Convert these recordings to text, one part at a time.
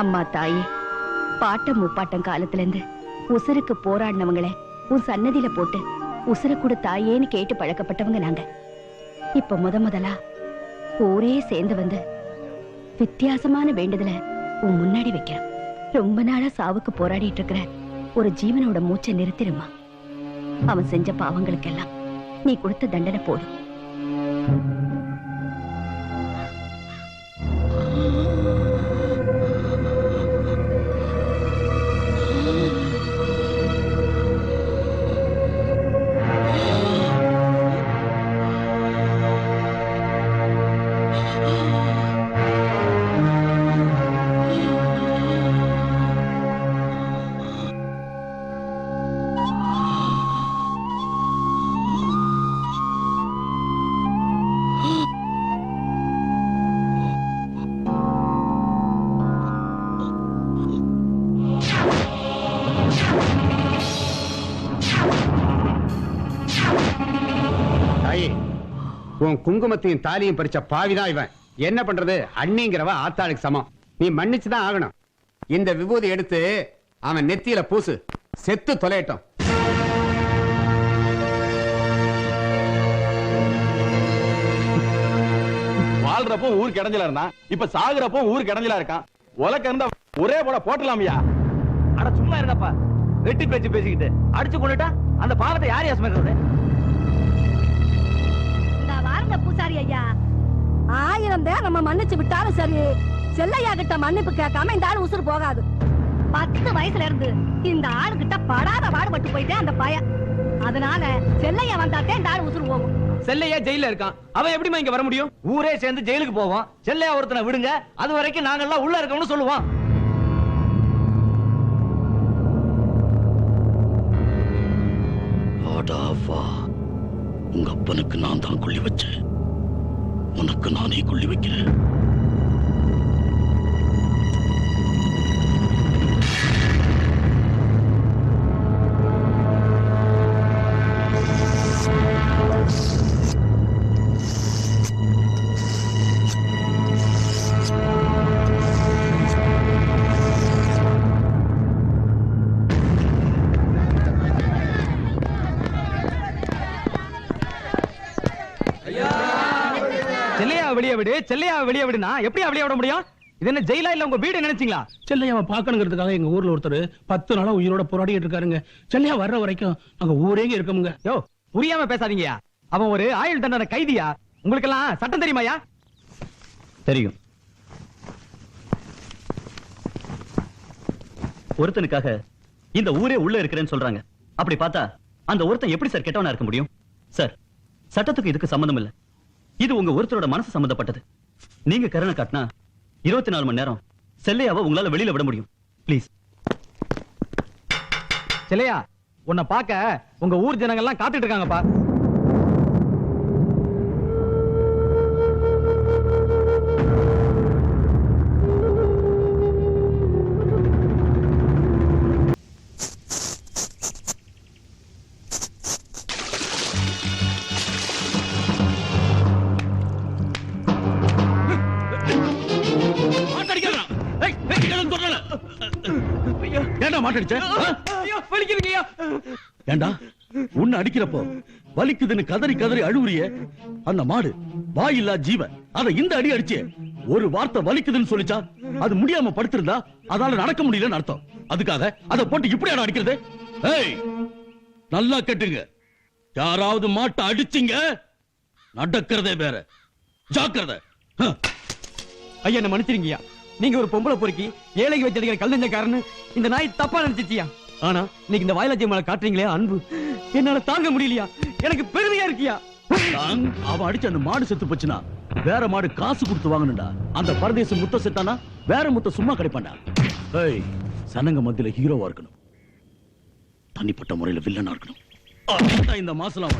அம்மா தாயே, பாட்டம் முப்பாட்டம் காலத்துல இருந்து உசுருக்கு போராடினவங்கள உன் சன்னதியில போட்டு உசுர கூட தாயேன்னு கேட்டு பழக்கப்பட்டவங்க நாங்க. இப்ப முதலா ஊரே சேர்ந்து வந்து வித்தியாசமான வேண்டுதல உன் முன்னாடி வைக்கிறோம். ரொம்ப நாளா சாவுக்கு போராடிட்டு இருக்கிற ஒரு ஜீவனோட மூச்சை நிறுத்திடுமா. அவன் செஞ்ச பாவங்களுக்கெல்லாம் நீ கொடுத்த தண்டனை போடும். உன் குங்குமத்தையும் தாலியும் பறிச்ச பாவிதான் இவன். என்ன பண்றது? அண்ணிங்கிறவ ஆத்தாளுக்கு சமம். நீ மன்னிச்சுதான் ஆகணும். இந்த விபூதி எடுத்து அவன் நெத்தியில பூசு. செத்து தொலையட்டும். வாழ்றப்போ ஊருக்கு இடைஞ்சலா இருந்தான், இப்ப சாகுறப்போ ஊருக்கு இடைஞ்சலா இருக்கான். உலக இருந்தா ஒரே போல போட்டலாமியா? அட சும்மா இருங்கப்பா, வெட்டி பேச்சு பேசிக்கிட்டு அடிச்சு கொண்டுட்டா அந்த பாவத்தை யார் யாசமிக்கிறது? பூசாரி ஐயா, 1000 பேர் நம்ம மன்னிச்சு விட்டாலும் சரி, செல்லையா கிட்ட மன்னிப்பு கேட்காம இந்த ஆள் உசுறு போகாது. 10 வயசுல இருந்து இந்த ஆளு கிட்ட படாத பாடுபட்டு போயிட்டே அந்த பையன். அதனால செல்லையா வந்தாத்தே இந்த ஆள் உசுறு போகும். செல்லையா ஜெயில இருக்கான், அவன் எப்படிமா இங்க வர முடியும்? ஊரே சேர்ந்து ஜெயிலுக்கு போவோம். செல்லையா ஒருத்தனை விடுங்க, அது வரைக்கும் நாங்கெல்லாம் உள்ள இருக்கோம்னு சொல்லுவோம். உங்க அப்பனுக்கு நான் தான் கொள்ளி வச்சேன், உனக்கு நானே கொள்ளி வைக்கிறேன். வெளியே விடு, செல்லையா வெளியே விடுனா எப்படியா வெளியே விட முடியும்? இது என்ன ஜெயிலா இல்ல உங்க வீடு நினைச்சீங்களா? செல்லையாவை பார்க்கணுங்கிறதுக்காக எங்க ஊர்ல ஒருத்தர் 10 நாளா உயிரோட போராடிட்டு இருக்காருங்க. செல்லையா வர்ற வரைக்கும் நாங்க ஊரேங்க இருக்கோமுங்க. யோ, புரியாம பேசாதீங்கயா. அவன் ஒரு ஆயுள் தண்டனை கைதியா. உங்களுக்கு எல்லாம் சட்டம் தெரியுமாயா? தெரியும். ஒருத்தனுக்காக இந்த ஊரே உள்ள இருக்கிறேன்னு சொல்றாங்க. அப்படி பார்த்தா அந்த ஒருத்தன் எப்படி சார் கெட்டவனா இருக்க முடியும்? சார், சட்டத்துக்கு இதுக்கு சம்பந்தம் இல்ல. இது உங்க ஒருத்தரோட மனசு சம்பந்தப்பட்டது. நீங்க கருணை காட்டினா 24 மணி நேரம் செல்லையாவை உங்களால வெளியில விட முடியும். பிளீஸ். செல்லையா, உன்னை பார்க்க உங்க ஊர் ஜனங்கள்லாம் காத்துட்டு இருக்காங்கப்பா. உன்னை அடிக்கிறப்போ வலிக்குதுன்னு கதறி கதறி அழுவுறிய அந்த மாடு வாயில்லா ஜீவன். அதை இந்த அடி அடிச்சு ஒரு வார்த்தை வலிக்குதுன்னு சொல்லிச்சா அது முடியாம படுத்திருந்தா அதால நடக்க முடியலன்னு அர்த்தம். அதுக்காக அதை போட்டு இப்படி அடிக்கிறது? நல்லா கேட்டுங்க, யாராவது மாட்டை அடிச்சிங்க நடக்கிறதே வேற. ஜாக்கிரதை. ஐயா, என்ன மன்னிச்சிருங்கய்யா. நீங்க ஒரு பொம்பளை பொறுக்கி ஏழைக்கு வச்சிருக்கிற கல்நெஞ்சக்காரன்னு இந்த நாய் தப்பா நினைச்சிச்சியா. ஆனா இன்னைக்கு இந்த வாயிலஜி மேல காட்டுறீங்களே அன்பு என்னால தாங்க முடியலையா. எனக்கு பெருமையா இருக்கியா. அவன் அடிச்சு அந்த மாடு செத்து போச்சுன்னா வேற மாடு காசு கொடுத்து வாங்கணும்டா. அந்த பரதேச முத்த செத்தானா வேற முத்த சும்மா கிடைப்பான்டா. சனங்க மத்தியில ஹீரோவா இருக்கணும், தனிப்பட்ட முறையில வில்லனா இருக்கணும். இந்த மாசலாம்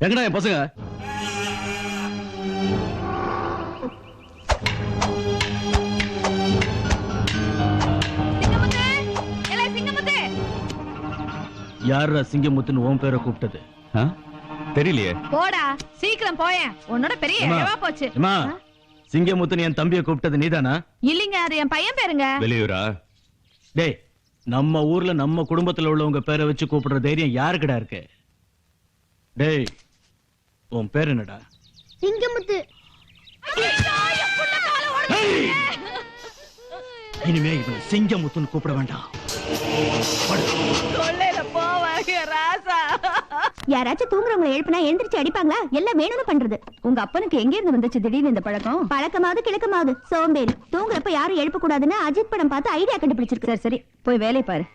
எங்கடா என் பசங்க? யார சிங்கமுத்துன்னு உன் பேரை கூப்பிட்டது? தெரியலையே. போடா, சீக்கிரம் போயேன். உன்னோட பெரிய இழவா போச்சு. சிங்கமுத்துன்னு என் தம்பியை கூப்பிட்டது நீதானா? இல்லைங்க, அது என் பையன் பேருங்க. வெளியூரா? டேய், நம்ம ஊர்ல நம்ம குடும்பத்துல உள்ளவங்க பேரை வச்சு கூப்பிடுற தைரியம் யாருக்குடா இருக்கு? டேய், உன் பேர் என்னடா? சிங்கமுத்து. இனிமே இவனை சிங்கமுத்துன்னு கூப்பிட வேண்டாம். யாராச்சும் தூங்குறவங்களை எழுப்பினா எழுந்திரிச்சு அடிப்பாங்களா? எல்லாம் வேணும்னு பண்றது. உங்க அப்பனுக்கு எங்க இருந்து வந்துச்சு திடீர்னு இந்த பழக்கம்? பழக்கமாவது கிழக்கமாவது சோம்பேறி. தூங்குறப்ப யாரும் எழுப்ப கூடாதுன்னு அஜித் படம் பார்த்து ஐடியா கண்டுபிடிச்சிருக்கு. சரி சரி, போய் வேலையை பாரு.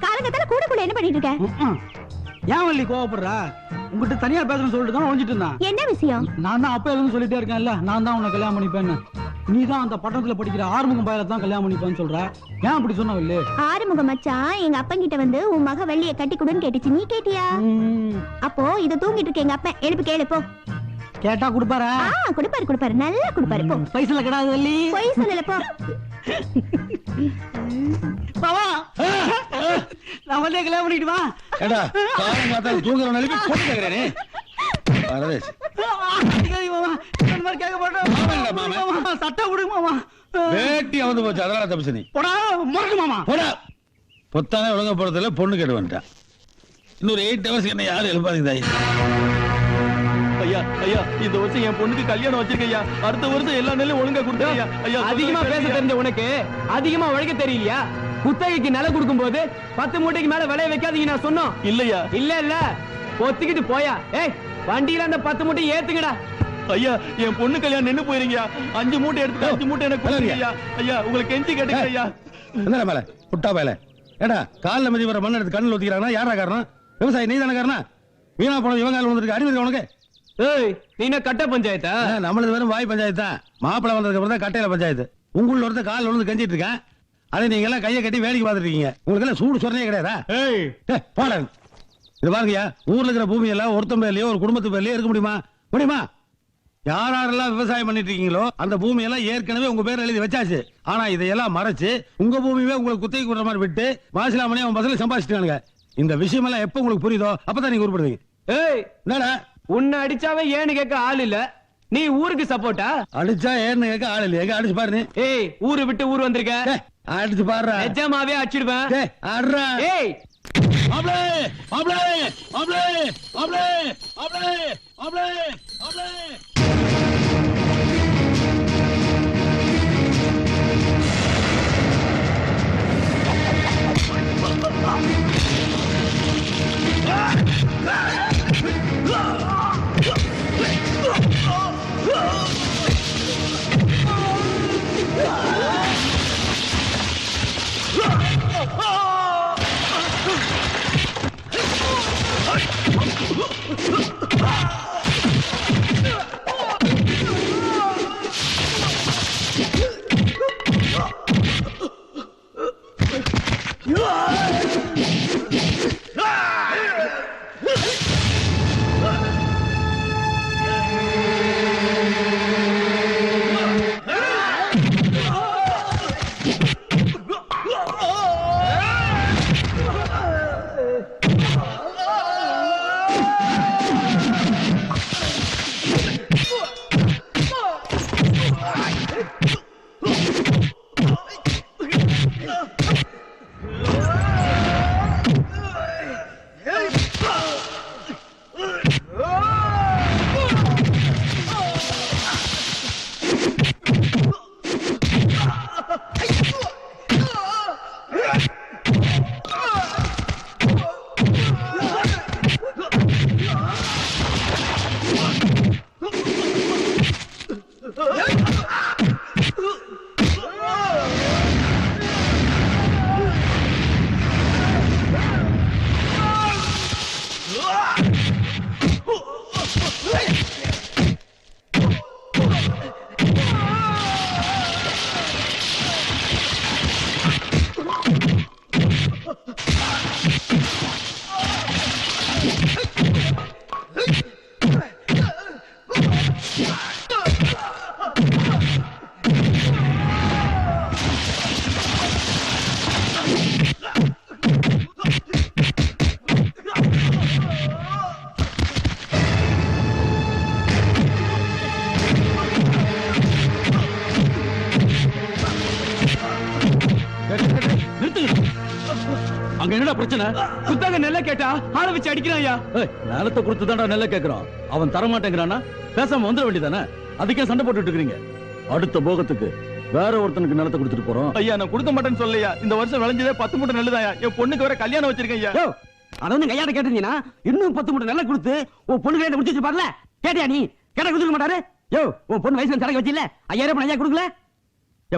காலங்கத்தால கூட கூட என்ன பண்ணிட்டு இருக்க? ஏன் வள்ளி கோவப்படுறா? உங்ககிட்ட தனியா பேசணும்னு சொல்லிட்டு தான் ஒழிஞ்சிட்டு இருந்தான். என்ன விஷயம்? நான் தான் அப்ப எதுவும் சொல்லிட்டே இருக்கேன்ல, நான் தான் உன்னை கல்யாணம் பண்ணிப்பேன்னு. நீ தான் அந்த பட்டணத்துல படிக்கிற ஆறுமுகம் பையனை தான் கல்யாணம் பண்ணிப்பேன்னு சொல்ற. ஏன் அப்படி சொன்ன வள்ளி? ஆறுமுகம் மச்சான் எங்க அப்பன் கிட்ட வந்து உன் மக வள்ளிய கட்டி கொடுன்னு கேட்டுச்சு. நீ கேட்டியா? அப்போ இத தூங்கிட்டு இருக்க எங்க அப்பன் எழுப்பி கேளு போ. கேட்டா கொடுப்பாரா? கொடுப்பாரு கொடுப்பாரு, நல்லா கொடுப்பாரு போ. பைசல கிடாது வள்ளி. பொய் சொல்லல போ. பாவா, நான் வந்து கல்யாணம் பண்ணிட்டு வா. ஏடா காலம் மாத்தா தூங்குற நிலைக்கு போட்டு கேக்குறேனே. பரதேஷ் சட்டை விடுங்க மாமா. வேட்டி வந்து போச்சு, அதனால தப்பிச்சு நீ போடா முறக்கு மாமா. போடா. பொத்தானே ஒழுங்க போறதுல பொண்ணு கேட்டு வந்துட்டான். இன்னொரு 8 hours என்ன யாரும் எழுப்பாதீங்க தாய். ஐயா ஐயா, இந்த வருஷம் என் பொண்ணுக்கு கல்யாணம் வச்சிருக்க ஐயா. அடுத்த வருஷம் எல்லா நெல்லும் ஒழுங்கா கொடுத்தேன் ஐயா. ஐயா, அதிகமா பேச தெரிஞ்ச உனக்கு அதிகமா உழைக்க தெரியலையா? குத்தகைக்கு நிலம் கொடுக்கும் போது 10 மூட்டைக்கு மேல விளைய வைக்காதீங்க நான் சொன்னோம் இல்லையா? இல்ல இல்ல, ஒத்துக்கிட்டு போயா. ஏய், வண்டியில அந்த 10 மூட்டை ஏத்துங்கடா. ஐயா, என் பொண்ணு கல்யாணம் நின்னு போயிருங்கயா. 5 மூட்டை எடுத்து 5 மூட்டை எனக்கு கொடுங்க ஐயா. ஐயா, உங்களுக்கு கெஞ்சி கேட்டுங்க ஐயா. என்ன மேல புட்டா மேல ஏடா காலில் மிதி வர மண்ணை எடுத்து கண்ணில் ஊத்திக்கிறாங்கன்னா யாரா காரணம்? விவசாயி நீ தானே காரணம். வீணா போனது இவங்க வந்துருக்கு. அறிவு இருக்கா உனக்கு? ஏய், நீ என்ன கட்ட பஞ்சாயத்தா? நம்மளது வெறும் வாய் பஞ்சாயத்து தான். மாப்பிளை வந்ததுக்கு அப்புறம் தான் கட்டையில பஞ்சாயத்து. உங்கள ஒருத்தர் காலில் விழுந்து கஞ்சிட்டு இருக்கேன். அதை நீங்க எல்லாம் கையை கட்டி வேடிக்கை பார்த்துட்டு இருக்கீங்க. உங்களுக்கு எல்லாம் சூடு சொன்னே கிடையாதா? போட இது பாருங்கய்யா, ஊர்ல இருக்கிற பூமி எல்லாம் ஒருத்தம் பேர்லயோ ஒரு குடும்பத்து பேர்லயோ இருக்க முடியுமா? முடியுமா? யாரெல்லாம் விவசாயம் பண்ணிட்டு இருக்கீங்களோ அந்த பூமி எல்லாம் ஏற்கனவே உங்க பேர் எழுதி வச்சாச்சு. ஆனா இதையெல்லாம் மறைச்சு உங்க பூமியே உங்களுக்கு குத்தகை கொடுற மாதிரி விட்டு மாசிலாமணி அவன் பஸ்ல சம்பாதிச்சிட்டானுங்க. இந்த விஷயம் எல்லாம் எப்ப உங்களுக்கு புரியுதோ அப்பதான் நீங்க உருப்படுவீங்க. ஏய், என்னடா உன்னை அடிச்சாவே ஏன்னு கேட்க ஆள் இல்ல, நீ ஊருக்கு சப்போர்ட்டா? அடிச்சா ஏன்னு கேட்க ஆள் இல்ல. எங்க அடிச்சு பாரு நீ. ஏய், ஊரு விட்டு ஊர் வந்திருக்க. அடிச்சு பாரு. நிஜமாவே அடிச்சிடுவேன். ஏய், மாப்ளே மாப்ளே மாப்ளே மாப்ளே மாப்ளே மாப்ளே மாப்ளே. அங்க என்னடா பிரச்சனை? குத்தாங்க நெல்ல கேட்டா ஆள வச்சு அடிக்கிறான் ஐயா. நிலத்தை கொடுத்து தான்டா நெல்ல கேக்குறான். அவன் தரமாட்டேங்கிறானா பேசாம வந்துட வேண்டியதானே? அதுக்கே சண்டை போட்டுட்டு இருக்கீங்க. அடுத்த போகத்துக்கு வேற ஒருத்தனுக்கு நிலத்தை கொடுத்துட்டு போறோம். ஐயா நான் கொடுக்க மாட்டேன்னு சொல்லையா. இந்த வருஷம் விளைஞ்சதே 10 மூட்டை நெல்லுதாயா. என் பொண்ணுக்கு வேற கல்யாணம் வச்சிருக்கேன் ஐயா. அத வந்து கையாட கேட்டீங்கன்னா இன்னும் 10 மூட்டை நெல்ல கொடுத்து உன் பொண்ணு கையில முடிச்சு வச்சிருப்பார்ல. கேட்டியா நீ? கேட்ட கொடுக்க மாட்டாரு. யோ உன் பொண்ணு வயசுல தலைக்கு வச்சில்ல 5000 ரூபாய் ஐயா கொடுக்கல.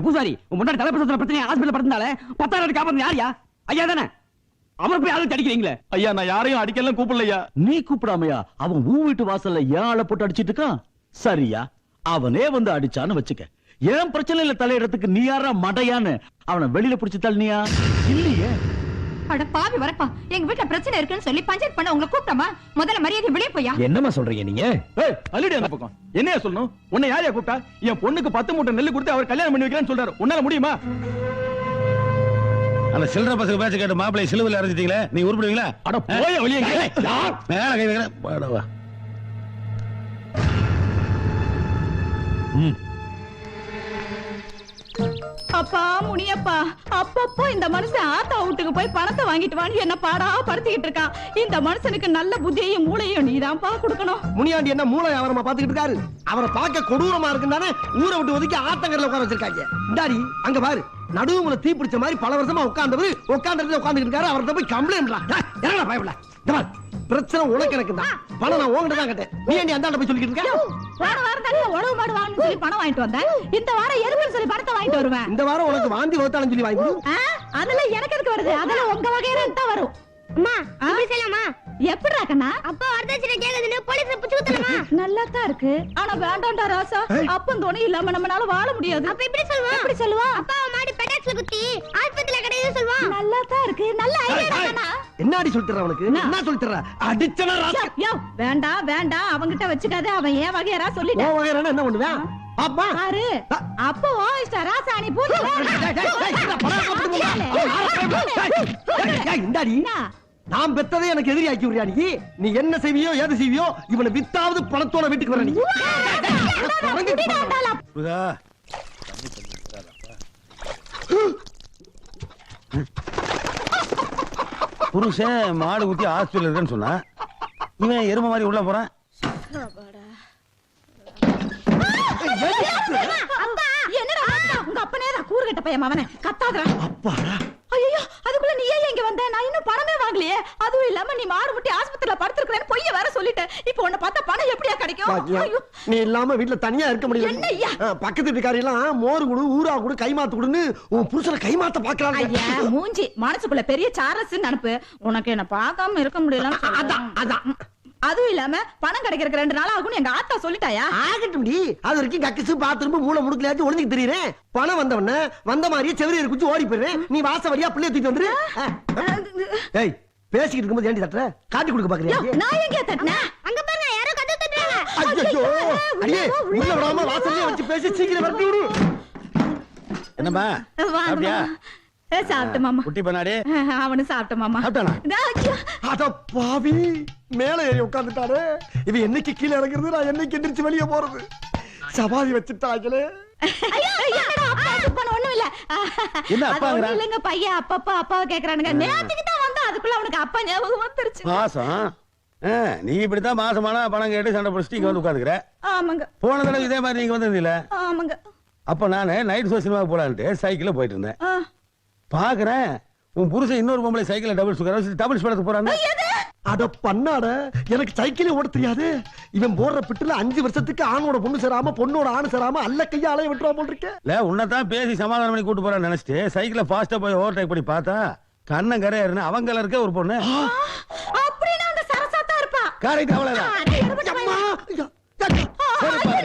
பூசாரி உன் முன்னாடி தலைப்பிரசவத்துல பிரச்சனை ஹாஸ்பிடல் படுத்தால 10,000 காப்பாத்து யாரியா? ஐயா தானே. அவர் போய் ஆளு அடிக்கிறீங்களே. ஐயா நான் யாரையும் அடிக்கலாம் கூப்பிடலையா. நீ கூப்பிடாமையா அவன் ஊ வீட்டு வாசல்ல ஏன் ஆளை போட்டு அடிச்சிட்டு இருக்கான்? சரியா அவனே வந்து அடிச்சான்னு வச்சுக்க. ஏன் பிரச்சனையில தலையிடறதுக்கு நீ யாரா மடையான்னு அவனை வெளியில பிடிச்சு தள்ளினியா? இல்லையே. அட பாவி வரப்பா, எங்க வீட்டுல பிரச்சனை இருக்குன்னு சொல்லி பஞ்சாயத்து பண்ண உங்களை கூப்பிட்டமா? முதல்ல மரியாதை வெளியே போயா. என்னமா சொல்றீங்க நீங்க? ஏய் அள்ளிடி அந்த பக்கம். என்னையா சொல்லணும்? உன்னை யாரையா கூப்பிட்டா? என் பொண்ணுக்கு 10 மூட்டை நெல்லு கொடுத்து அவர் கல்யாணம் பண்ணி வைக்கிறேன்னு சொல்றாரு. உன்னால முடியுமா? அந்த சில்லற பசங்க பேச்ச கேட்டு மாப்பிள்ளை சிலுவையில் அரைஞ்சிட்டீங்களே, நீ உருப்படுவீங்களா? அட போய வெளியே. மேல கை வைக்கிறேன். வாடவா. அப்பா முனியப்பா, அப்பப்போ இந்த மனுஷன் ஆத்தா வீட்டுக்கு போய் பணத்தை வாங்கிட்டு வான்னு என்ன பாடா படுத்திக்கிட்டு இருக்கான். இந்த மனுஷனுக்கு நல்ல புத்தியையும் மூளையும் நீதான்ப்பா கொடுக்கணும். முனியாண்டி என்ன மூளை அவரமா பாத்துக்கிட்டு இருக்காரு? அவரை பார்க்க கொடூரமா இருக்குன்னு ஊரை விட்டு ஒதுக்கி ஆத்தங்கரையில உட்கார வச்சிருக்காங்க. இந்தாடி அங்க பாரு, நடுவுல தீ பிடிச்ச மாதிரி பல வருஷமா உட்கார்ந்தவர் உட்கார்ந்துட்டு இருக்காரு. அவர்கிட்ட போய் கம்ப்ளைண்ட் என்னடா பயப்பட? பிரச்சனை உனக்கு எனக்கு தான். பணம் நான் உங்ககிட்ட தான் கேட்டேன். நீ ஏன் அந்த போய் சொல்லிட்டு இருக்க? போன வாரம் தானே உணவு மாடு வாங்கணும்னு சொல்லி பணம் வாங்கிட்டு வந்தேன். இந்த வாரம் எதுக்குன்னு சொல்லி பணத்தை வாங்கிட்டு வருவேன். இந்த வாரம் உனக்கு வாந்தி வகுத்தாலும் சொல்லி வாங்கி அதெல்லாம் எனக்கு எதுக்கு வருது? அதெல்லாம் உங்க வகையில தான் வரும். அம்மா அப்படி செய்யலாமா? எப்படிடா கண்ணா? அப்பா வரதட்சணை கேக்குதுன்னு போலீஸ்ல புடிச்சு குத்தலாமா? நல்லா தான் இருக்கு. ஆனா வேண்டாம்டா ராசா. அப்பன் துணை இல்லாம நம்மனால வாழ முடியாது. அப்ப இப்படி சொல்லுவான். எப்படி சொல்லுவான்? அப்பா மாடி பெட்டாக்ஸ்ல குத்தி ஆஸ்பத்திரியில கிடையாது சொல்லுவான். நல்லா தான் இருக்கு. நல்ல ஐடியா கண்ணா. என்னடி சொல்லிட்டற அவனுக்கு? என்ன சொல்லிட்டற? அடிச்சனா ராசா. யோ வேண்டாம் வேண்டாம், அவங்கிட்ட வச்சுக்காத. அவன் ஏன் வகையரா சொல்லிட்டான். ஓ வகையரா என்ன பண்ணுவ? அப்பா பாரு அப்போ இஷ்ட ராசாணி பூஜை. இந்தாடி நான் பெத்ததே எனக்கு எதிரி ஆக்கி விடுறியா நீ? நீ என்ன செய்வியோ ஏது செய்வியோ இவனை வித்தாவது பணத்தோட வீட்டுக்கு வர நீ. புருஷன் மாடு ஊத்தி ஹாஸ்பிடல் இருக்குன்னு சொன்னா இவன் எருமை மாதிரி உள்ள போறான். என்னடா உங்க அப்பனே தான் கூறுகட்ட பையன் அவனே கத்தாதடா. அப்பாடா. ஐயோ அதுக்குள்ள நீ ஏன் இங்க வந்த? நான் இன்னும் பணமே வாங்கலையே. அதுவும் இல்லாம நீ மாடு முட்டி ஆஸ்பத்திரியில படுத்துக்கிறேன்னு பொய்ய வேற சொல்லிட்டேன். இப்போ உன்னை பார்த்தா பணம் எப்படியா கிடைக்கும்? ஐயோ நீ இல்லாம வீட்டுல தனியா இருக்க முடியல. என்னய்யா? பக்கத்து வீட்டுக்காரி எல்லாம் மோர் குடு ஊரா குடு கைமாத்து குடுன்னு உன் புருஷனை கைமாத்த பாக்குறாங்க. ஐயா மூஞ்சி மனசுக்குள்ள பெரிய சாரஸ் அனுப்பு. உனக்கு என்ன பார்க்காம இருக்க முடியல. அதான் அதுவும் இல்லாம பணம் கிடைக்கிறதுக்கு 2 நாள் ஆகும் எங்க ஆத்தா சொல்லிட்டாயா? ஆகட்டும் டி. அது வரைக்கும் கக்கிசு பாத்ரூம் மூளை முடுக்கலையாச்சும் ஒளிஞ்சுக்கு தெரியுறேன். பணம் வந்தவன வந்த மாதிரியே செவரி குச்சி ஓடி போயிடுறேன். நீ வாச வழியா பிள்ளைய தூக்கிட்டு வந்துரு. ஏய் பேசிக்கிட்டு இருக்கும்போது ஏண்டி தட்டுற? காட்டி கொடுக்க பாக்குறியா? நான் எங்க தட்டினேன்? அங்க பாருங்க யாரோ கதவு தட்டுறாங்க. ஐயோ அடியே உள்ள விடாம வாசல்ல வச்சு பேசி சீக்கிரம் வரட்டி விடு. என்னம்மா அப்படியா? சாப்பிட்ட மாமா. குட்டி பண்ணாடி அவனு சாப்பிட்ட மாமா. அட பாவி மேல ஏறி உட்கார்ந்துட்டாரு. இது என்னைக்கு கீழே இறங்குறது, நான் என்னைக்கு எந்திரிச்சு வெளியே போறது? சபாதி வச்சுட்டாங்களே. ஒண்ணும் இல்ல. என்ன அப்பாங்கற? இல்லங்க பையன் அப்பப்பா அப்பாவை கேக்குறானுங்க. நேத்துக்கு தான் வந்தா அதுக்குள்ள அவனுக்கு அப்பா ஞாபகம் வந்துருச்சு. மாசம் நீ இப்படித்தான் மாசமானா பணம் கேட்டு சண்டை பிடிச்சிட்டு இங்க வந்து உட்காந்துக்கிற. ஆமாங்க. போன தடவை இதே மாதிரி நீங்க வந்திருந்தீல. ஆமாங்க. அப்ப நானு நைட் ஷோ சினிமா போலான்ட்டு சைக்கிள்ல போயிட்டு இருந்தேன். பாக்குறேன் உன் புருஷன் இன்னொரு பொம்பளை சைக்கிள்ல டபுள்ஸ் படத்துக்கு போறாங்க. அட பண்ணாட, எனக்கு சைக்கிளே ஓட தெரியாது. இவன் போடுற பிட்டுல 5 வருஷத்துக்கு ஆணோட பொண்ணு சேராம பொண்ணோட ஆணு சேராம அல்ல கையா அலைய விட்டுருவா போல் இருக்கு. இல்ல உன்னதான் பேசி சமாதானம் பண்ணி கூட்டு போறான்னு நினைச்சிட்டு சைக்கிள ஃபாஸ்டா போய் ஓவர்டேக் பண்ணி பார்த்தா கண்ணன் கரையா அவங்கள இருக்க ஒரு பொண்ணு. அப்படின்னா அந்த சரசாத்தா இருப்பா. கரெக்ட் அவ்வளவுதான்.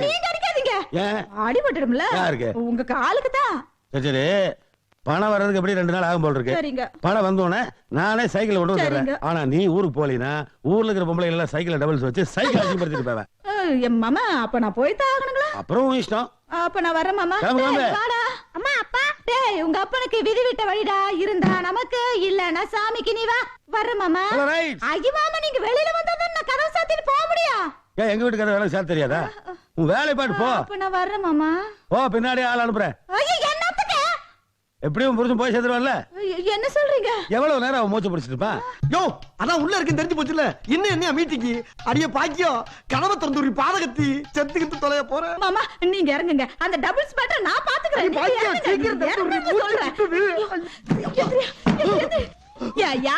நீங்க அடிக்காதீங்க. ஏன் அடிபட்டுடும்ல? யாருக்கு? உங்க காலுக்கு தான். சரி பணம் வர்றதுக்கு எப்படி 2 நாள் ஆகும் போல் இருக்கு. சரிங்க. பணம் வந்தோடனே நானே சைக்கிள் கொண்டு வந்துடுறேன். ஆனா நீ ஊருக்கு போலினா ஊர்ல இருக்கிற பொம்பளை எல்லாம் சைக்கிள் டபுள்ஸ் வச்சு சைக்கிள் அசிங்கப்படுத்திட்டு போவேன். என் மாமா அப்ப நான் போய் தான் ஆகணுங்களா? அப்புறம் உன் இஷ்டம். அப்ப நான் வரேன் மாமா. வாடா. அம்மா அப்பா டேய் உங்க அப்பனுக்கு விதி விட்ட வழிடா. இருந்தா நமக்கு இல்லனா சாமிக்கு நீ வா. வரேன் மாமா. ஐயோ மாமா நீங்க வெளியில வந்தா தான் நான் கதவு சாத்திட்டு போக முடியும். ஏன் எங்க வீட்டுக்கு வேலை சாத்த தெரியாதா? உன் வேலை பாட்டு போ. அப்ப நான் வரேன் மாமா. போ பின்னாடி ஆள் அனுப்புறேன். ஐயோ என்னத்துக்கு? எப்படியும் புருஷன் போய் சேர்த்துருவான்ல. என்ன சொல்றீங்க? எவ்வளவு நேரம் அவன் மூச்சு பிடிச்சிட்டு இருப்பான்? யோ அதான் உள்ள இருக்குன்னு தெரிஞ்சு போச்சுல. இன்னும் என்ன மீட்டிக்கு அடிய பாக்கியம் கனவு திறந்துரி பாதகத்தி செத்துக்கிட்டு தொலைய போற. மாமா நீங்க இறங்குங்க. அந்த டபுள்ஸ் மேட்டர் நான் பாத்துக்கிறேன். பாக்கியம் சீக்கிரம் யா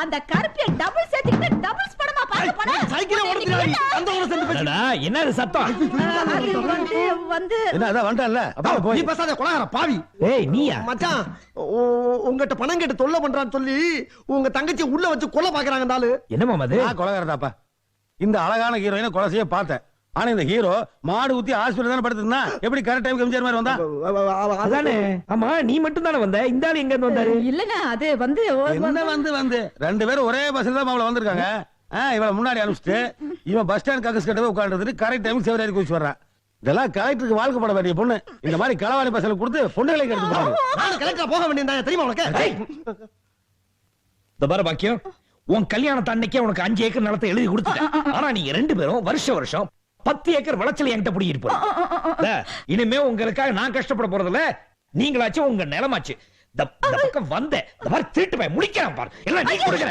அந்த கருப்பிய டபுள் சேர்த்துக்கிட்டு டபுள்ஸ் படமா பாக்க போறா. சைக்கிளை ஓடுறாடி. அந்த ஊர சேர்ந்து பேசு. என்ன இது சத்தம்? வந்து என்ன அதான் வந்துட்டான்ல. அப்பா நீ போய் பேசாத கொலகார பாவி. ஏய் நீயா? மச்சான் உங்ககிட்ட பணம் கேட்டு தொல்லை பண்றான்னு சொல்லி உங்க தங்கச்சி உள்ள வச்சு கொல்ல பாக்குறாங்க. அந்த ஆளு என்ன மாமா அது? நான் கொலகாரதாப்பா. இந்த அழகான ஹீரோயினை கொலை செய்ய பார்த்தேன். ஆனா இந்த ஹீரோ மாடு ஊத்தி ஹாஸ்பிடல் தானே படுத்திருந்தா. எப்படி கரெக்ட் டைம் கமிச்சர் மாதிரி வந்தா? அதானே. ஆமா நீ மட்டும் தானே வந்த, இந்த ஆளு எங்க இருந்து வந்தாரு? இல்லங்க அது வந்து என்ன வந்து ரெண்டு பேரும் ஒரே பஸ்ல தான் மாவுல வந்திருக்காங்க. இவள முன்னாடி அனுப்பிச்சிட்டு இவன் பஸ் ஸ்டாண்ட் கக்கஸ் கிட்ட உட்காந்துட்டு கரெக்ட் டைமுக்கு செவரேறி குதிச்சு வர்றான். இதெல்லாம் கலெக்டருக்கு வாழ்க்கை பட வேண்டிய பொண்ணு. இந்த மாதிரி களவாணி பஸ்ல கொடுத்து பொண்ணுகளை கெடுத்து போறாங்க. நான் கலெக்டரா போக வேண்டியதா தெரியுமா உனக்கு? இந்த பாரு பாக்கியம், உன் கல்யாணத்து அன்னைக்கே உனக்கு 5 ஏக்கர் நிலத்தை எழுதி கொடுத்துட்டேன். ஆனா நீங்க 2 பேரும் வருஷம் 10 ஏக்கர் விளைச்சல் என்கிட்ட புடிங்கிட்டு போறீங்க. இனிமே உங்களுக்காக நான் கஷ்டப்பட போறதில்ல. நீங்களாச்சும் உங்க நிலமாச்சு. இந்த பக்கம் வந்த இந்த மாதிரி திருட்டு போய் முடிக்கிறான் பாரு. எல்லாம் நீ கொடுக்கிற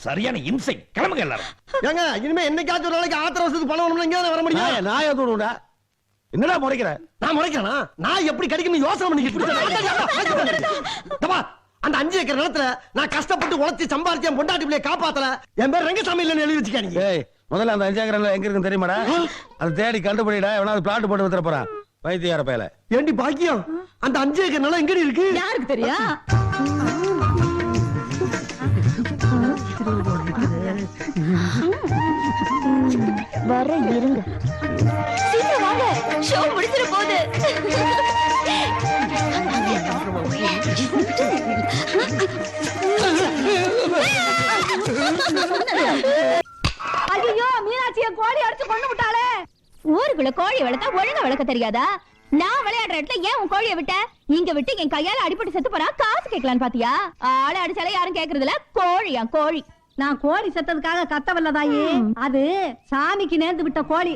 சரியான இம்சை. கிளம்புங்க எல்லாரும். ஏங்க இனிமே என்னைக்காச்சும் ஒரு நாளைக்கு ஆத்திர அவசரத்துக்கு பணம் வேணும்னா இங்க வர முடியும். நான் ஏதோடா என்னடா முறைக்கிற? நான் முறைக்கிறேனா? நான் எப்படி கிடைக்கும்னு யோசனை பண்ணி அந்த 5 ஏக்கர் நிலத்துல நான் கஷ்டப்பட்டு உழைச்சி சம்பாரிச்சேன் பொண்டாட்டி பிள்ளைய காப்பாத்தல. என் பேர் ரங்கசாமி இல்லன்னு எழுதி வச்சுக்கானீங்க. ஏய் முதல்ல அந்த 5 ஏக்கர் எங்க இருக்குன்னு தெரியுமாடா? அதை தேடி கண்டுபிடிடா. எவனாவது பிளாட் போட்டு வித்துற போறான் வைத்தியார பயல. ஏண்டி பாக்கியம் அந்த 5 ஏக்கர் நிலம் எங்கடி இருக்கு? யாருக்கு தெரியா? வர இருங்க. சீக்கிரம் வாங்க. ஷோ முடிச்சிர போகுது. ஐயோ மீனாட்சிய கோழி அடிச்சு கொண்டு விட்டாளே. ஊருக்குள்ள கோழி வளர்த்தா ஒழுங்கா வளர்க்க தெரியாதா? நான் விளையாடுற இடத்துல ஏன் உன் கோழியை விட்ட? இங்க விட்டு என் கையால அடிபட்டு செத்து போறா. காசு கேட்கலான்னு பாத்தியா? ஆளை அடிச்சாலே யாரும் கேக்குறது இல்ல. கோழியா கோழி? நான் கோழி செத்ததுக்காக கத்தவல்லதாயே. அது சாமிக்கு நேர்ந்து விட்ட கோழி.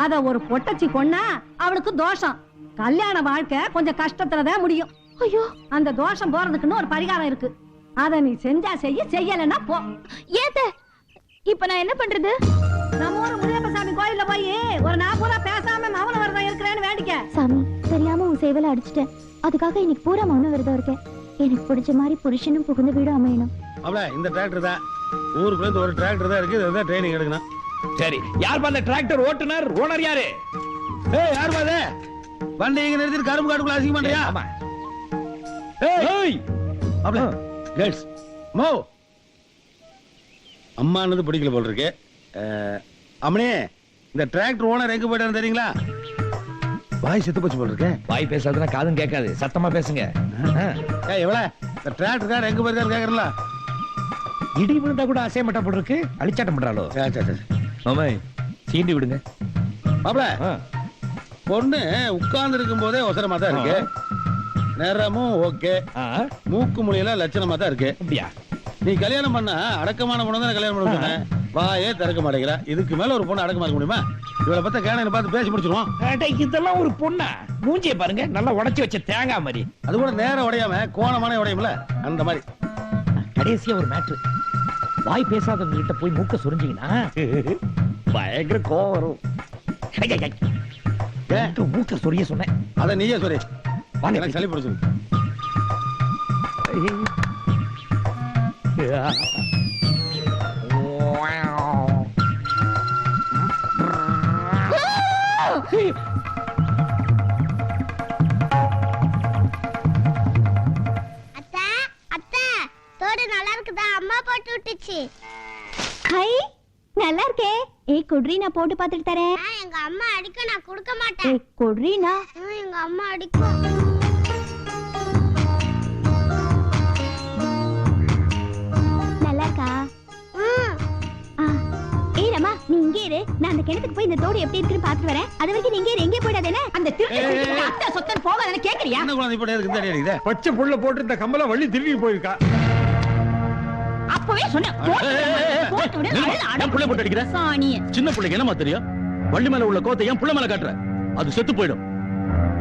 அத ஒரு பொட்டச்சி கொன்னா அவளுக்கு தோஷம். கல்யாண வாழ்க்கை கொஞ்சம் கஷ்டத்துலதான் முடியும். ஐயோ அந்த தோஷம் போறதுக்குன்னு ஒரு பரிகாரம் இருக்கு. அத நீ செஞ்சா செய்யலன்னா போ. ஏத்த இப்ப நான் என்ன பண்றது? நம்ம ஊரு முனியப்பசாமி கோயில்ல போய் ஒரு நாள் பூரா பேசாம மௌன விரதம் இருக்கிறேன்னு வேண்டிக்க. சாமி தெரியாம உன் சேவலை அடிச்சிட்டேன். அதுக்காக இன்னைக்கு பூரா மௌன விரதம் இருக்கேன். எனக்கு பிடிச்ச மாதிரி புருஷனும் புகுந்த வீடு அமையணும். அவள இந்த டிராக்டர் தான் ஊருக்குள்ள இருந்து ஒரு டிராக்டர் தான் இருக்கு. இதுதான் ட்ரைனிங் எடுக்கணும். சரி யார் அந்த டிராக்டர் ஓட்டுனர்? ஓனர் யாரு? ஏய் யார் பாது? வண்டி இங்க நிறுத்திட்டு கரும்பு காட்டுக்குள்ள அசிங்க பண்றியா? ஆமா. ஏய் அவள லெட்ஸ் மோ. அம்மானது பிடிக்கல போல இருக்கு. அம்மனே இந்த டிராக்டர் ஓனர் எங்க போயிட்டாரு தெரியுங்களா? வாய் செத்து போச்சு போல இருக்கு. வாய் பேசாதுன்னா காதும் கேட்காது. சத்தமா பேசுங்க. ஏய் இவள இந்த டிராக்டர் கார் எங்க போயிருக்காரு கேக்குறல? இடி விழுந்தா கூட அசைய மாட்டா போல இருக்கு. அழிச்சாட்டம் பண்றாளோ? மாமா சீண்டி விடுங்க. மாப்ள பொண்ணு உட்கார்ந்து இருக்கும் போதே ஒசரமா தான் இருக்கு. நேரமும் ஓகே. மூக்கு மொழியில லட்சணமா தான் இருக்கு. அப்படியா? நீ கல்யாணம் பண்ண அடக்கமான பொண்ணு தான் கல்யாணம் பண்ண சொன்னேன். வாயே திறக்க மாட்டேங்கிற. இதுக்கு மேல ஒரு பொண்ணு அடக்கமா இருக்க முடியுமா? இவளை பத்த கேன பார்த்து பேசி முடிச்சிருவோம். இதெல்லாம் ஒரு பொண்ணா? மூஞ்சியை பாருங்க, நல்லா உடைச்சு வச்ச தேங்காய் மாதிரி. அது கூட நேரம் உடையாம கோணமான உடையும்ல அந்த மாதிரி. கடைசியா ஒரு மேட்ரு. வாய் பேசாதவங்க கிட்ட போய் மூக்க சொரிஞ்சீங்கன்னா பயங்கர கோவம் வரும். மூக்க சொரிய சொன்னேன். அத நீயே சொரி. எனக்கு சளி பிடிச்சிருக்கு. அத்தை அத்தை தோடு நல்லா இருக்குதா? அம்மா போட்டு விட்டுச்சு. ஹை நல்லா இருக்கே. ஏய் குட்ரி நான் போட்டு பார்த்துட்டு தரேன். எங்க அம்மா அடிக்க நான் கொடுக்க மாட்டேன். ஏய் குட்ரினா எங்க அம்மா அடிக்கும். நல்லா இருக்கா? ஏய் ரமா நீ இங்கே இரு. நான் அந்த கிணத்துக்கு போய் இந்த தோடு எப்படி இருக்குன்னு பார்த்துட்டு வரேன். அது வரைக்கும் நீங்க எங்கே போயிடாதேனே. அந்த திருட்டு அத்தை சொத்தன் போகாதன்னு கேக்குறியா? என்ன குழந்தை இப்படி இருக்கு இந்த அடிக்குதே? பச்சை புள்ள போட்டு இந்த கம்பளம் வள்ளி திருடி போயிருக்கா. அப்பவே சொன்னேன். போட்டு விடு. ஏன் புள்ள போட்டு அடிக்கிற? சாணியே. சின்ன பிள்ளைக்கு என்னமா தெரியும்? வள்ளி மேல உள்ள கோத்தை ஏன் புள்ள மேல காட்டுற? அது செத்து போயிடும்.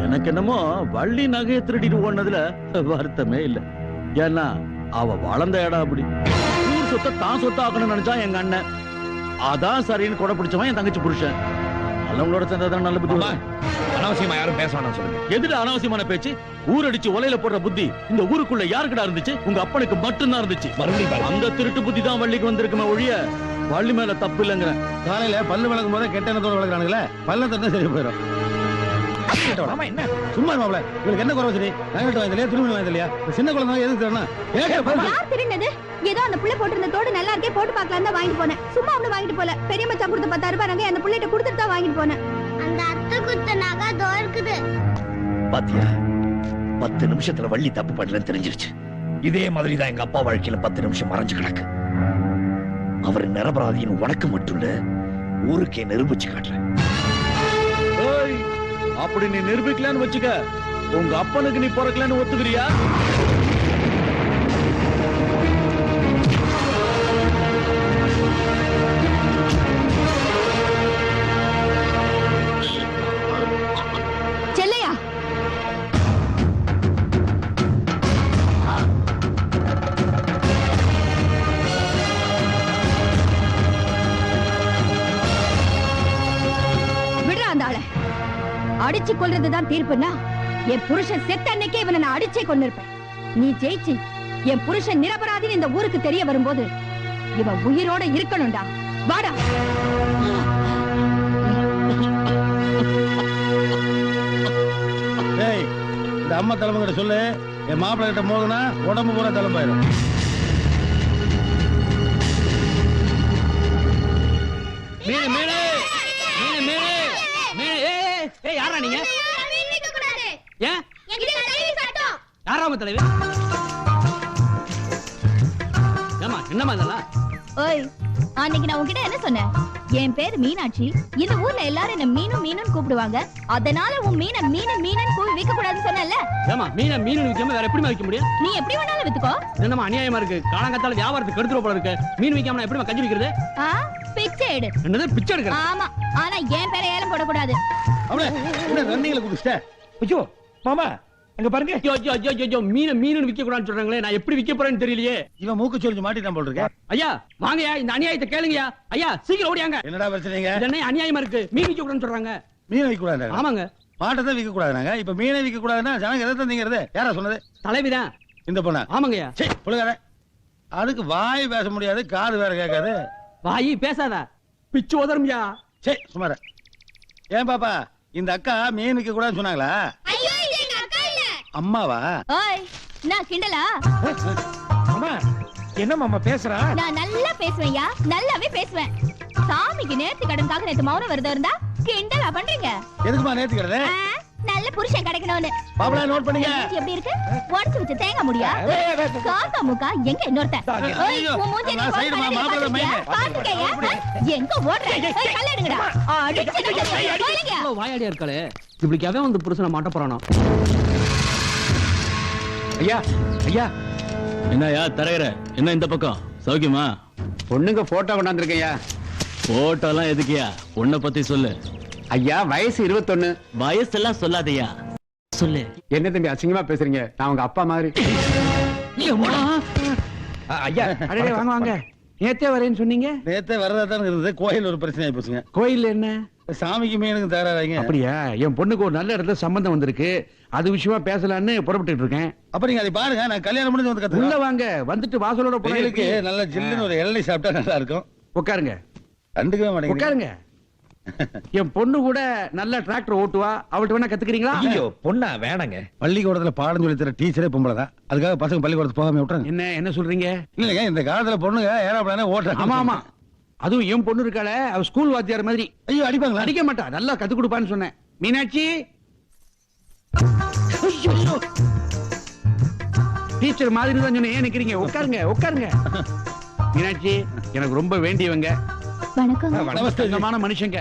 எனக்கு என்னமோ வள்ளி நகையை திருடிட்டு ஓடுனதுல வருத்தமே இல்ல. ஏன்னா அவ வளர்ந்த இடம் அப்படி. ஊர் சொத்தை தான் சொத்த ஆக்கணும்னு நினைச்சா எங்க அண்ணன். அதான் சரின்னு கொடை பிடிச்சவன் என் தங்கச்சி புருஷன். நல்லவங்களோட சேர்ந்ததான் நல்ல புத்தி. அனாவசியமா யாரும் பேச வேணாம் சொல்லுங்க. எதுல அனாவசியமான பேச்சு? ஊரடிச்சு ஒலையில போடுற புத்தி இந்த ஊருக்குள்ள யாருக்குடா இருந்துச்சு? உங்க அப்பனுக்கு மட்டும்தான் இருந்துச்சு. மறுபடியும் அந்த திருட்டு புத்தி தான் வள்ளிக்கு வந்திருக்குமே ஒழிய வள்ளி மேல தப்பு இல்லைங்கிறேன். காலையில பல்லு விளக்கும் போது கெட்ட எண்ணத்தோட விளக்குறானுங்களே, பல்ல தட்டா சரி போயிடும். என்ன சும்மா மாப்ள, உங்களுக்கு என்ன குறை சரி? நகட்டு வாங்கலையா, துணிமணி வாங்கலையா? சின்ன குழந்தை எதுக்கு தரணும்? யார் திருநது? ஏதோ அந்த புள்ள போட்டிருந்த தோடு நல்லா இருக்கே, போட்டு பார்க்கலாம் தான் வாங்கிட்டு போனேன். சும்மா ஒண்ணு வாங்கிட்டு போல. பெரிய மச்சான் கொடுத்த 10,000 ரூபாய் நகை அந்த புள்ளைட்ட கொடுத்துட்டு தான் வாங்கிட்டு போனேன். அந்த அத்தை குத்த நகை தோ இருக்குது. பாத்தியா, 10 நிமிஷத்துல வள்ளி தப்பு பண்ணலன்னு தெரிஞ்சிருச்சு. இதே மாதிரி தான் எங்க அப்பா வாழ்க்கையில 10 நிமிஷம் மறைஞ்சு கிடக்கு. அவர் நிரபராதின்னு உனக்கு மட்டும் இல்ல, ஊருக்கே நிரூபிச்சு காட்டுறேன். அப்படி நீ நிரூபிக்கலன்னு வச்சுக்க, உங்க அப்பனுக்கு நீ பிறக்கலன்னு ஒத்துக்கிறியா? செல்லையா, விடுறா அந்த ஆளை. அடிச்சு கொல்றதுதான் தீர்ப்புன்னா என் புருஷன் செத்த அன்னைக்கே இவனை நான் அடிச்சே கொண்டிருப்பேன். நீ ஜெயிச்சு என் புருஷன் நிரபராதின்னு இந்த ஊருக்கு தெரிய வரும்போது இவன் உயிரோட இருக்கணும்டா. வாடா. டேய், இந்த அம்மா தலைமை கிட்ட சொல்லு, என் மாப்பிள்ளை கிட்ட மோதுனா உடம்பு பூரா தலைப்பாயிரும். மீனு மீனு மீனு மீனு மீனு. ஏய் யாரா நீங்க? ஏன் யாராம தலைவி? ஏமா என்னமா இதெல்லாம்? ஓய், அன்னைக்கு நான் உன்கிட்ட என்ன சொன்னேன்? என் பேர் மீனாட்சி. இந்த ஊர்ல எல்லாரும் என்ன மீனு மீனுன்னு கூப்பிடுவாங்க. அதனால உன் மீனை மீனு மீனுன்னு கூவி விற்க கூடாதுன்னு சொன்னேன்ல. ஏமா மீனை மீன் விக்காம வேற எப்படி விற்க முடியும்? நீ எப்படி வேணாலும் வித்துக்கோ. என்னமா அநியாயமா இருக்கு? காலங்கத்தால வியாபாரத்துக்கு கெடுத்துற போல இருக்கு. மீன் விக்காம நான் எப்படி கஞ்சி விக்கிறது? பிச்சை எடு. என்னது பிச்சை எடுக்கிற? ஆமா, ஆனா என் பேரை ஏலம் போடக்கூடாது. அவளே என்ன ரன்னிங்ல குடிச்சிட்ட? ஐயோ மாமா, அங்க பாருங்க. ஐயோ ஐயோ ஐயோ ஐயோ, மீனை மீன் விக்க கூடாதுன்னு சொல்றாங்களே, நான் எப்படி விக்க போறேன்னு தெரியலையே. இவன் மூக்கு சொல்லி மாட்டிட்டான் போல இருக்க. ஐயா வாங்கயா, இந்த அநியாயத்தை கேளுங்கயா. ஐயா சீக்கிரம் ஓடியாங்க. என்னடா பிரச்சனைங்க? என்ன அநியாயமா இருக்கு? மீன் விக்க கூடாதுன்னு சொல்றாங்க. மீன் விற்க கூடாது. ஆமாங்க, மாட்டை தான் விற்க கூடாதுனாங்க. இப்ப மீனை விற்க கூடாதுன்னா ஜனங்க எதை தந்தீங்கிறது? யாரா சொன்னது? தலைவிதான். இந்த பொண்ணா? ஆமாங்கய்யா. சரி புழுகாத. அதுக்கு வாய் பேச முடியாது, காது வேற கேட்காது. வாயி பேசாத, பிச்சு உதரும்யா. சரி சுமார. ஏன் பாப்பா, இந்த அக்கா மீன் விற்க கூடாதுன்னு சொன்னாங்களா? அம்மாவா? ஓய், நான் கிண்டலா? மாமா என்ன மாமா பேசுறா? நான் நல்லா பேசுவேன்யா, நல்லாவே பேசுவேன். சாமிக்கு நேர்த்தி கடனுக்காக நேத்து மௌனம் விரதம் இருந்தா கிண்டலா பண்றீங்க? எதுக்குமா நேர்த்தி கடனே? நல்ல புருஷன் கிடைக்கணும்னு. பாப்பா நோட் பண்ணீங்க. எப்படி இருக்கு? உடைச்சு வச்ச தேங்காய் முடியா? காக்கா முக்கா எங்க இன்னொருத்தன்? ஓய், உன் மூஞ்சி நீ பாத்துக்கயா? எங்க ஓடுற? ஏய் கல்லெடுங்கடா. அடிச்சு வாயாடியா இருக்காளே, இப்படிக்காவே வந்து புருஷனை மாட்ட போறானோ. ஐயா ஐயா, என்னயா தரையற? என்ன இந்த பக்கம் சௌக்கியமா? பொண்ணுங்க போட்டோ கொண்டாந்துருக்கையா. போட்டோ எல்லாம் எதுக்கியா? உன்னை பத்தி சொல்லு. ஐயா வயசு 21. வயசெல்லாம் சொல்லாதயா, சொல்லு. என்ன தம்பி அசிங்கமா பேசுறீங்க? நான் உங்க அப்பா மாதிரி. ஐயா அடே வாங்க வாங்க. நேத்தே வரேன்னு சொன்னீங்க. நேத்தே வரதா தான் இருந்தது. கோயில் ஒரு பிரச்சனை ஆயி போச்சுங்க. கோயில் என்ன? சாமிக்கு மீனுக்கு தகராறாங்க. அப்படியா? என் பொண்ணுக்கு ஒரு நல்ல இடத்துல சம்பந்தம் வந்திருக்கு, அது விஷயமா பேசலான்னு புறப்பட்டு இருக்கேன். அப்ப நீங்க அதை பாருங்க, நான் கல்யாணம் முடிஞ்சு வந்து உள்ள கத்துக்கிறேன். வாங்க, வந்துட்டு வாசலோட கோயிலுக்கு போயிருக்கு. நல்ல ஜில்லுன்னு ஒரு இளநீ சாப்பிட்டா நல்லா இருக்கும். உட்காருங்க கண்டுக்கவே மாட்டேங்க. உட்காருங்க. என் பொண்ணு கூட நல்ல டிராக்டர் ஓட்டுவா, அவள்கிட்ட வேணா கத்துக்கிறீங்களா? ஐயோ பொண்ணா வேணாங்க. பள்ளிக்கூடத்துல பாடம் சொல்லி தர டீச்சரே பொம்பளை தான். அதுக்காக பசங்க பள்ளிக்கூடத்துக்கு போகாம விட்டுறாங்க. என்ன என்ன சொல்றீங்க? இல்லைங்க, இந்த காலத்துல பொண்ணுங்க ஏறாப்ளானே ஓட்டுறாங்க. ஆமா ஆமா, அதுவும் என் பொண்ணு இருக்காளே, அவ ஸ்கூல் வாத்தியார் மாதிரி. ஐயோ அடிப்பாங்களா? அடிக்க மாட்டா, நல்லா கத்து கொடுப்பான்னு சொன்னேன். மீனாட்சி, டீச்சர் மாதிரி தான் சொன்னேன். ஏன் நிக்கிறீங்க? உட்காருங்க உட்காருங்க. மீனாட்சி எனக்கு ரொம்ப வேண்டியவங்க. வணக்கம். தங்கமான மனுஷங்க.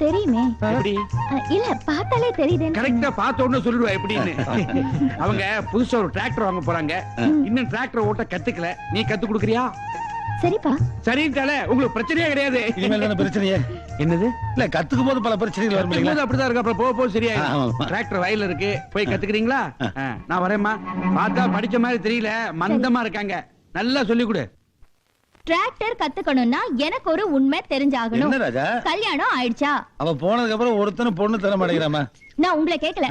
தெரியுமே. எப்படி? இல்ல பார்த்தாலே தெரியுது. கரெக்டா பார்த்த உடனே சொல்லிடுவா எப்படின்னு. அவங்க புதுசா ஒரு டிராக்டர் வாங்க போறாங்க. இன்னும் டிராக்டர் ஓட்ட கத்துக்கல, நீ கத்து கொடுக்கறியா? சரிப்பா. சரிட்டாலே உங்களுக்கு பிரச்சனையே கிடையாது. இனிமேல் தானே பிரச்சனையே. என்னது? இல்ல கத்துக்கும் போது பல பிரச்சனைகள் வரும் இல்லைங்களா? அப்படிதான் இருக்கு. அப்புறம் போக சரியா ஆமா. டிராக்டர் வயல்ல இருக்கு, போய் கத்துக்கிறீங்களா? நான் வரேம்மா. பார்த்தா படிச்ச மாதிரி தெரியல, மந்தமா இருக்காங்க. நல்லா சொல்லி கொடு. டிராக்டர் கத்துக்கணும்னா எனக்கு ஒரு உண்மை தெரிஞ்சாகணும். என்ன ராஜா? கல்யாணம் ஆயிடுச்சா? அவ போனதுக்கு அப்புறம் ஒருத்தனும் பொண்ணு தர மாட்டேங்கிறாமா? நான் உங்களை கேட்கல.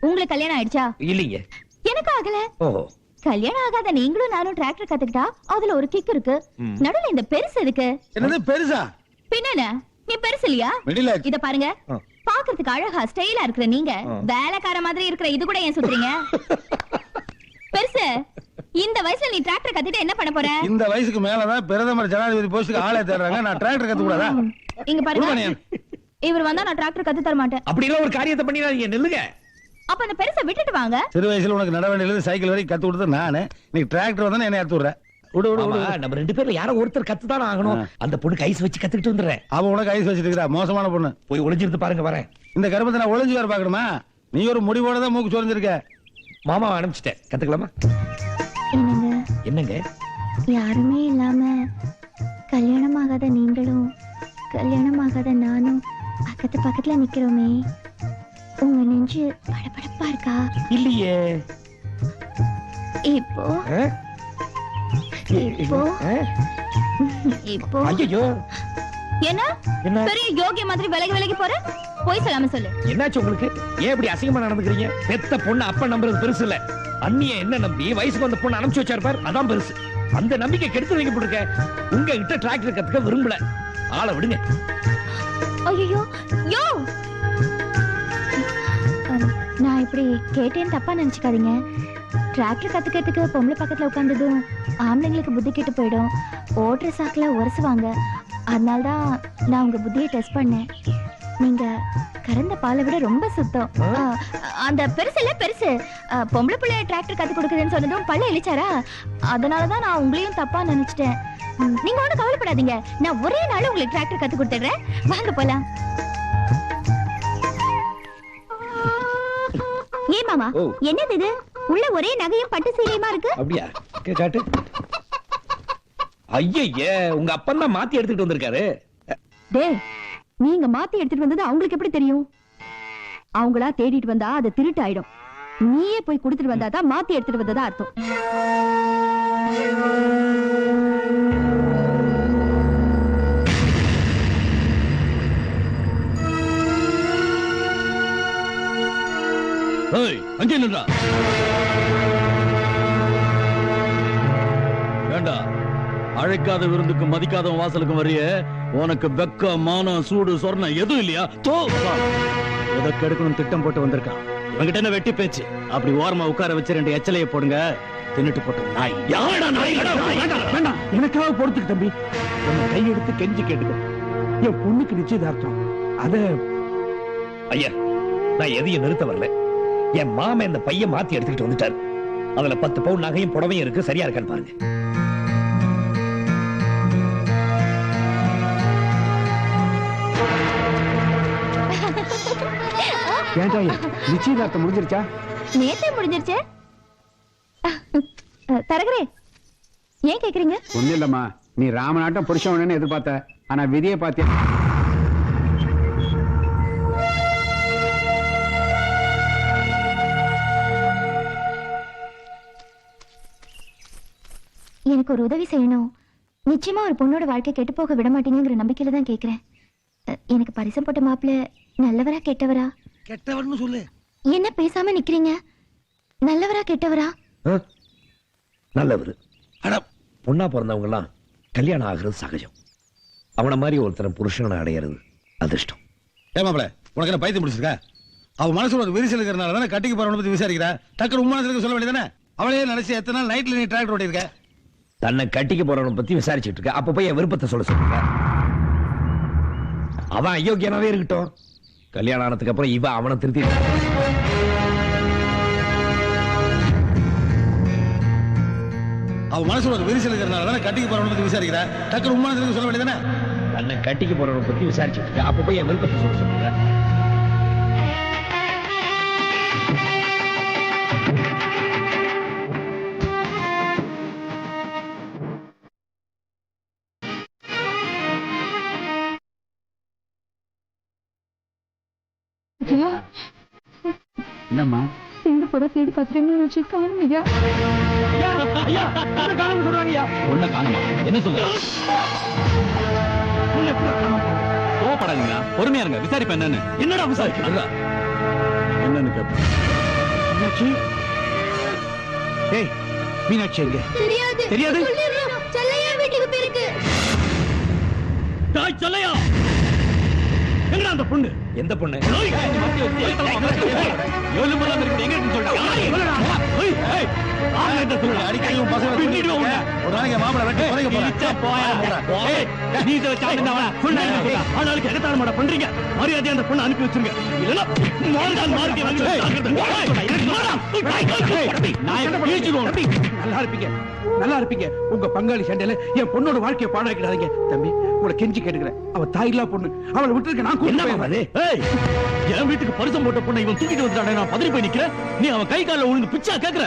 உங்களுக்கு கல்யாணம் ஆயிடுச்சா? இல்லீங்க. எனக்கு ஆகல. ஓஹோ. கல்யாணம் ஆகாத நீங்களும் நானும் டிராக்டர் கத்துக்கிட்டா அதுல ஒரு கிக் இருக்கு. நடுவுல இந்த பெருசு இருக்கு. என்னது பெருசா? பின்ன நீ பெருசு இல்லையா? இத பாருங்க. பாக்குறதுக்கு அழகா ஸ்டைலா இருக்கிற நீங்க வேலைக்கார மாதிரி இருக்கிற இது கூட ஏன் சுத்துறீங்க? பெருசு, இந்த வயசுல நீ டிராக்டர் கத்திட்டு என்ன பண்ண போற? இந்த வயசுக்கு மேலதான் பிரதமர் ஜனாதிபதி போஸ்டுக்கு ஆளே தேடுறாங்க. நான் டிராக்டர் கத்து கூடாதா? இங்க பாருங்க, இவர் வந்தா நான் டிராக்டர் கத்து தர மாட்டேன். அப்படி எல்லாம் ஒரு காரியத்தை பண்ணிடாதீங்க, நில்லுங்க. அப்ப அந்த பெருசை விட்டுட்டு வாங்க. சிறு வயசுல உனக்கு நடவண்டியில சைக்கிள் வரைக்கும் கத்து கொடுத்து நானு, நீ டிராக்டர் வந்தா என்ன எடுத்து விடுற? நம்ம ரெண்டு பேர்ல யாரோ ஒருத்தர் கத்துதான் ஆகணும். அந்த பொண்ணுக்கு ஐஸ் வச்சு கத்துக்கிட்டு வந்துடுறேன். அவ உனக்கு ஐஸ் வச்சிட்டு இருக்கா, மோசமான பொண்ணு. போய் ஒளிஞ்சிருந்து பாருங்க, வரேன். இந்த கர்ப்பத்தை நான் ஒளிஞ்சு வேற பாக்கணுமா? நீ ஒரு முடிவோட தான் மூக்கு சொரிஞ்சிருக்க. மாமா அனுப்பிச்சிட்டேன், கத்துக்கலாமா? என்னங்க? என்னங்க? யாருமே இல்லாம கல்யாணம் ஆகாத நீங்களும் கல்யாணம் ஆகாத நானும் பக்கத்துல நிக்கிறோமே, உங்க நெஞ்சு படபடப்பா இருக்கா? இல்லையே. இப்போ இப்போ இப்போ ஐயோ, என்ன பெரிய யோகிய மாதிரி விலகி போற? போய் சொல்லாம சொல்லு. என்னாச்சு உங்களுக்கு? ஏன் இப்படி அசிங்கமா நடந்துக்கிறீங்க? பெத்த பொண்ணு அப்ப நம்புறது பெருசு இல்ல, அண்ணிய என்ன நம்பி வயசுக்கு வந்த பொண்ணு அனுப்பிச்சு வச்சாரு, அதான் பெருசு. அந்த நம்பிக்கை கெடுத்து வைக்கப்பட்டிருக்க. உங்க கிட்ட டிராக்டர் கத்துக்க விரும்பல, ஆளை விடுங்க. ஐயோ யோ, நான் இப்படி கேட்டேன்னு தப்பா நினைச்சுக்காதீங்க. டிராக்டர் கத்துக்கிறதுக்கு பொம்பளை பக்கத்துல உட்கார்ந்ததும் ஆம்பளைங்களுக்கு புத்தி கெட்டு போயிடும், ஓட்டுற சாக்குல உரசுவாங்க. அதனால்தான் நான் உங்க புத்தியை டெஸ்ட் பண்ணேன். நீங்க கறந்த பாலை விட ரொம்ப சுத்தம். அந்த பெருசுல பெருசு பொம்பளை பிள்ளைய டிராக்டர் கத்து கொடுக்குதுன்னு சொன்னதும் பல்ல இழிச்சாரா, அதனாலதான் நான் உங்களையும் தப்பா நினைச்சிட்டேன். நீங்க ஒண்ணும் கவலைப்படாதீங்க, நான் ஒரே நாள் உங்களுக்கு டிராக்டர் கத்து கொடுத்துடுறேன். வாங்க போலாம். ஏ மாமா, என்னது இது? உள்ள ஒரே நகையும் பட்டு சீலையுமா இருக்கு. அப்படியா? காட்டு. ஐயே, உங்க அப்பன் தான் மாத்தி எடுத்துட்டு வந்திருக்காரு. டேய், நீங்க மாத்தி எடுத்துட்டு வந்தது அவங்களுக்கு எப்படி தெரியும்? அவங்களா தேடிட்டு வந்தா அது திருட்டு ஆயிடும். நீயே போய் கொடுத்துட்டு வந்தாதான் மாத்தி எடுத்துட்டு வந்ததா அர்த்தம். அங்கே நின்றா வேண்டா. அழைக்காத விருந்துக்கு மதிக்காதவன் வாசலுக்கும் வரைய உனக்கு வெக்க மானம் சூடு சொர்ணம் எதுவும் இல்லையா? ஏதோ கெடுக்கணும் திட்டம் போட்டு வந்திருக்கான். இவங்கிட்ட என்ன வெட்டி பேச்சு? அப்படி ஓரமா உட்கார வச்சு 2 எச்சலையை போடுங்க, தின்னுட்டு போட்டு நாய். வேண்டாம், எனக்காக பொறுத்துக்கு தம்பி. உன்னை கையெடுத்து கெஞ்சி கேட்டுக்கோ. என் பொண்ணுக்கு நிச்சயதார்த்தம். அத ஐயா, நான் எதையும் நிறுத்த வரல. என் மாமன் இந்த பையன் மாத்தி எடுத்துக்கிட்டு வந்துட்டாரு. அதுல 10 பவுன் நகையும் புடவையும் இருக்கு, சரியா இருக்கான்னு பாருங்க. நிச்சயதார்த்தம் முடிஞ்சிருச்சா? நேத்தே முடிஞ்சிருச்சு. தரகரே, ஏன் கேக்குறீங்க? ஒண்ணு இல்லம்மா, நீ ராமநாட்டம் புருஷன் எதிர்பார்த்த, ஆனா விதியை பாத்தியா? எனக்கு ஒரு உதவி செய்யணும். நிச்சயமா ஒரு பொண்ணோட வாழ்க்கை கெட்டு போக விட மாட்டீங்கிற நம்பிக்கையில தான் கேக்குறேன். எனக்கு பரிசம் போட்ட மாப்பிள்ள நல்லவரா கெட்டவரா? கெட்டவர்னு சொல்லு. என்ன பேசாம நிக்கிறீங்க? நல்லவரா கெட்டவரா? நல்லவரு. ஆனா பொண்ணா பிறந்தவங்க எல்லாம் கல்யாணம் ஆகுறது சகஜம். அவன மாதிரி ஒருத்தர் புருஷனை அடையிறது அதிர்ஷ்டம். ஏமாப்ல, உனக்கு என்ன பைத்தியம் முடிச்சிருக்கா? அவ மனசுல ஒரு விரிசல் இருக்கிறனால தானே கட்டிக்கு போறவனை பத்தி விசாரிக்கிறா. டக்குனு உண்மையான சொல்ல வேண்டியதானே? அவளையே நினைச்சு எத்தனை நாள் நைட்ல நீ டிராக்டர் ஓட்டிருக்க? தன்னை கட்டிக்கு போறவனை பத்தி விசாரிச்சுட்டு இருக்க. அப்ப போய் என் விருப்பத்தை சொல்லுங்க. அவன் அயோக்கியனாவே இருக்கட்டும், கல்யாணம் ஆனதுக்கு அப்புறம் இவ அவனை திருத்தி. அவ மனசுல ஒரு விரிசல் இருக்கிறனால தானே கட்டிக்கு போறவனை பத்தி விசாரிக்கிறா. டக்குனு உண்மையான சொல்ல வேண்டியதானே? தன்னை கட்டிக்கு போறவனை பத்தி விசாரிச்சுட்டு இருக்க. அப்ப போய் என் விருப்பத்தை சொல்லுங்க. என்னம்மா இந்த படம் தேடி பார்த்துட்டு வச்சு காணுமையா ஒண்ணு காணுமா என்ன சொல்ற கோவப்படாதீங்க பொறுமையா இருங்க விசாரிப்பேன் என்னன்னு என்னடா விசாரிக்க என்னன்னு கேட்ப மீனாட்சி ஏய் மீனாட்சி எங்க தெரியாது தெரியாது? செல்லையா வீட்டுக்கு போயிருக்கு. தாய் சொல்லையா எங்கடா அந்த பொண்ணு எந்த பொண்ணு அடிக்கடி உன் பசங்களை தூக்கிட்டு போங்க. ஒரு நாளைக்கு மாப்பிள்ளை வெட்டி குறைக்க போறேன். பண்றீங்க மரியாதை அந்த பொண்ணு அனுப்பி வச்சிருங்க இல்லைன்னா நல்லா இருப்பீங்க நல்லா இருப்பீங்க. உங்க பங்காளி சண்டையில என் பொண்ணோட வாழ்க்கையை பாழாக்கிடாதீங்க. தம்பி உங்களை கெஞ்சி கேட்டுக்கிறேன். அவ தாயில்லா பொண்ணு. அவளை விட்டுருக்க நான் என்ன கூட்டிட்டு பண்ணாதே? ஏய், என் வீட்டுக்கு பரிசம் போட்ட பொண்ணை இவன் தூக்கிட்டு வந்துட்டானே, நான் பதறி போய் நிக்கிறேன். நீ அவன் கை காலில் விழுந்து பிச்சா கேக்குற?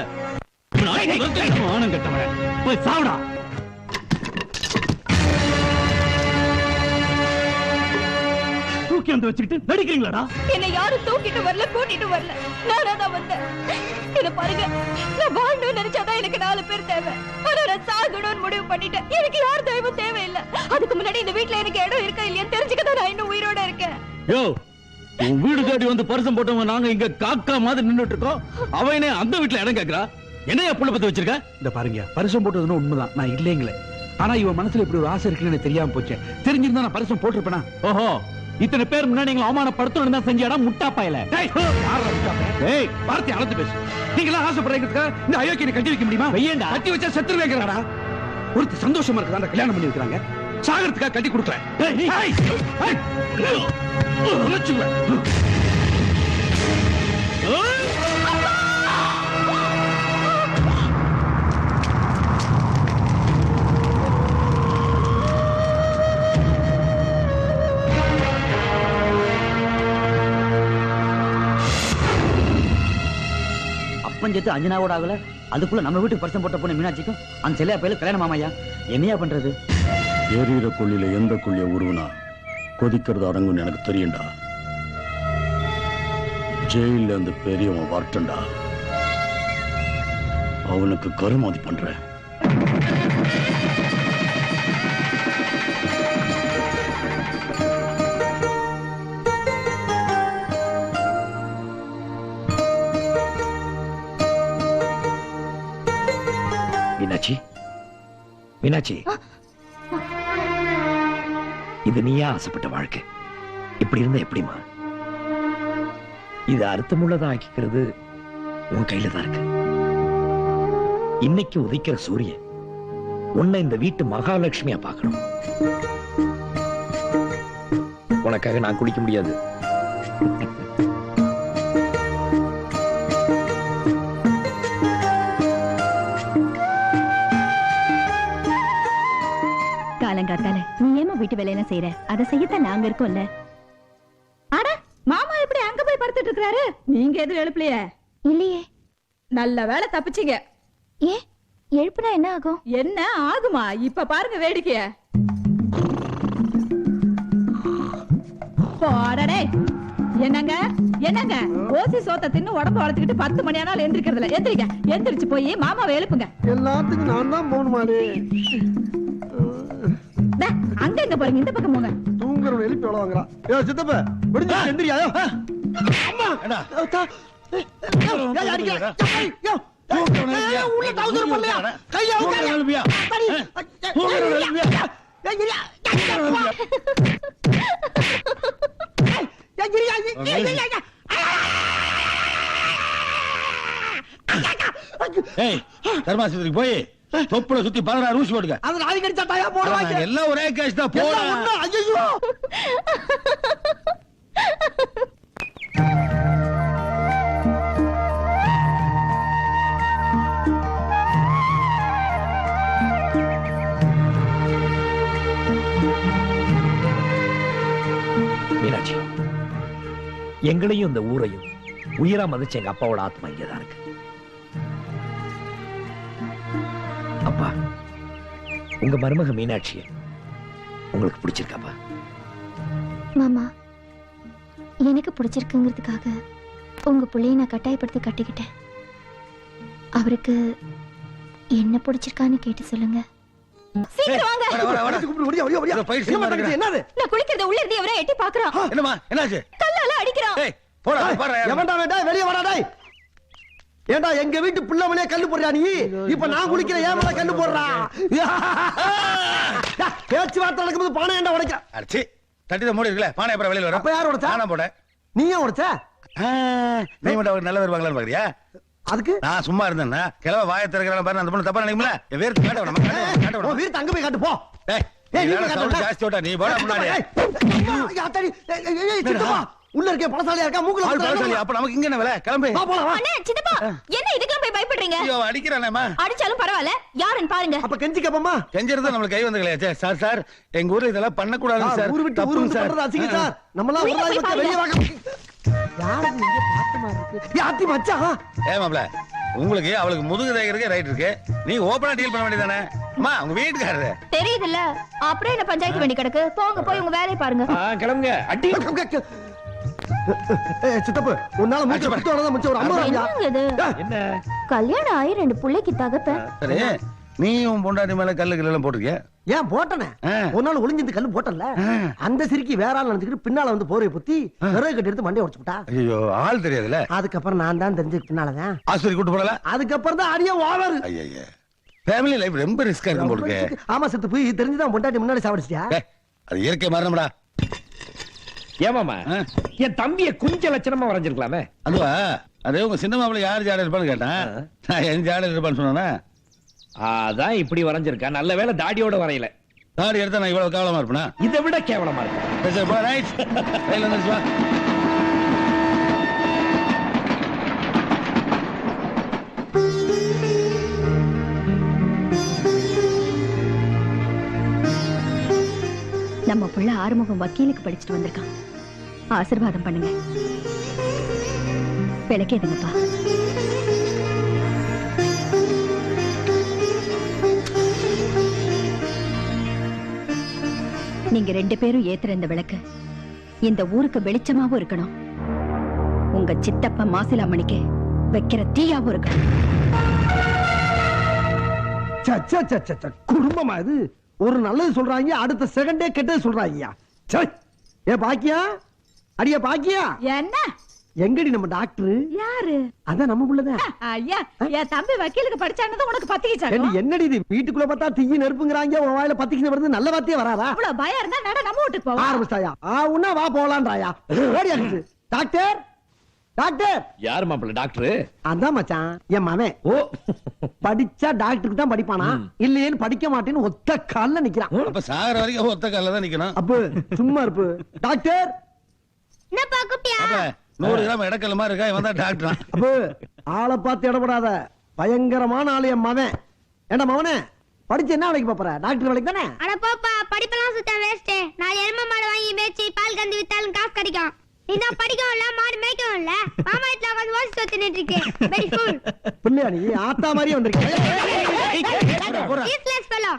ஆனம் கட்டவன் போய் சாவடா. தூக்கி வந்து வச்சுக்கிட்டு நடிக்கிறீங்களாடா? என்னை யாரும் தூக்கிட்டு வரல கூட்டிட்டு வரல, நானா தான் வந்தேன். என்ன பாருங்க, நான் வாழணும்னு நினைச்சாதான் எனக்கு 4 பேர் தேவை. ஆனா நான் சாகணும்னு முடிவு பண்ணிட்டேன். எனக்கு யார் தெய்வம் தேவையில்லை. அதுக்கு முன்னாடி இந்த வீட்டுல எனக்கு இடம் இருக்கா இல்லையான்னு தெரிஞ்சுக்கதான் நான் இன்னும் உயிரோட இருக்கேன். யோ, உன் வீடு தேடி வந்து பரிசம் போட்டவங்க நாங்க இங்க காக்கா மாதிரி நின்னுட்டு இருக்கோம். அவனே அந்த வீட்டுல இடம் கேக்குறா. என்னையா புள்ள பத்தி வச்சிருக்க? இந்த பாருங்க, பரிசம் போட்டதுன்னு உண்மைதான், நான் இல்லைங்களே. ஆனா இவன் மனசுல இப்படி ஒரு ஆசை இருக்குன்னு எனக்கு தெரியாம போச்சு. தெரிஞ்சிருந்தா நான் பரிசம் போட்டிருப்பேனா? ஓஹோ, இத்தனை பேர் முன்னாடி எங்களை அவமானப்படுத்தணும் தான் செஞ்சாடா முட்டா பயல. ஏய், வார்த்தை அளந்து பேசு. நீங்களா ஆசைப்படுறீங்க இந்த அயோக்கியனை கட்டி வைக்க முடியுமா? வையேண்டா. கட்டி வச்சா செத்து வைக்கிறாடா. ஒருத்தர் சந்தோஷமா இருக்குதா கல்யாணம் பண்ணி வைக்கிறாங்க. சாகரத்துக்காக கட்டி கொடுக்குறேன். அப்பஞ்சத்து அஞ்சனாவோட ஆகல, அதுக்குள்ள நம்ம வீட்டுக்கு பரிசம் போட்ட பொண்ணு மீனாட்சிக்கும் அந்த செல்லையா பையில கல்யாணம் மாமையா. என்னையா பண்றது? எரியிற கொள்ளில எந்த கொள்ளிய உருவனா கொதிக்கிறது அடங்குன்னு எனக்கு தெரியும்டா. ஜெயில அந்த பெரியவன் வரட்டண்டா, அவனுக்கு கருமாதி பண்றேன். மீனாட்சி, மீனாட்சி, இது நீயா ஆசைப்பட்ட வாழ்க்கை. இப்படி இருந்தா எப்படிமா? இது அர்த்தமுள்ளதா ஆக்கிக்கிறது உன் கையில தான் இருக்கு. இன்னைக்கு உதிக்கிற சூரியன் உன்னை இந்த வீட்டு மகாலட்சுமியா பார்க்கணும். உனக்காக நான் குடிக்க முடியாது. காலங்காத்தால நீ ஏமா வீட்டு வேலையெல்லாம் செய்யற? அதை செய்யத்தான் நாங்க இருக்கோம்ல. அட, மாமா இப்படி அங்க போய் படுத்துட்டு இருக்காரு. நீங்க எதுவும் எழுப்பலையே? இல்லையே. நல்ல வேலை தப்பிச்சீங்க. ஏ, எழுப்புனா என்ன ஆகும்? என்ன ஆகுமா? இப்ப பாருங்க வேடிக்கைய. போடடே. என்னங்க என்னங்க, ஓசி சோத்த தின்னு உடம்பு வளர்த்துக்கிட்டு 10 மணி ஆனாலும் எந்திரிக்கிறதுல. எந்திரிக்க, எந்திரிச்சு போய் மாமாவை எழுப்புங்க. எல்லாத்துக்கும் நான் தான் போகணுமாடே. அங்க எங்க போறீங்க? இந்த பக்கம் போங்க. தூங்குறவன் எழுப்பி எவ்வளவு வாங்குறா? ஏ சித்தப்ப விடுஞ்சா எந்திரியா? அம்மா ஏடா ஏய் அடிக்க. உள்ள டவுசர் போடலையா? கைய எழுப்பியா? ஏய், தர்மாசத்துக்கு போய் தொப்புல சுத்தி 16 ஊசி போடுங்க. அது நாளைக்கு அடிச்சா தாயா போடுவாங்க. எல்லாம் ஒரே கேஸ் தான். போடா. ஐயோ, மீனாட்சி, எங்களையும் இந்த ஊரையும் உயிரா மதிச்ச எங்க அப்பாவோட ஆத்மா இங்கதான் இருக்கு. அப்பா, உங்க மருமக மீனாட்சிய உங்களுக்கு பிடிச்சிருக்காப்பா? மாமா, எனக்கு பிடிச்சிருக்குங்கிறதுக்காக உங்க பிள்ளைய நான் கட்டாயப்படுத்தி கட்டிக்கிட்டேன். அவருக்கு என்ன பிடிச்சிருக்கான்னு கேட்டு சொல்லுங்க. சீக்கிரம் வாங்க. என்னது? நான் குளிக்கிறத உள்ள இருந்து எவரோ எட்டி பாக்குறான். என்னம்மா என்னாச்சு? கல்லால அடிக்கிறான். போடா போடா. எவன்டா வேண்டா வெளிய வாடா டேய். ஏண்டா எங்க வீட்டு பிள்ளை மேலே கல்லு போடுறா நீ? இப்ப நான் குளிக்கிற ஏன் மேல கல்லு போடுறா? பேச்சு வார்த்தை நடக்கும்போது பானை ஏண்டா உடைக்க? அடச்சி தட்டில மூடி இருக்கல பானை அப்புறம் வெளியில வரும். அப்ப யார் உடைச்சா? நான் போட. நீ ஏன் உடைச்ச? நீ மட்டும் அவர் நல்ல வருவாங்களான்னு பாக்குறியா? அதுக்கு நான் சும்மா இருந்தேன்னா கிழவ வாயை திறக்கிறான் பாரு, அந்த பொண்ணு தப்பா நினைக்கும்ல. வீரத்து காட்ட வேணாம், காட்ட வேணாம். வீரத்து அங்க போய் காட்டு போ. டேய் நீ சவுண்ட் ஜாஸ்தி ஓட்டா, நீ போடா முன்னாடி. உள்ள இருக்க பழசாலியா இருக்கா? மூக்குல பழசாலி. அப்ப நமக்கு இங்க என்ன வேலை? கிளம்பு. அண்ணே சித்தப்பா என்ன இதுக்கெல்லாம் போய் பயப்படுறீங்க? ஐயோ அடிக்கிறானேம்மா. அடிச்சாலும் பரவாயில்ல, யாருன்னு பாருங்க. அப்ப கெஞ்சி கேப்பமா? கெஞ்சறது நம்மளுக்கு கை வந்து கிடையாது சார். சார் எங்க ஊர்ல இதெல்லாம் பண்ண கூடாது சார். ஊர் விட்டு ஊர் வந்து பண்றது அசிங்க சார். நம்மலாம் ஒரு நாள் பக்கம் வெளிய வாங்க. யாரு நீங்க பாத்து மாதிரி இருக்கு? யாத்தி மச்சான். ஏமாப்ல உங்களுக்கு அவளுக்கு முதுகு தேய்க்கிறதுக்கே ரைட் இருக்கு. நீ ஓபனா டீல் பண்ண வேண்டியதானே? அம்மா உங்க வீட்டுக்காரரு தெரியுதுல்ல, அப்புறம் என்ன பஞ்சாயத்து வேண்டி கிடக்கு? போங்க போய் உங்க வேலையை பாருங்க. கிளம்புங்க. அடி சித்தப்பு உன்னால மூச்சு படுத்தோட முச்ச ஒரு அம்மா என்னங்க இது? என்ன கல்யாணம் ஆயி 2 பிள்ளைக்கு தகப்ப. சரி நீ உன் பொண்டாட்டி மேல கல்லு எல்லாம் போட்டிருக்கிய? ஏன் போட்டனே? ஒரு நாள் ஒளிஞ்சிருந்து கல்லு போட்டல. அந்த சிரிக்கி வேற ஆள் நினைச்சுக்கிட்டு பின்னால வந்து போரைய புத்தி விறகு கட்டி எடுத்து மண்டைய உடைச்சுட்டா. ஐயோ ஆள் தெரியாதுல. அதுக்கப்புறம் நான் தான் தெரிஞ்சு பின்னாலதான் ஆஸ்பத்திரி கூட்டு போடல. அதுக்கப்புறம் தான் அடியே ஓவர். ஐயா ஃபேமிலி லைஃப் ரொம்ப ரிஸ்கா இருக்கும் போட்டுருக்கு. ஆமா சித்து போய் தெரிஞ்சுதான் பொண்டாட்டி முன்னாடி சாவடிச்சியா? அது இயற்கை மரணம்டா. ஏமாமா என் தம்பிய குஞ்ச லட்சணமா வரைஞ்சிருக்கலாமே. அதுவா அதே உங்க சின்ன மாப்பிள்ள யாரு ஜாட இருப்பான்னு கேட்டேன். நான் என் ஜாட இருப்பான்னு சொன்னா அதான் இப்படி வரைஞ்சிருக்கா. நல்ல வேளை தாடியோட வரையல. தாடி எடுத்தா நான் இவ்வளவு கேவலமா இருப்பேனா? இதை விட கேவலமா இருக்கு. நம்ம புள்ள ஆறுமுகம் வக்கீலுக்கு படிச்சுட்டு வந்திருக்கான். ஆசீர்வாதம் பண்ணுங்க. விளக்கேதுங்கப்பா. நீங்க 2 பேரும் ஏத்துற இந்த விளக்கு இந்த ஊருக்கு வெளிச்சமாவும் இருக்கணும். உங்க சித்தப்பா மாசிலாமணிக்கு வைக்கிற தீயாவும் இருக்கணும். குடும்பமா இது? ஒரு நல்லது சொல்றாங்க, அடுத்த செகண்டே கெட்டது சொல்றாங்க. ஏ பாக்கியா, அடியா பாக்கியா, என்ன எங்கடி நம்ம டாக்டர்? யாரு? அதான் நம்ம புள்ளதான். ஐயா என் தம்பி வக்கீலுக்கு படிச்சானது உனக்கு பத்திக்கிச்சாங்க. என்னடி இது வீட்டுக்குள்ள பார்த்தா தீய நெருப்புங்கறாங்க, உன் வாயில பத்திக்கிச்சு வருது, நல்ல வார்த்தையே வராதா? அவ்வளவு பயம் இருந்தா நட நம்ம வீட்டுக்கு போவா. ஆரம்பிச்சாயா? உன்னா வா போலான்றாயா? ஓடியா டாக்டர். டாக்டர் யார் மாப்பிள்ள டாக்டர்? அதான் மச்சான் என் மவன். ஓ படிச்சா டாக்டருக்கு தான் படிப்பானா, இல்லையேன்னு படிக்க மாட்டேன்னு ஒத்த கால்ல நிக்கிறான். அப்ப சாகர வரைக்கும் ஒத்த கால்ல தான் நிக்கணும். அப்ப சும்மா இருப்பு. டாக்டர் என்னப்பா குட்டியா? 100 கிராம் இடக்கல் மாதிரி இருக்கா, இவன் தான் டாக்டர். அப்ப ஆளை பார்த்து இடப்படாத, பயங்கரமான ஆளு என் மவன். ஏண்டா மவனே, படிச்சு என்ன வேலைக்கு போற? டாக்டர் வேலைக்கு தானே? அட போப்பா, படிப்பெல்லாம் சுத்த வேஸ்ட். நான் எருமை மாடு வாங்கி மேய்ச்சி பால் கந்து வித்தாலும் காசு கிடைக்கும். நீ தான் படிக்கவும் இல்ல, மாடு மேய்க்கவும் இல்ல, மாமா வீட்டுல உட்காந்து வாசி தொத்திட்டு இருக்கே. Very cool. பிள்ளையா நீ ஆத்தா மாதிரியே வந்திருக்க. Useless fellow.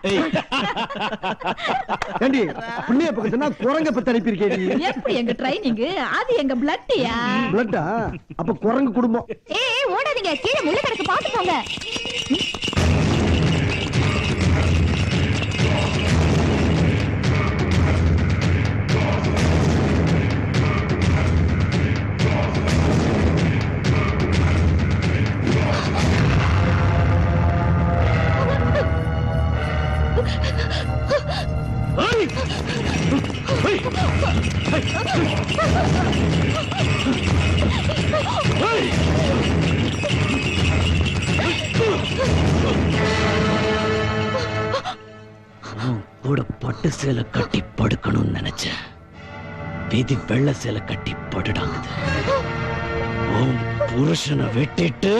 ஏண்டி பிள்ளைய பக்கத்துனா குரங்க பத்தி அனுப்பியிருக்கேன் நீ. எப்படி எங்க ட்ரைனிங்? அது எங்க பிளட்டியா? பிளட்டா? அப்ப குரங்கு குடும்பம். ஏய் ஓடாதீங்க, கீழே முள்ள கிடக்கு, பாத்து போங்க. கூட பட்டு சேலை கட்டி படுக்கணும்னு நினைச்சேன். விதி வெள்ள சேலை கட்டி படுடாங்குது. உன் புருஷனை வெட்டிட்டு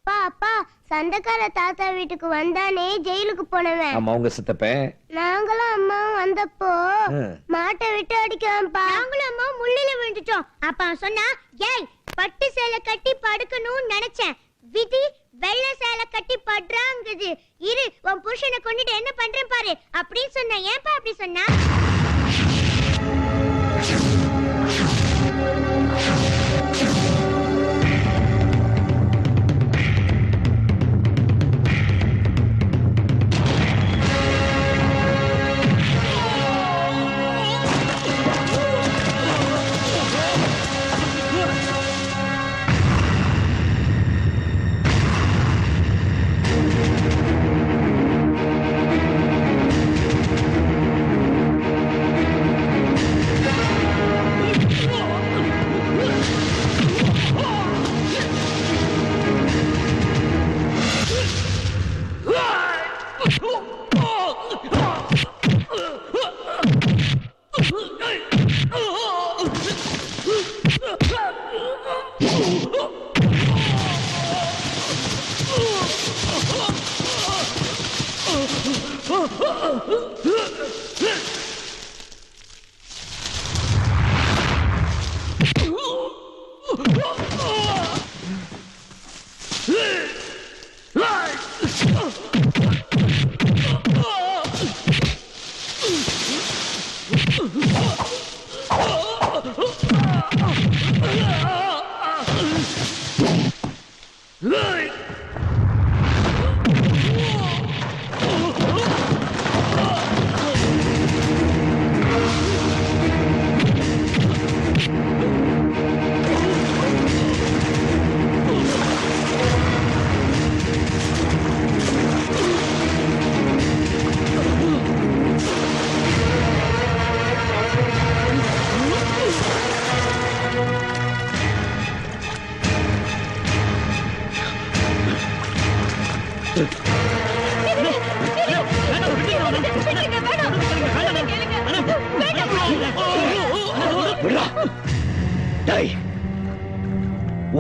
பாப்பா, சண்டைக்கார தாத்தா வீட்டுக்கு வந்தானே ஜெயிலுக்கு போனவன். ஆமா உங்க சித்தப்பன். நாங்களும் அம்மாவும் வந்தப்போ மாட்டை விட்டு அடிக்கலாம்ப்பா. நாங்களும் அம்மா முள்ளில விழுந்துட்டோம். அப்ப சொன்னா, ஏய் பட்டு சேலை கட்டி படுக்கணும்னு நினைச்சேன், விதி கொண்டுட்டு என்ன பண்றேன் பாரு அப்படின்னு சொன்னா ஏன்பா அப்படி சொன்னா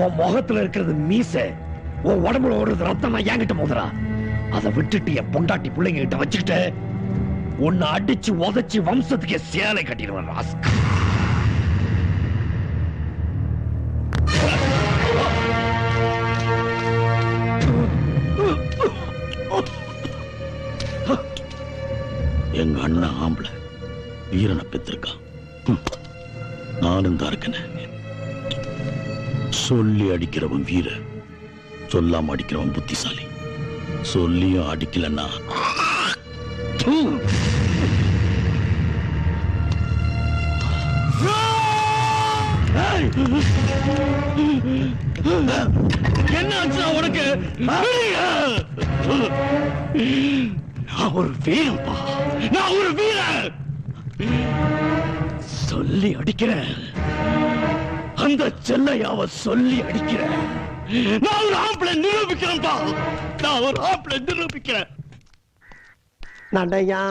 உன் முகத்துல இருக்கிறது மீச, உன் உடம்புல ஓடுறது ரத்தம் என்கிட்ட மோதுறா. அதை விட்டுட்டு என் பொண்டாட்டி பிள்ளைங்க கிட்ட வச்சுக்கிட்டு உன்னை அடிச்சு உதைச்சு வம்சத்துக்கு சேலை கட்டிடுவேன். ராஸ்கல். எங்க அண்ணன் ஆம்பளை வீரனை பெற்றிருக்கான். நானும் தான் இருக்கேன். சொல்லி அடிக்கிறவன் வீர, சொல்லாம அடிக்கிறவன் புத்திசாலி. சொல்லியும் அடிக்கலன்னா என்ன ஆச்சு உனக்கு? நான் ஒரு வீரன்பா, நான் ஒரு வீரன். சொல்லி அடிக்கிறேன், அந்த செல்லையாவ சொல்லி அடிக்கிறேன். நான் ஒரு ஆம்பளை நிரூபிக்கிறேன்பா, நான் ஒரு ஆம்பளை நிரூபிக்கிறேன். நடையா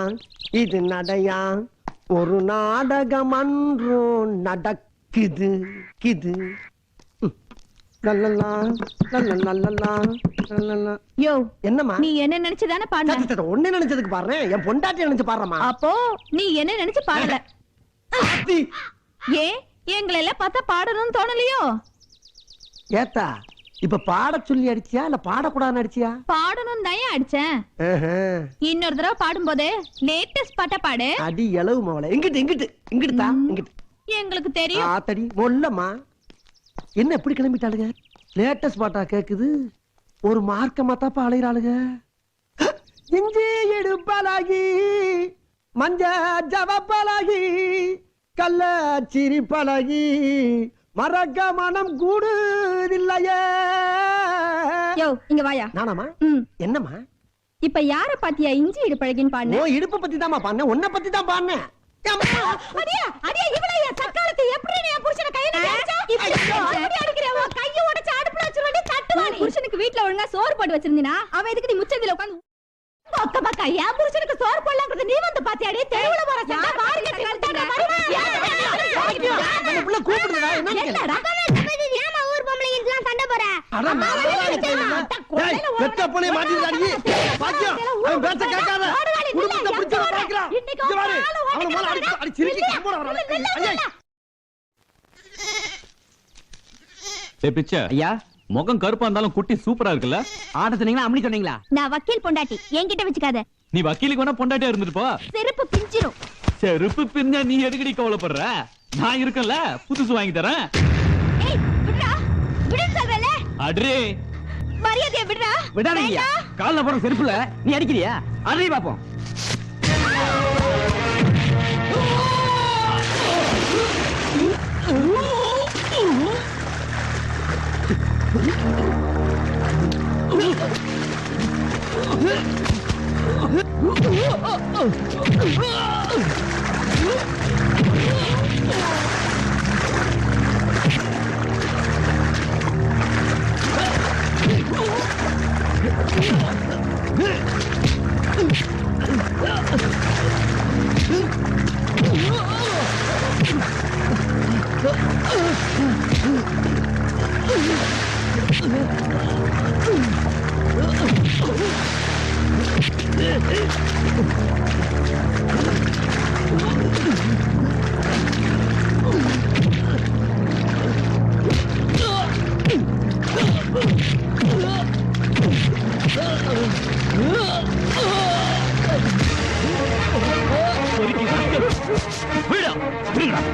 இது நடையா, ஒரு நாடகம் அன்றோ நடக்குது கிது. லல்லலா, லல்லலல்லலா, லல்லலா. யோ என்னம்மா நீ என்ன நினைச்சுதானே பாடுன? ஒண்ணு நினைச்சதுக்கு பாடுறேன், என் பொண்டாட்டி நினைச்சு பாடுறமா. அப்போ நீ என்ன நினைச்சு பாடல? ஏன் எங்களை எல்லாம் பார்த்தா பாடணும்னு தோணலையோ? ஏத்தா இப்ப பாட சொல்லி அடிச்சியா இல்ல பாடக்கூடாதுன்னு அடிச்சியா? பாடணும் தான் அடிச்சேன். இன்னொரு தடவை பாடும்போது லேட்டஸ்ட் பாட்டா பாடு. அடி எளவு மவளை. எங்கிட்டு எங்கிட்டு எங்கிட்டு தா, எங்கிட்டு. எங்களுக்கு தெரியும். ஆத்தடி மொல்லம்மா. என்ன எப்படி கிளம்பிட்டாளுங்க? லேட்டஸ்ட் பாட்டா கேக்குது. ஒரு மார்க்கமா தாப்பா அலையிறாளுங்க. இஞ்சி எடுப்பலாகி, மஞ்ச ஜவப்பலாகி, கள்ள சிரிப்பழகி, மறக்க மனம் கூடுதில்லையே. யோ இங்க வாயா. நானாமா? என்னம்மா? இப்ப யார பாத்தியா இஞ்சி இடுப்பழகின்னு பாடுன? ஓ இடுப்பு பத்தி தான் பாடுனேன், உன்னை பத்தி தான் பாடுனேன். அடியா அடியா இவளையா தக்காளத்தை எப்படி நீ புருஷனை கையில அடிச்சா? இப்படி அடிக்கிறவ கையை உடைச்சு அடுப்புல வச்சிருவானே தட்டுவானே. புருஷனுக்கு வீட்ல ஒழுங்கா சோறு போட்டு வச்சிருந்தீனா அவ எதுக்கு நீ முச்சந்தில உட்கார்ந்து பக்க பக்க ஏன் புருஷனுக்கு சோறு போடலாம்ங்கறது நீ வந்து பாத்தியாடி? தெருவுல வர சண்டை பாரு கட்டி வந்தாங்க நம்ம புள்ள கூப்பிடுடா. என்னடா ஏமா ஊர் பொம்பளைங்கலாம் சண்டை போற? அட டேய் வெட்ட போனே மாட்டிடாடி. பாக்கியம் அவன் பேச்ச கேட்காத. குடும்பத்தை பிடிச்சு பாக்குறான். இங்க பாரு அவன மேல அடி சிரிக்கி கம்போட வரானே. ஐயா ஏய் பிச்சை ஐயா, முகம் கருப்பா இருந்தாலும் குட்டி சூப்பரா இருக்குல்ல? ஆட சொன்னீங்களா அம்மனி சொன்னீங்களா? நான் வக்கீல் பொண்டாட்டி, என்கிட்ட வச்சுக்காத. நீ வக்கீலுக்கு வேணா பொண்டாட்டியா இருந்துட்டு போ. செருப்பு பிஞ்சிரும். செருப்பு பிஞ்சா நீ எதுக்கடி கவலைப்படுற? நான் இருக்கேன்ல, புதுசு வாங்கி தரேன். ஏய் விடுடா, விடுன்னு சொல்றல. அட்ரே மரியாதையா விடுடா. விடாதீங்க. கால்ல போற செருப்புல நீ அடிக்கிறியா? அட்ரே பாப்போம்.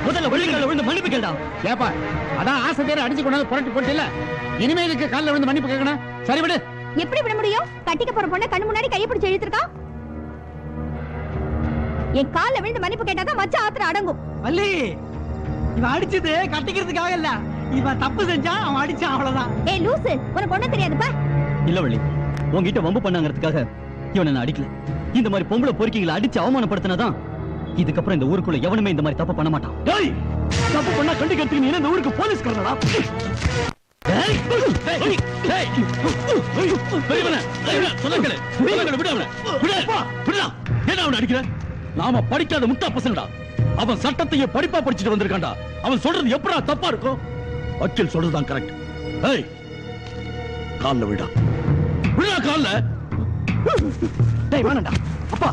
முதல்ல வெள்ளிக்கால விழுந்து மன்னிப்பு கேட்டா. ஏப்பா அதான் ஆசை பேரை அடிச்சு கொண்டாந்து புரட்டி போட்டு இனிமே இதுக்கு காலில் விழுந்து மன்னிப்பு கேட்கணும். சரி விடு. எப்படி விட முடியும்? கட்டிக்க போற பொண்ணை கண்ணு முன்னாடி கையை பிடிச்சு இழுத்துருக்கான். என் கால்ல விழுந்து மன்னிப்பு கேட்டாதான் மச்ச ஆத்திரம் அடங்கும். வள்ளி, இவன் அடிச்சது கட்டிக்கிறதுக்காக இல்ல, இவன் தப்பு செஞ்சா அவன் அடிச்சான், அவ்வளவுதான். ஏய் லூசு, உனக்கு ஒண்ணும் தெரியாதுப்பா. இல்ல வள்ளி, உன்கிட்ட வம்பு பண்ணாங்கிறதுக்காக இவனை நான் அடிக்கல. இந்த மாதிரி பொம்பளை பொறுக்கிகளை அடிச்சு அவமானப்படுத்தினதான் இதுக்கப்புறம் இந்த ஊருக்குள்ள எவனுமே இந்த மாதிரி தப்பு பண்ண மாட்டான். டேய், தப்பு பண்ணா கண்டிக்கிறதுக்கு நீ இந்த ஊருக்கு போலீஸ்காரடா. டேய், டேய், டேய், பெரியவனே, சொன்னங்களே, விடு அவனை, விடுடா. ஏன் அவனை அடிக்கிற? நாம படிக்காத முட்டா பசங்கடா. அவன் சட்டத்தையே படிப்பா படிச்சுட்டு வந்திருக்கான்டா. அவன் சொல்றது எப்படா தப்பா இருக்கும்? வக்கீல் சொல்றதுதான் கரெக்ட். ஏய், கால்ல விடா, விடா கால்ல. டேய் வேணாம்டா. அப்பா,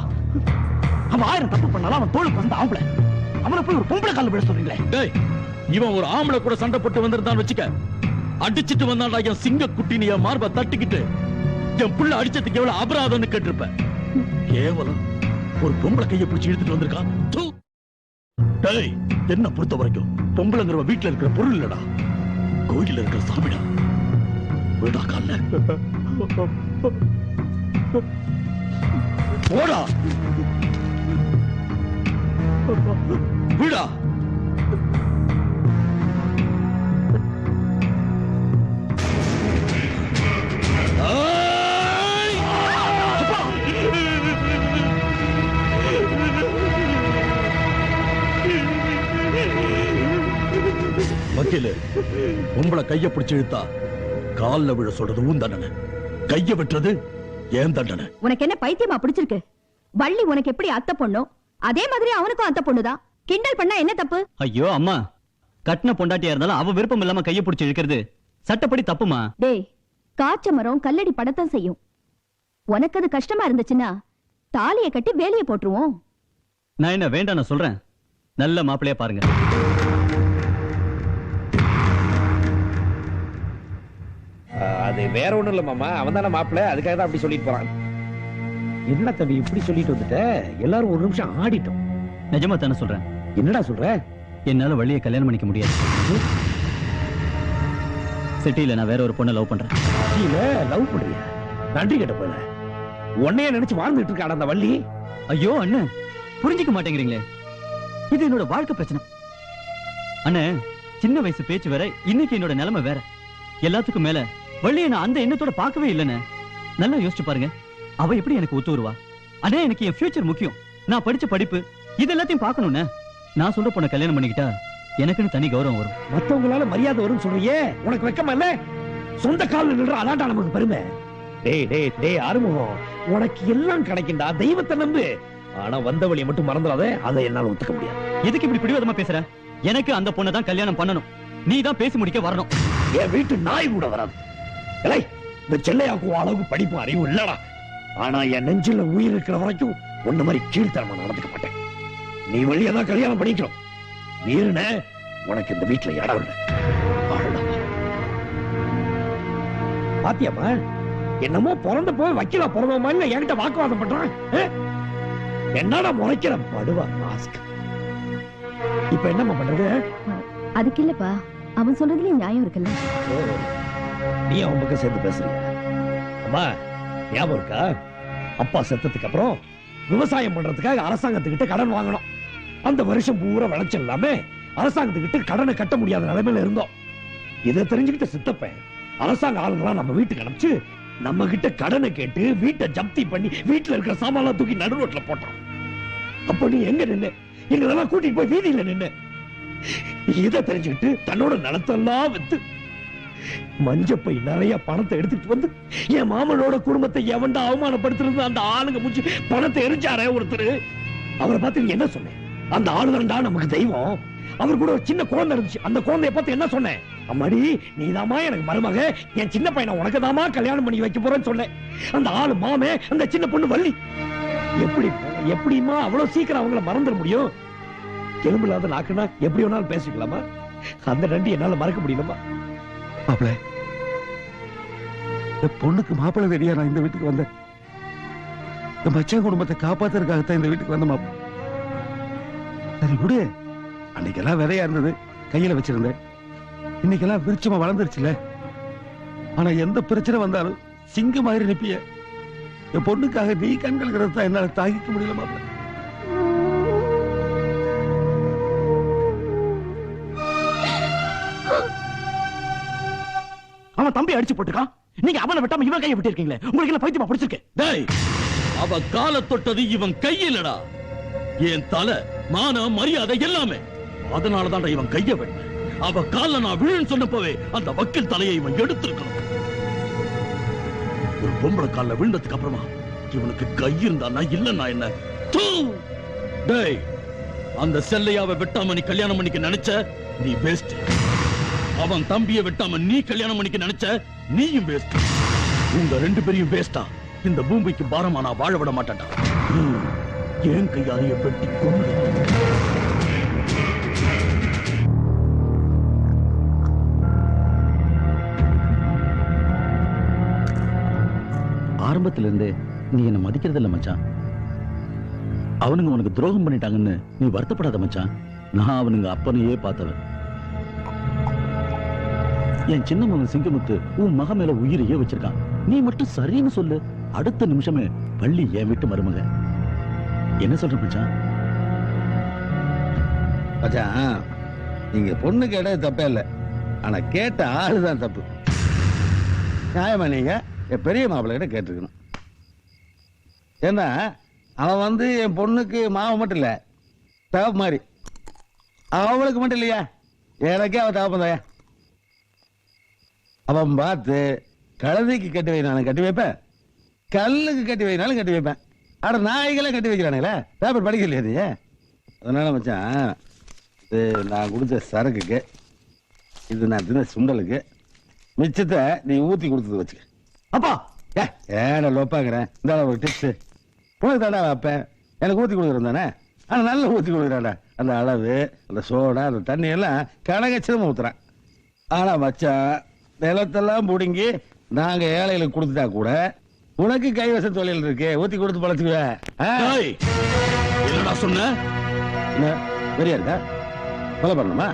அவன் 1000 தப்பு பண்ணாலும் அவன் தோளுக்கு வந்த ஆம்பளை. அவனை போய் ஒரு பொம்பளை கால்ல விட சொல்றீங்களே. டேய், இவன் ஒரு ஆம்பளை கூட சண்டை போட்டு வந்திருந்தான் வச்சுக்க, அடிச்சிட்டு வந்தான்டா என் சிங்க குட்டினி என் மார்பை தட்டிக்கிட்டு என் புள்ள அடிச்சதுக்கு எவ்வளவு அபராதம்னு கேட்டிருப்பேன். கேவலம் ஒரு பொம்பளை கையை பிடிச்சி இழுத்துட்டு வந்திருக்கான். டேய், என்ன பொறுத்த வரைக்கும் பொம்பளைங்கிற வீட்டுல இருக்கிற பொருள் இல்லடா, கோயில இருக்கிற சாமிடா. விடா கால்ல. போடா, விடா. வக்கீலு, உங்களை கைய பிடிச்சு இழுத்தா கால்ல விழ சொல்றது உன் தண்டனை, கைய வெட்டுறது ஏன் தண்டனை. உனக்கு என்ன பைத்தியமா பிடிச்சிருக்கு? வள்ளி உனக்கு எப்படி அத்தை பொண்ணும், அதே மாதிரி அவனுக்கும் அத்தை பொண்ணுதான். கிண்டல் பண்ணா என்ன தப்பு? ஐயோ அம்மா, கட்டின பொண்டாட்டியா இருந்தாலும் அவ விருப்பம் இல்லாம கையை பிடிச்சு இழுக்கிறது சட்டப்படி தப்புமா? டேய், காய்ச்ச மரம் கல்லடி படத்தான் செய்யும். உனக்கு அது கஷ்டமா இருந்துச்சுன்னா தாலியை கட்டி வேலையை போட்டுருவோம். நான் என்ன வேண்டாம் நான் சொல்றேன், நல்ல மாப்பிள்ளையா பாருங்க. அது வேற ஒண்ணும் இல்ல மாமா, அவன் தானே மாப்பிள்ள, அதுக்காக தான் அப்படி சொல்லிட்டு போறான். என்ன தம்பி இப்படி சொல்லிட்டு வந்துட்ட? எல்லாரும் ஒரு நிமிஷம் ஆடிட்டோம். நிஜமா தானே சொல்றேன். என்னடா சொல்ற? என்னால வள்ளியை கல்யாணம் பண்ணிக்க முடியாது. சிட்டியில நான் வேற ஒரு பொண்ணை லவ் பண்றேன். லவ் பண்றியா? நன்றி கேட்ட போல உன்னையே நினைச்சு வாழ்ந்துட்டு இருக்காடா அந்த வள்ளி. ஐயோ அண்ணன், புரிஞ்சுக்க மாட்டேங்கிறீங்களே, இது என்னோட வாழ்க்கை பிரச்சனை. அண்ணே, சின்ன வயசு பேச்சு வேற, இன்னைக்கு என்னோட நிலைமை வேற. எல்லாத்துக்கும் மேல வள்ளியை நான் அந்த எண்ணத்தோட பார்க்கவே இல்லைன்னு. நல்லா யோசிச்சு பாருங்க, அவ எப்படி எனக்கு ஒத்து வருவா? அண்ணே, எனக்கு என் ஃபியூச்சர் முக்கியம். நான் படிச்ச படிப்பு இது எல்லாத்தையும் பார்க்கணும்னே. நான் சொல்ற பொண்ணை கல்யாணம் பண்ணிக்கிட்டா எனக்குன்னு தனி கௌரவம் வரும். மத்தவங்களால மரியாதை வரும் சொல்றியே, உனக்கு வெக்கமா இல்ல? சொந்த காலில் நின்ற அதான்டா நமக்கு பெருமை. டேய் டேய் டேய் ஆறுமுகம், உனக்கு எல்லாம் கிடைக்கும்டா, தெய்வத்தை நம்பு. ஆனா வந்த வழியை மட்டும் மறந்துடாத, அதை என்னால ஒத்துக்க முடியாது. எதுக்கு இப்படி பிடிவாதமா பேசுற? எனக்கு அந்த பொண்ணை தான் கல்யாணம் பண்ணணும். நீ தான் பேசி முடிக்க வரணும். என் வீட்டு நாய் கூட வராது. இந்த செல்லையாக்கும் அளவுக்கு படிப்பும் அறிவும் இல்லடா. ஆனா என் நெஞ்சில உயிர் இருக்கிற வரைக்கும் ஒண்ணு மாதிரி கீழ்த்தரமா நடந்துக்க மாட்டேன். நீ வழியதான் கல்யாணம் பண்ணிக்கணும். மீறின உனக்கு இந்த வீட்டுல இடம் இல்லை. பாத்தியாமா, என்னமோ பிறந்த போய் வக்கீலா பிறந்த மாதிரி என்கிட்ட வாக்குவாதம் பண்றான். என்னடா முறைக்கிற படுவா மாஸ்க். இப்ப என்னம்மா பண்றது? அதுக்கு இல்லப்பா, அவன் சொல்றதுலயும் நியாயம் இருக்குல்ல. நீ அவன் பக்கம் சேர்ந்து பேசுறியா? அம்மா ஞாபகம் இருக்கா? அப்பா செத்ததுக்கு அப்புறம் விவசாயம் பண்றதுக்காக அரசாங்கத்துக்கிட்ட கடன் வாங்கணும். அந்த வருஷம் பூரா விளைச்சல் இல்லாம அரசாங்கத்துக்கிட்ட கடனை கட்ட முடியாத நிலைமையில இருந்தோம். இதை தெரிஞ்சுக்கிட்ட சித்தப்பேன் அரசாங்க ஆளுங்களாம் நம்ம வீட்டுக்கு அனுப்பிச்சு நம்ம கிட்ட கடனை கேட்டு வீட்டை ஜப்தி பண்ணி வீட்டுல இருக்கிற சாமான்லாம் தூக்கி நடு ரோட்ல போட்டோம். அப்ப நீ எங்க நின்னு எங்களெல்லாம் கூட்டிட்டு போய் வீதியில நின்னு இதை தெரிஞ்சுக்கிட்டு தன்னோட நிலத்தெல்லாம் வித்து மஞ்சப்பை நிறைய பணத்தை எடுத்துட்டு வந்து என் மாமனோட குடும்பத்தை எவன்டா அவமானப்படுத்திருந்த அந்த ஆளுங்க முடிச்சு பணத்தை எரிச்சாரே ஒருத்தர். அவரை பார்த்து நீ என்ன சொன்னேன்? அந்த ஆளுதான்டா நமக்கு தெய்வம். அவர் கூட ஒரு சின்ன குழந்தை இருந்துச்சு. அந்த குழந்தைய பார்த்து என்ன சொன்னேன்? அம்மாடி நீதாமா எனக்கு மருமக, என் சின்ன பையனை உனக்கு தாமா கல்யாணம் பண்ணி வைக்க போறேன்னு சொன்னேன். அந்த ஆளு மாமே, அந்த சின்ன பொண்ணு வள்ளி. எப்படிமா அவ்வளவு சீக்கிரம் அவங்கள மறந்துட முடியும்? எலும்பு இல்லாத நாக்குனா எப்படி வேணாலும் பேசிக்கலாமா? அந்த நன்றி என்னால மறக்க முடியலமா. மாப்பிள்ள, என் பொண்ணுக்கு மாப்பிள்ளை ரெடியா நான் இந்த வீட்டுக்கு வந்தேன். என் மச்சான் குடும்பத்தை காப்பாத்துறதுக்காகத்தான் இந்த வீட்டுக்கு வந்த மாப்பிள்ள. சரி விடு, அன்னைக்கெல்லாம் விதையா இருந்தது, கையில வச்சிருந்தேன். இன்னைக்கெல்லாம் விருட்சமா வளர்ந்துருச்சுல. ஆனா எந்த பிரச்சனை வந்தாலும் சிங்க மாதிரி நிப்பிய. என் பொண்ணுக்காக நீ கண்கள் தான் என்னால தாங்கிக்க முடியல மாப்பிள்ள. அவன் தம்பி அடிச்சு போட்டுக்கான், நீங்க அவனை விட்டாம இவன் கையை விட்டு இருக்கீங்களே, உங்களுக்கு என்ன பைத்தியமா பிடிச்சிருக்கு? டேய், அவ கால தொட்டது இவன் கையிலடா. என் தலை, மான, மரியாதை எல்லாமே. அதனாலதான் இவன் கைய வெட்ட. அவ கால நான் விழுன்னு சொன்னப்பவே அந்த வக்கீல் தலையை இவன் எடுத்திருக்கணும். ஒரு பொம்பளை கால விழுந்ததுக்கு அப்புறமா இவனுக்கு கை இருந்தா இல்லன்னா என்ன? டேய், அந்த செல்லையாவை வெட்டாம நீ கல்யாணம் பண்ணிக்க நினைச்ச நீ வேஸ்ட். அவன் தம்பியை வெட்டாம நீ கல்யாணம் பண்ணிக்க நினைச்ச நீயும் வேஸ்ட். உங்க ரெண்டு பேரையும் வேஸ்டா இந்த பூமிக்கு பாரமா நான் வாழ விட மாட்டேன்டா. ஏன் கையாலேயே வெட்டி கொண்டு ஆரம்பத்துல இருந்தே நீ என்ன மதிக்கிறது இல்ல மச்சான். அவனுங்க உனக்கு துரோகம் பண்ணிட்டாங்கன்னு நீ வருத்தப்படாத மச்சான். நான் அவனுங்க அப்பனையே பார்த்தவன். என் சின்ன மகன் சிங்கமுத்து உன் மக மேல உயிரையே வச்சிருக்கான். நீ மட்டும் சரின்னு சொல்லு, அடுத்த நிமிஷமே பள்ளி என் வீட்டு மருமக. என்ன சொல்ற மச்சான்? மச்சான், நீங்க பொண்ணு கேட்டது தப்பே இல்லை, ஆனா கேட்ட ஆளுதான் தப்பு. நியாயமா நீங்க என் பெரிய மாப்பிள்ளை கிட்ட கேட்டிருக்கணும். ஏன்னா அவன் வந்து என் பொண்ணுக்கு மாவன் மட்டும் இல்ல, தகப்பு மாதிரி. அவளுக்கு மட்டும் இல்லையா, எனக்கே அவன் தகப்பந்தாயா. அவன் பார்த்து கழுதைக்கு கட்டி வைனாலும் கட்டி வைப்பேன், கல்லுக்கு கட்டி வைனாலும் கட்டி வைப்பேன். ஆனா நாய்களே கட்டி வைக்கிறானுங்களே, பேப்பர் படிக்கலையா நீ? அதனால மச்சான், இது நான் கொடுத்த சரக்குக்கு, இது நான் தின சுண்டலுக்கு, மிச்சத்தை நீ ஊத்தி கொடுத்தது வச்சுக்க. அப்பா ஏடா லோப்பாங்கிறேன், இந்த ஒரு டிப்ஸ் உனக்கு தாண்டா வைப்பேன். எனக்கு ஊத்தி கொடுக்குறேன் தானே, ஆனா நல்லா ஊத்தி கொடுக்குறான்டா. அந்த அளவு, அந்த சோடா, அந்த தண்ணி எல்லாம் கனகச்சிதமா ஊத்துறான். ஆனா மச்சான், நிலத்தெல்லாம் பிடுங்கி நாங்க ஏழைகளுக்கு கொடுத்துட்டா கூட உனக்கு கைவச தொழில் இருக்கு, ஊத்தி கொடுத்து பழச்சுக்குவேன். என்னடா சொன்ன? வெறியா இருக்கா? கொலை பண்ணணுமா?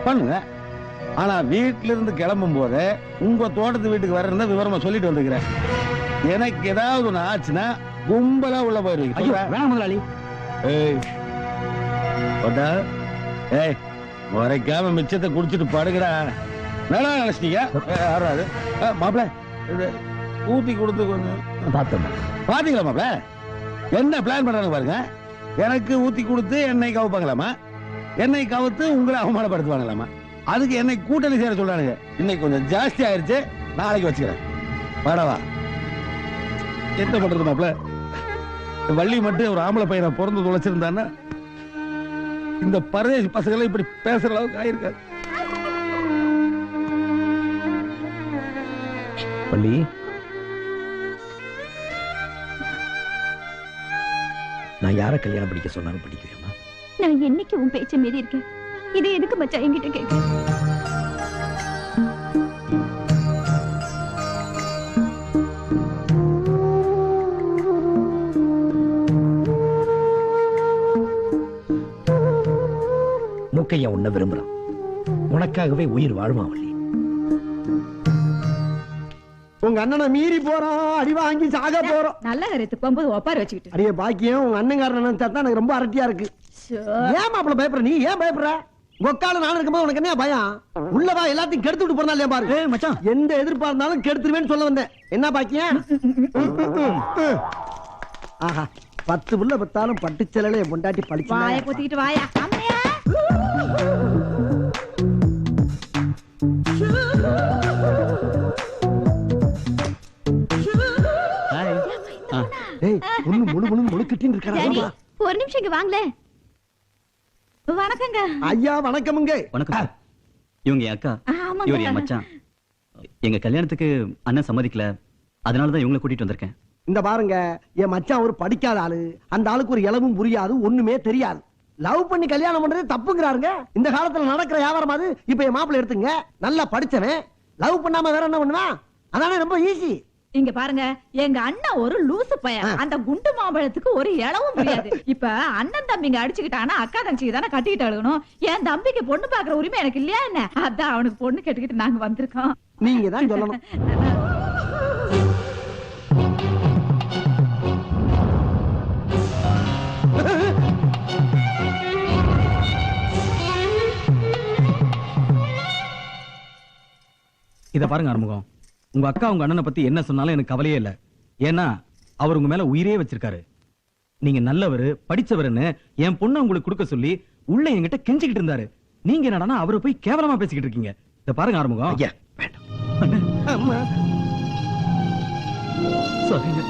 பண்ணுங்க. ஆனா வீட்டுல இருந்து கிளம்பும் போது உங்க தோட்டத்து வீட்டுக்கு வர விவரமா சொல்லிட்டு வந்துக்கிறேன். எனக்கு ஏதாவது ஒண்ணு ஆச்சுன்னா கும்பலா உள்ள போயிருவீங்க. வேணாம் முதலாளி. ஏய், முறைக்காம மிச்சத்தை குடிச்சிட்டு படுங்கடா. நல்லா நினைச்சிட்டீங்க. யாராவது மாப்பிள்ள ஊத்தி கொடுத்து கொஞ்சம் பாத்தீங்களா மாப்பிள்ள? என்ன பிளான் பண்றாங்க பாருங்க. எனக்கு ஊத்தி கொடுத்து எண்ணெய் கவுப்பாங்களாமா, எண்ணெய் கவுத்து உங்களை அவமானப்படுத்துவாங்களாமா. அதுக்கு என்னை கூட்டணி சேர சொல்றானுங்க. இன்னைக்கு கொஞ்சம் ஜாஸ்தி ஆயிருச்சு, நாளைக்கு வச்சுக்கிறேன். வாடவா. என்ன பண்றது மாப்பிள்ள? வள்ளி மட்டும் ஒரு ஆம்பளை பையனை பிறந்து தொலைச்சிருந்தான்னா இந்த பரதேசி பசங்களை இப்படி பேசுற அளவுக்கு ஆயிருக்காது. பள்ளி, நான் யார கல்யாணம் படிக்க சொன்னாலும் படிக்கிறேம்மா. நான் என்னைக்கு உன் பேச்ச மீறி இருக்கேன்? இது எதுக்கு மச்சான் என்கிட்ட கேட்க? மூக்கையன் உன்னை விரும்புறான். உனக்காகவே உயிர் வாழ்வான் வள்ளி. உங்க அண்ணனை மீறி போறோம், அடி வாங்கி சாக போறோம். நல்ல கருத்து போகும்போது ஒப்பார வச்சுக்கிட்டு அடியே பாக்கியம், உங்க அண்ணங்காரன் நினைச்சா தான் எனக்கு ரொம்ப அரட்டியா இருக்கு. ஏன் மாப்பிள்ள பயப்படுற? நீ ஏன் பயப்படுற? ஒக்கால நான் இருக்கும்போது உனக்கு என்ன பயம்? உள்ளவா எல்லாத்தையும் கெடுத்து விட்டு போறா இல்லையா பாரு. மச்சான், எந்த எதிர்ப்பா இருந்தாலும் கெடுத்துருவேன்னு சொல்ல வந்தேன். என்ன பாக்கியம்? ஆஹா, 10 புள்ள பத்தாலும் பட்டுச்செலல என் பொண்டாட்டி பழிச்சு வாயை பொத்திக்கிட்டு வாயா. அம்மையா ஒரு நிமிஷம் இங்க வாங்களே. வணக்கங்க. ஐயா வணக்கமுங்க. வணக்கம். இவங்க என் அக்கா, ஆமாங்க. இவர் என் மச்சான். எங்க கல்யாணத்துக்கு அண்ணன் சம்மதிக்கல, அதனாலதான் இவங்களை கூட்டிட்டு வந்திருக்கேன். இந்த பாருங்க, என் மச்சான் ஒரு படிக்காத ஆளு. அந்த ஆளுக்கு ஒரு இளவும் புரியாது, ஒண்ணுமே தெரியாது. லவ் பண்ணி கல்யாணம் பண்றது தப்புங்கிறாருங்க. இந்த காலத்துல நடக்கிற வியாபாரம் அது. இப்ப என் மாப்பிள்ளை எடுத்துங்க, நல்லா படிச்சவன். லவ் பண்ணாம வேற என்ன பண்ணுவான்? அதானே ரொம்ப ஈஸி. இங்க பாருங்க, எங்க அண்ணன் ஒரு லூசு பையன். அந்த குண்டு மாம்பழத்துக்கு ஒரு இளவும் புரியாது. இப்ப அண்ணன் தம்பிங்க அடிச்சுக்கிட்டானா அக்கா தங்கச்சிக்கு தானே கட்டிக்கிட்டு அழுகணும். என் தம்பிக்கு பொண்ணு பாக்குற உரிமை எனக்கு இல்லையா என்ன? அதான் அவனுக்கு பொண்ணு கேட்டுக்கிட்டு நாங்க வந்திருக்கோம். நீங்க தான் சொல்லணும். இத பாருங்க ஆறுமுகம், உங்க அக்கா உங்க அண்ணனை பத்தி என்ன சொன்னாலும் எனக்கு கவலையே இல்ல. ஏன்னா அவர் உங்க மேல உயிரே வச்சிருக்காரு. நீங்க நல்லவரு, படிச்சவருன்னு என் பொண்ணு உங்களுக்கு கொடுக்க சொல்லி உள்ள என்கிட்ட கெஞ்சிக்கிட்டு இருந்தாரு. நீங்க என்னடா அவரை போய் கேவலமா பேசிக்கிட்டு இருக்கீங்க. இத பாருங்க ஆறுமுகம். சரிங்க.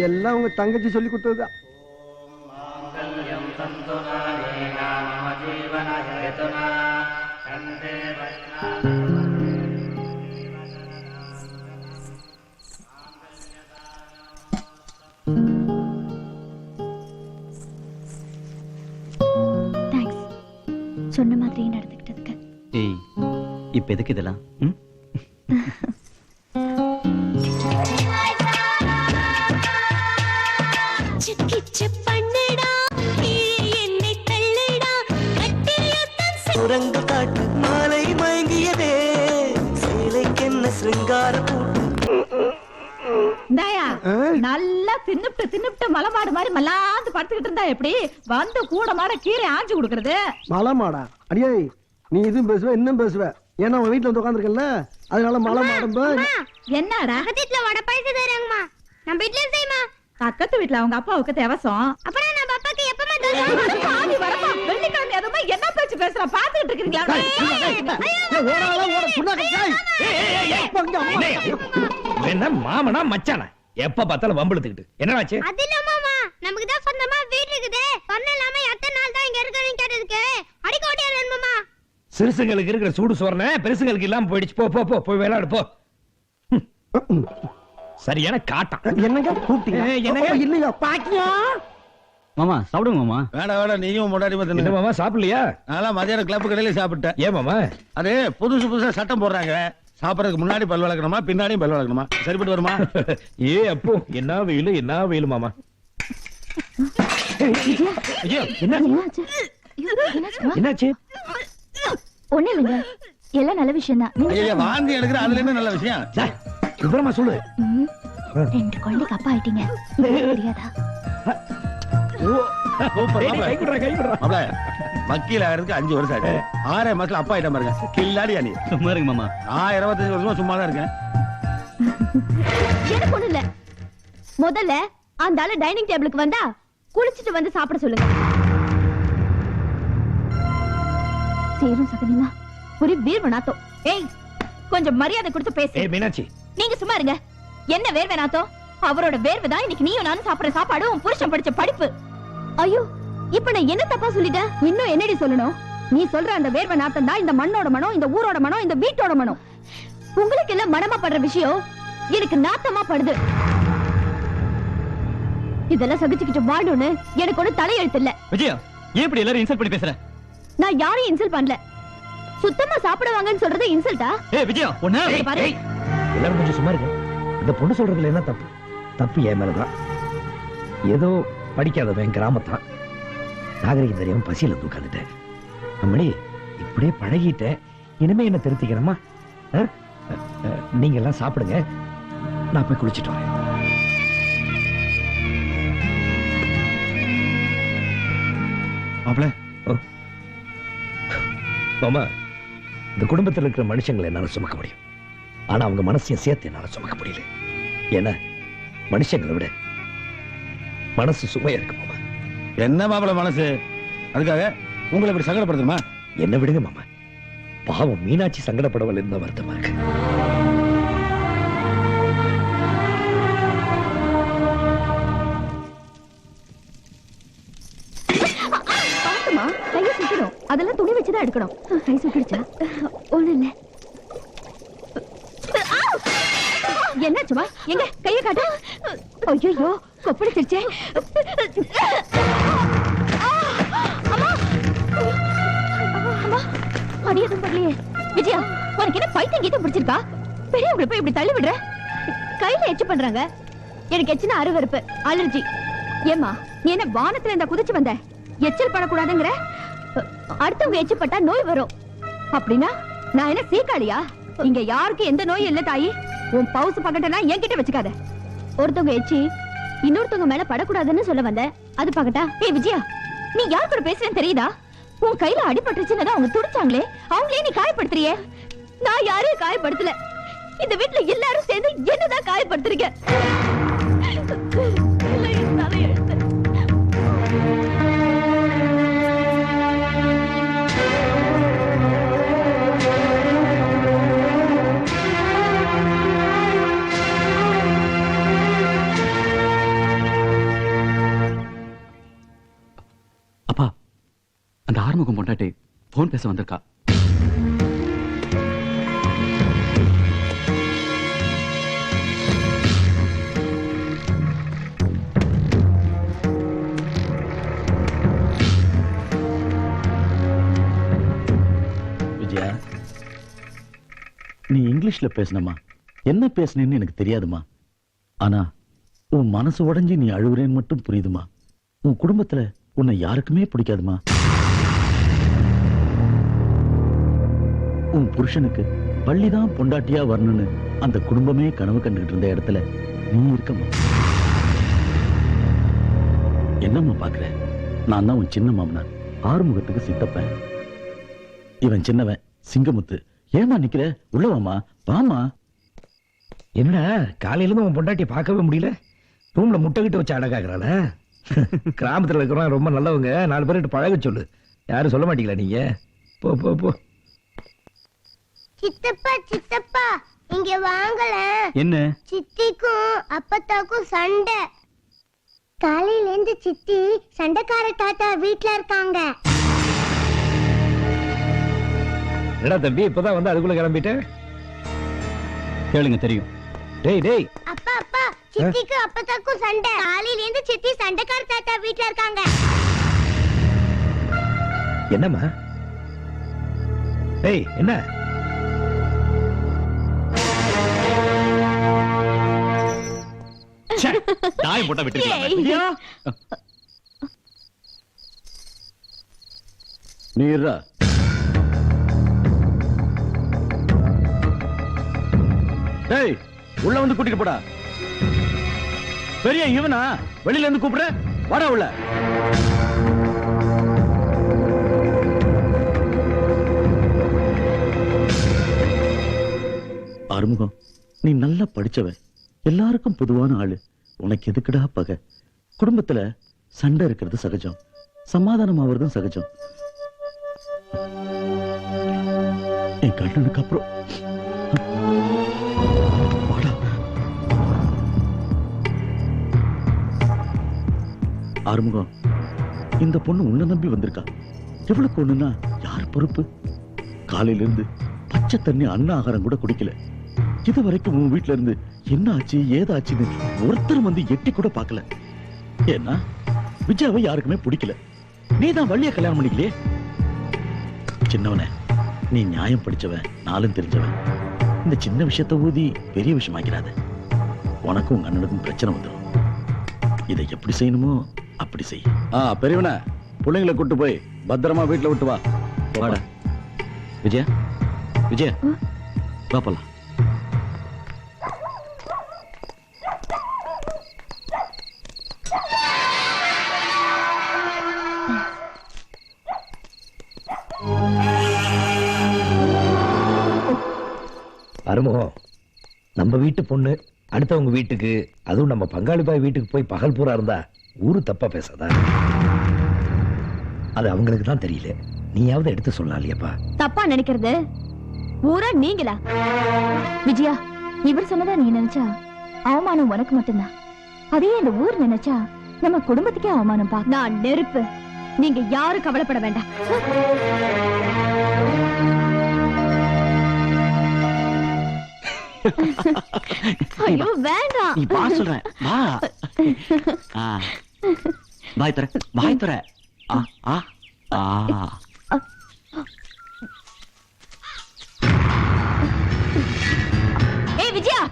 எல்லாம் உங்க தங்கச்சி சொல்லி கொடுத்ததுதான். சொன்ன மாதிரி நடந்துக்கிட்டதுக்கு. ஏய், இப்ப எதுக்கு இதெல்லாம்? சுரங்க காட்டு மாலை மயங்கியதே, சேலைக்கென்ன சிருங்கார நல்லா தின்னுட்டு மலமாடு மாதிரி மல்லாந்து படுத்துக்கிட்டு இருந்தா எப்படி வந்து கூட மாட கீரை ஆஞ்சு கொடுக்கறது? மலமாடா? அடியே, நீ இதுவும் பேசுவ இன்னும் பேசுவ. ஏன்னா உன் வீட்டுல வந்து உட்காந்துருக்கல, அதனால மலமாடும். என்னடா வீட்டுல வடை பாயசம் தராங்கம்மா, நம்ம வீட்டுல செய்யுமா? பக்கத்து வீட்டுல அவங்க அப்பாவுக்கு தேவசம். அப்புறம் நம்ம அப்பாக்கு எப்பமா வெள்ளிக்கிழமை எதுவுமே என்ன பேச்சு பேசுற பாத்துக்கிட்டு இருக்கீங்களா? என்ன மாமனா மச்சானா எப்ப பார்த்தாலும் வம்பிழுத்துக்கிட்டு என்னவாச்சு? அது இல்ல மாமா, நமக்கு தான் சொந்தமா வீடு இருக்குது. சொன்னலாம எத்தனை நாள் தான் இங்க இருக்கறேன்னு கேட்டதுக்கு அடிக்க ஓடியாரு மாமா. சிறுசுங்களுக்கு இருக்கிற சூடு சோறனே பெருசுங்களுக்கு இல்லாம போயிடுச்சு. போ போ போ போய் விளையாடு போ. சரியான காட்டம். என்னங்க கூப்பிட்டீங்க? என்னங்க இல்லையா பாக்கியா? மாமா சாப்பிடுங்க மாமா. வேணாம் வேணாம், நீயும் முன்னாடி என்ன மாமா சாப்பிடலையா? நான் மதியானம் கிளப் கடையில சாப்பிட்டேன். ஏன் மாமா? அது புதுசா சட்டம் போடுறாங்க. சாப்பிடறதுக்கு முன்னாடி பல் வளர்க்கணுமா பின்னாடியும் பல் வளர்க்கணுமா? சரிப்பட்டு வருமா? ஏ அப்போ என்ன வெயிலு மாமா. என்னாச்சு? ஒண்ணு இல்லைங்க, எல்லாம் நல்ல விஷயம் தான். வாந்தி எடுக்கிற அதுல என்ன நல்ல விஷயம்? விவரமா சொல்லு. 2 குழந்தைக்கு அப்பா ஆயிட்டீங்க, தெரியாதா? வக்கீல் ஆகிறதுக்கு 5 வருஷம் ஆச்சு. 6 மாசத்துல அப்பா ஆயிட்ட பாருங்க. கில்லாடியா நீ? சும்மா இருங்க மாமா. நான் 25 வருஷமா சும்மா தான் இருக்கேன். எனக்கு ஒண்ணு இல்ல. முதல்ல அந்த ஆளு டைனிங் டேபிளுக்கு வந்தா குளிச்சிட்டு வந்து சாப்பிட சொல்லுங்க. சேரும் சகனிமா ஒரு வேர்வை நாத்தம். ஏய், கொஞ்சம் மரியாதை கொடுத்து பேசு. ஏய் மீனாட்சி, நீங்க சும்மா இருங்க. என்ன வேர்வை நாத்தம்? அவரோட வேர்வை தான் இன்னைக்கு நீயும் நானும் சாப்பிடுற சாப்பாடு, உன் புருஷன் படிச்ச படிப்பு. ஐயோ, இப்ப நான் என்ன தப்பா சொல்லிட்டேன்? இன்னும் என்னடி சொல்லணும்? நீ சொல்ற அந்த வேர்வை நாத்தம் தான் இந்த மண்ணோட மனம், இந்த ஊரோட மனம், இந்த வீட்டோட மனம். உங்களுக்கு எல்லாம் மனமா படுற விஷயம் எனக்கு நாத்தமா படுது. இதெல்லாம் சகிச்சுக்கிட்டு வாழணும்னு எனக்கு ஒண்ணு தலையெழுத்து இல்ல. விஜயா, ஏன் இப்படி எல்லாரும் இன்சல்ட் பண்ணி பேசுற? நான் யாரையும் இன்சல்ட் பண்ணல. சுத்தமா சாப்பிடுவாங்கன்னு சொல்றது இன்சல்ட்டா? ஏய் விஜயா, ஒண்ணு எல்லாரும் கொஞ்சம் சும்மா இருங்க. இந்த பொண்ணு சொல்றதுல என்ன தப்பு? தப்பு என் மேலதான். ஏதோ படிக்காதவன் கிராமத்தான், நாகரிகம் தெரியாம பசியில இருந்து உட்காந்துட்டேன். அம்மணி இப்படியே பழகிட்டேன், இனிமே என்ன திருத்திக்கிறமா? நீங்க எல்லாம் சாப்பிடுங்க, நான் போய் குளிச்சுட்டு வரேன். மாப்பிள மாமா, இந்த குடும்பத்தில் இருக்கிற மனுஷங்களை என்னால சுமக்க முடியும், ஆனா அவங்க மனசையும் சேர்த்து என்னால சுமக்க முடியல. ஏன்னா மனுஷங்களை விட மனசு சுமையா இருக்கு மாமா. என்ன மாப்பிள மனசு, அதுக்காக உங்களை இப்படி சங்கடப்படுத்துமா? என்ன விடுங்க மாமா, பாவம் மீனாட்சி சங்கடப்படவில்லை இருந்த வருத்தமா இருக்கு. பாத்துமா, கையை சுத்திடும். அதெல்லாம் துணி வச்சுதான் எடுக்கணும். கை சுட்டிடுச்சா? ஒண்ணு இல்ல. என்னாச்சுமா? எங்க கையை காட்டு. ஐயோ, கொப்பளிச்சிருச்சே. அடியதும் பண்ணலையே. விஜயா, உனக்கு என்ன பைத்தியம் கீதம் பிடிச்சிருக்கா? பெரியவங்களை போய் இப்படி தள்ளி விடுற. கையில எச்சு பண்றாங்க. எனக்கு எச்சுனா அருவருப்பு, அலர்ஜி. ஏமா, நீ என்ன வானத்துல இந்த குதிச்சு வந்த? எச்சல் படக்கூடாதுங்கிற? அடுத்தவங்க எச்சு பட்டா நோய் வரும். அப்படின்னா நான் என்ன சீக்காளியா? இங்க யாருக்கும் எந்த நோயும் இல்ல தாயி. உன் பவுசு பக்கட்டனா என்கிட்ட வச்சுக்காத. ஒருத்தவங்க எச்சி இன்னொருத்தவங்க மேல படக்கூடாதுன்னு சொல்ல வந்த, அது பக்கட்டா? ஏய் விஜயா, நீ யார் கூட பேசுறேன்னு தெரியுதா? உன் கையில அடிபட்டுருச்சுன்னு அவங்க துடிச்சாங்களே, அவங்களே நீ காயப்படுத்துறியே. நான் யாரையும் காயப்படுத்தல. இந்த வீட்டுல எல்லாரும் சேர்ந்து என்னதான் காயப்படுத்துறீங்க. அப்பா, அந்த ஆறுமுகம் பொண்டாட்டி போன் பேச வந்திருக்கா. விஜயா, நீ இங்கிலீஷ்ல பேசணுமா? என்ன பேசுனேன்னு எனக்கு தெரியாதுமா. ஆனா உன் மனசு உடைஞ்சு நீ அழுவுறேன்னு மட்டும் புரியுதுமா. உன் குடும்பத்துல உன்னை யாருக்குமே பிடிக்காதுமா. உன் புருஷனுக்கு பள்ளிதான் பொண்டாட்டியா வரணும்னு அந்த குடும்பமே கனவு கண்டுகிட்டு இருந்த இடத்துல நீ இருக்கமா. என்னம்மா பாக்குற? நான் தான் உன் சின்ன மாமனார், ஆறுமுகத்துக்கு சித்தப்பேன். இவன் சின்னவன் சிங்கமுத்து. ஏமா நிக்கிற? உள்ளவாமா, வாமா. என்ன காலையில இருந்து உன் பொண்டாட்டியை பார்க்கவே முடியல? ரூம்ல முட்டை கிட்ட வச்சு அடக்காக்குறாள? கிராமத்துல இருக்கிறவங்க ரொம்ப நல்லவங்க, 4 பேர்கிட்ட பழக சொல்லு. யாரும் சொல்ல மாட்டீங்களா நீங்க? போ போ போ. சித்தப்பா சித்தப்பா இங்க வாங்கல. என்ன? சித்திக்கும் அப்பத்தாக்கும் சண்டை. காலையில இருந்து சித்தி சண்டைக்கார தாத்தா வீட்ல இருக்காங்க. என்னடா தம்பி, இப்பதான் வந்து அதுக்குள்ள கிளம்பிட்ட? கேளுங்க, தெரியும். டேய் டேய், அப்பா அப்பா, சித்திக்கும் அப்பத்தாக்கும் சண்டை. காலையில இருந்து சித்தி சண்டைக்கார தாத்தா வீட்ல இருக்காங்க. என்னம்மா? டேய் என்ன? தாயம் போட்டா விட்டுருக்கீங்க. நீரா டேய், உள்ள வந்து கூட்டிட்டு போடா. பெரிய இவனா வெளியில இருந்து கூப்பிடுற? வாடா உள்ள. ஆறுமுகம், நீ நல்லா படிச்சவன், எல்லாருக்கும் பொதுவான ஆளு. உனக்கு எதுக்குடா பகை? குடும்பத்துல சண்டை இருக்கிறது சகஜம், சமாதானம் ஆவறதும் சகஜம். என் கண்ணனுக்கு அப்புறம் ஆறுமுகம், இந்த பொண்ணு உன்னை நம்பி வந்திருக்கா. எவ்வளவு பொண்ணுன்னா யார் பொறுப்பு? காலையில இருந்து பச்சை தண்ணி அன்ன ஆகாரம் கூட குடிக்கல. இது வரைக்கும் உன் வீட்டுல இருந்து என்ன ஆச்சு ஏதாச்சுன்னு ஒருத்தர் வந்து எட்டி கூட பார்க்கல. ஏன்னா விஜயாவை யாருக்குமே பிடிக்கல. நீதான் வள்ளிய கல்யாணம் பண்ணிக்கலையே. சின்னவனே, நீ நியாயம் படிச்சவன், நாளும் தெரிஞ்சவன். இந்த சின்ன விஷயத்தை ஊதி பெரிய விஷயமாக்கிறாத. உனக்கும் உங்க அண்ணனுக்கும் பிரச்சனை வந்துடும். இதை எப்படி செய்யணுமோ அப்படி செய். பெரியவன பிள்ளைங்களை கூட்டு போய் பத்திரமா வீட்டுல விட்டு வா. வாடா விஜயா, விஜயா வா போலாம். அருமுகம், நம்ம வீட்டு பொண்ணு அடுத்தவங்க வீட்டுக்கு, அதுவும் நம்ம பங்காளி பாய் வீட்டுக்கு போய் பகல் பூரா இருந்தா ஊரு தப்பா பேசாதா? அது அவங்களுக்கு தான் தெரியல, நீயாவது எடுத்து சொல்லலாம் இல்லையாப்பா? தப்பா நினைக்கிறது ஊரா நீங்களா? விஜயா, இவர் சொன்னதா நீ நினைச்சா அவமானம் உனக்கு மட்டும்தான். அதே இந்த ஊர் நினைச்சா நம்ம குடும்பத்துக்கே அவமானம் பா. நான் நெருப்பு, நீங்க யாரும் கவலைப்பட வேண்டாம். ஐயோ வேண்டாம். நீ பா சொல்றேன். வா. பாய் தர, பாய் தர. ஏய் விஜயா,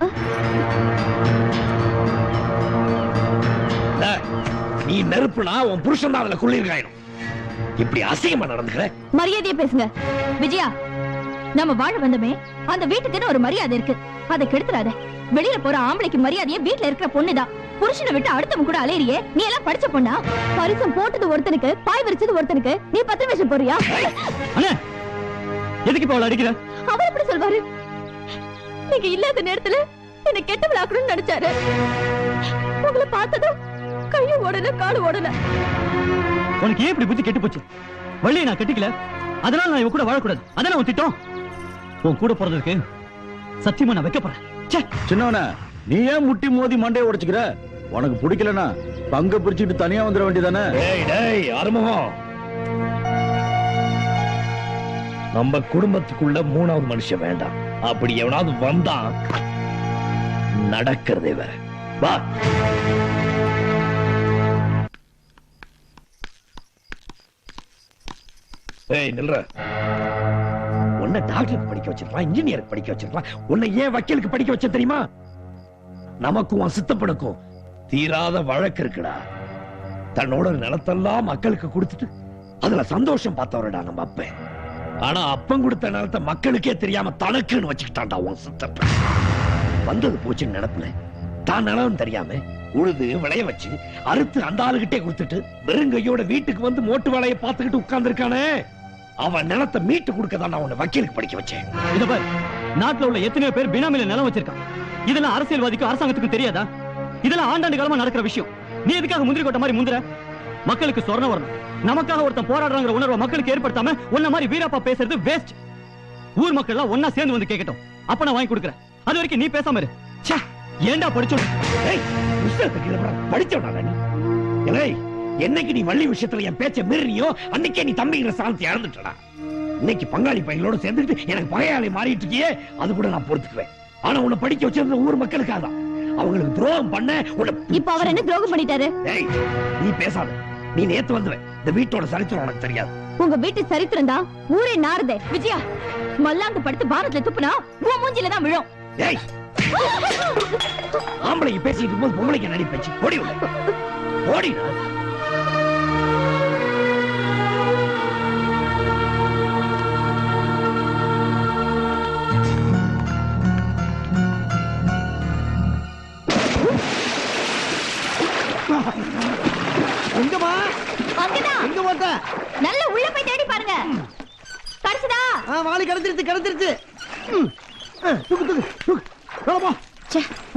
நீ நெருப்புனா உன் புருஷன் தான் அதுல குளிர்காயணும். இப்படி அசிங்கமா நடந்துக்கிற. மரியாதையா பேசுங்க. விஜயா, நம்ம வாழ வந்தமே அந்த வீட்டுக்குன்னு ஒரு மரியாதை இருக்கு, அதை கெடுத்துறாத. வெளியில போற ஆம்பளைக்கு மரியாதையே வீட்டுல இருக்கிற பொண்ணுதான். புருஷனை விட்டு அடுத்தவங்க கூட அலையறியே, நீ எல்லாம் படிச்ச பொண்ணா? பரிசம் போட்டது ஒருத்தனுக்கு, பாய் விரிச்சது ஒருத்தனுக்கு, நீ 10 வருஷம் போறியா? எதுக்கு இப்ப அவளை அடிக்கிற? அவர் எப்படி சொல்வாரு? நீங்க இல்லாத நேரத்துல என்ன கெட்டவளாக்கணும்னு நினைச்சாரு. உங்களை பார்த்ததும் கையும் ஓடல காலும் ஓடல. உனக்கு ஏன் இப்படி புத்தி கெட்டு போச்சு? வள்ளியை நான் கட்டிக்கல, அதனால நான் இவன் கூட வாழக்கூடாது. அதனால உன் திட்டம். உன் கூட போறதுக்கு சத்தியமா நான் வைக்கப்படுறேன். சின்னவன, நீ ஏன் முட்டி மோதி மண்டையை உடைச்சுக்கிற? உனக்கு பிடிக்கலனா பங்க பிரிச்சுட்டு தனியா வந்துட வேண்டியதானே? ஆறுமுகம், நம்ம குடும்பத்துக்குள்ள 3வது மனுஷன் வேண்டாம். அப்படி எவனாவது வந்தா நடக்கிறதே வேற. வா. நில்ற. உன்னை டாக்டருக்கு படிக்க வச்சிருக்கலாம், இன்ஜினியருக்கு படிக்க வச்சிருக்கலாம். உன்னை ஏன் வக்கீலுக்கு படிக்க வச்ச தெரியுமா? நமக்கும் சித்தப்பனுக்கும் தீராத வழக்கு இருக்குடா. தன்னோட நிலத்தெல்லாம் மக்களுக்கு கொடுத்துட்டு அதுல சந்தோஷம் பார்த்தவரடா நம்ம அப்பன். ஆனா அப்பன் கொடுத்த நிலத்தை மக்களுக்கே தெரியாம தனக்குன்னு வச்சுக்கிட்டான்டா உன் சித்தப்பன். வந்தது போச்சுன்னு நினைப்புல தான் நிலம் தெரியாம உழுது விளைய வச்சு அறுத்து அந்த ஆளுகிட்டே கொடுத்துட்டு வெறுங்கையோட வீட்டுக்கு வந்து மோட்டு வேலையை பார்த்துக்கிட்டு உட்கார்ந்து இருக்கானே, அவன் நிலத்தை மீட்டு கொடுக்கதான் நான் உன்னை வக்கீலுக்கு படிக்க வச்சேன். இத பாரு, நாட்டுல உள்ள எத்தனையோ பேர் பினாமில நிலம் வச்சிருக்கான். இதெல்லாம் அரசியல்வாதிக்கும் அரசாங்கத்துக்கும் தெரியாதா? இதெல்லாம் ஆண்டாண்டு காலமா நடக்கிற விஷயம். நீ எதுக்காக முந்திரி கொட்ட மாதிரி முந்திர? மக்களுக்கு சொர்ணம் வரணும், நமக்காக ஒருத்தன் போராடுறாங்கிற உணர்வை மக்களுக்கு ஏற்படுத்தாம உன்ன மாதிரி வீராப்பா பேசுறது வேஸ்ட். ஊர் மக்கள் எல்லாம் ஒன்னா சேர்ந்து வந்து கேட்கட்டும், அப்ப நான் வாங்கி கொடுக்குறேன். அது வரைக்கும் நீ பேசாம இரு. ஏண்டா படிச்சோம்? என்னைக்கு நீ வள்ளி விஷயத்துல என் பேச்ச மீறியோ அன்னைக்கே நீ தம்பிங்கிற சாந்தி இழந்துட்டடா. இன்னைக்கு பங்காளி பையனோட சேர்ந்துட்டு எனக்கு பகையாளி மாறிட்டு இருக்கியே, அது கூட நான் பொறுத்துக்குவேன். ஆனா உன்னை படிக்க வச்சிருந்த ஊர் மக்களுக்காக தான். அவங்களுக்கு துரோகம் பண்ண இப்ப அவர் என்ன துரோகம் பண்ணிட்டாரு? நீ பேசாத. நீ நேத்து வந்துவ. இந்த வீட்டோட சரித்திரம் உனக்கு தெரியாது. உங்க வீட்டு சரித்திரம் தான் ஊரே நாறுதே. விஜயா, மல்லாந்து படுத்து பாரத்ல துப்புனா உன் மூஞ்சில தான் விழும். ஆம்பளைக்கு பேசிட்டு இருக்கும்போது பொம்பளைக்கு நடி பேச்சு. ஓடி ஓடி. எங்கம்மா? அங்கதான். எங்க போட்ட? நல்ல உள்ள போய் தேடி பாருங்க. கிடைச்சதா? வாளி கிடைச்சிருச்சு.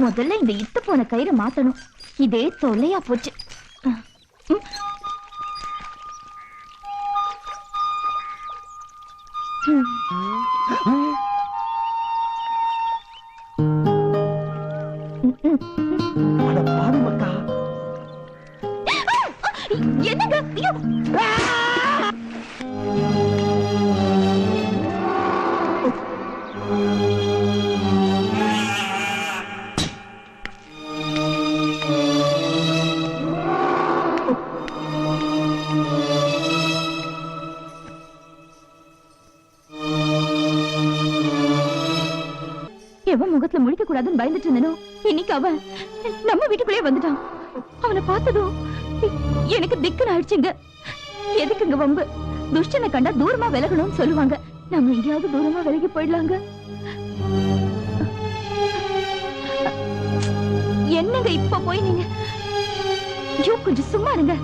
முதல்ல இந்த இத்து போன கயிறை மாத்தணும். இதே தொல்லையா போச்சு. என்னங்க? எவன் முகத்துல முழிக்க கூடாதுன்னு பயந்துட்டு இருந்தனோ, இன்னைக்கு அவன் நம்ம வீட்டுக்குள்ளே வந்துட்டான். அவனை பார்த்ததும் எனக்கு திக்குன்னு ஆயிடுச்சுங்க. எதுக்குங்க வம்பு? துஷ்டனை கண்டா தூரமா விலகணும்னு சொல்லுவாங்க. நம்ம எங்கேயாவது தூரமா விலகி போயிடலாங்க. என்னங்க இப்ப போய் நீங்க ஐயோ கொஞ்சம் சும்மா இருங்க.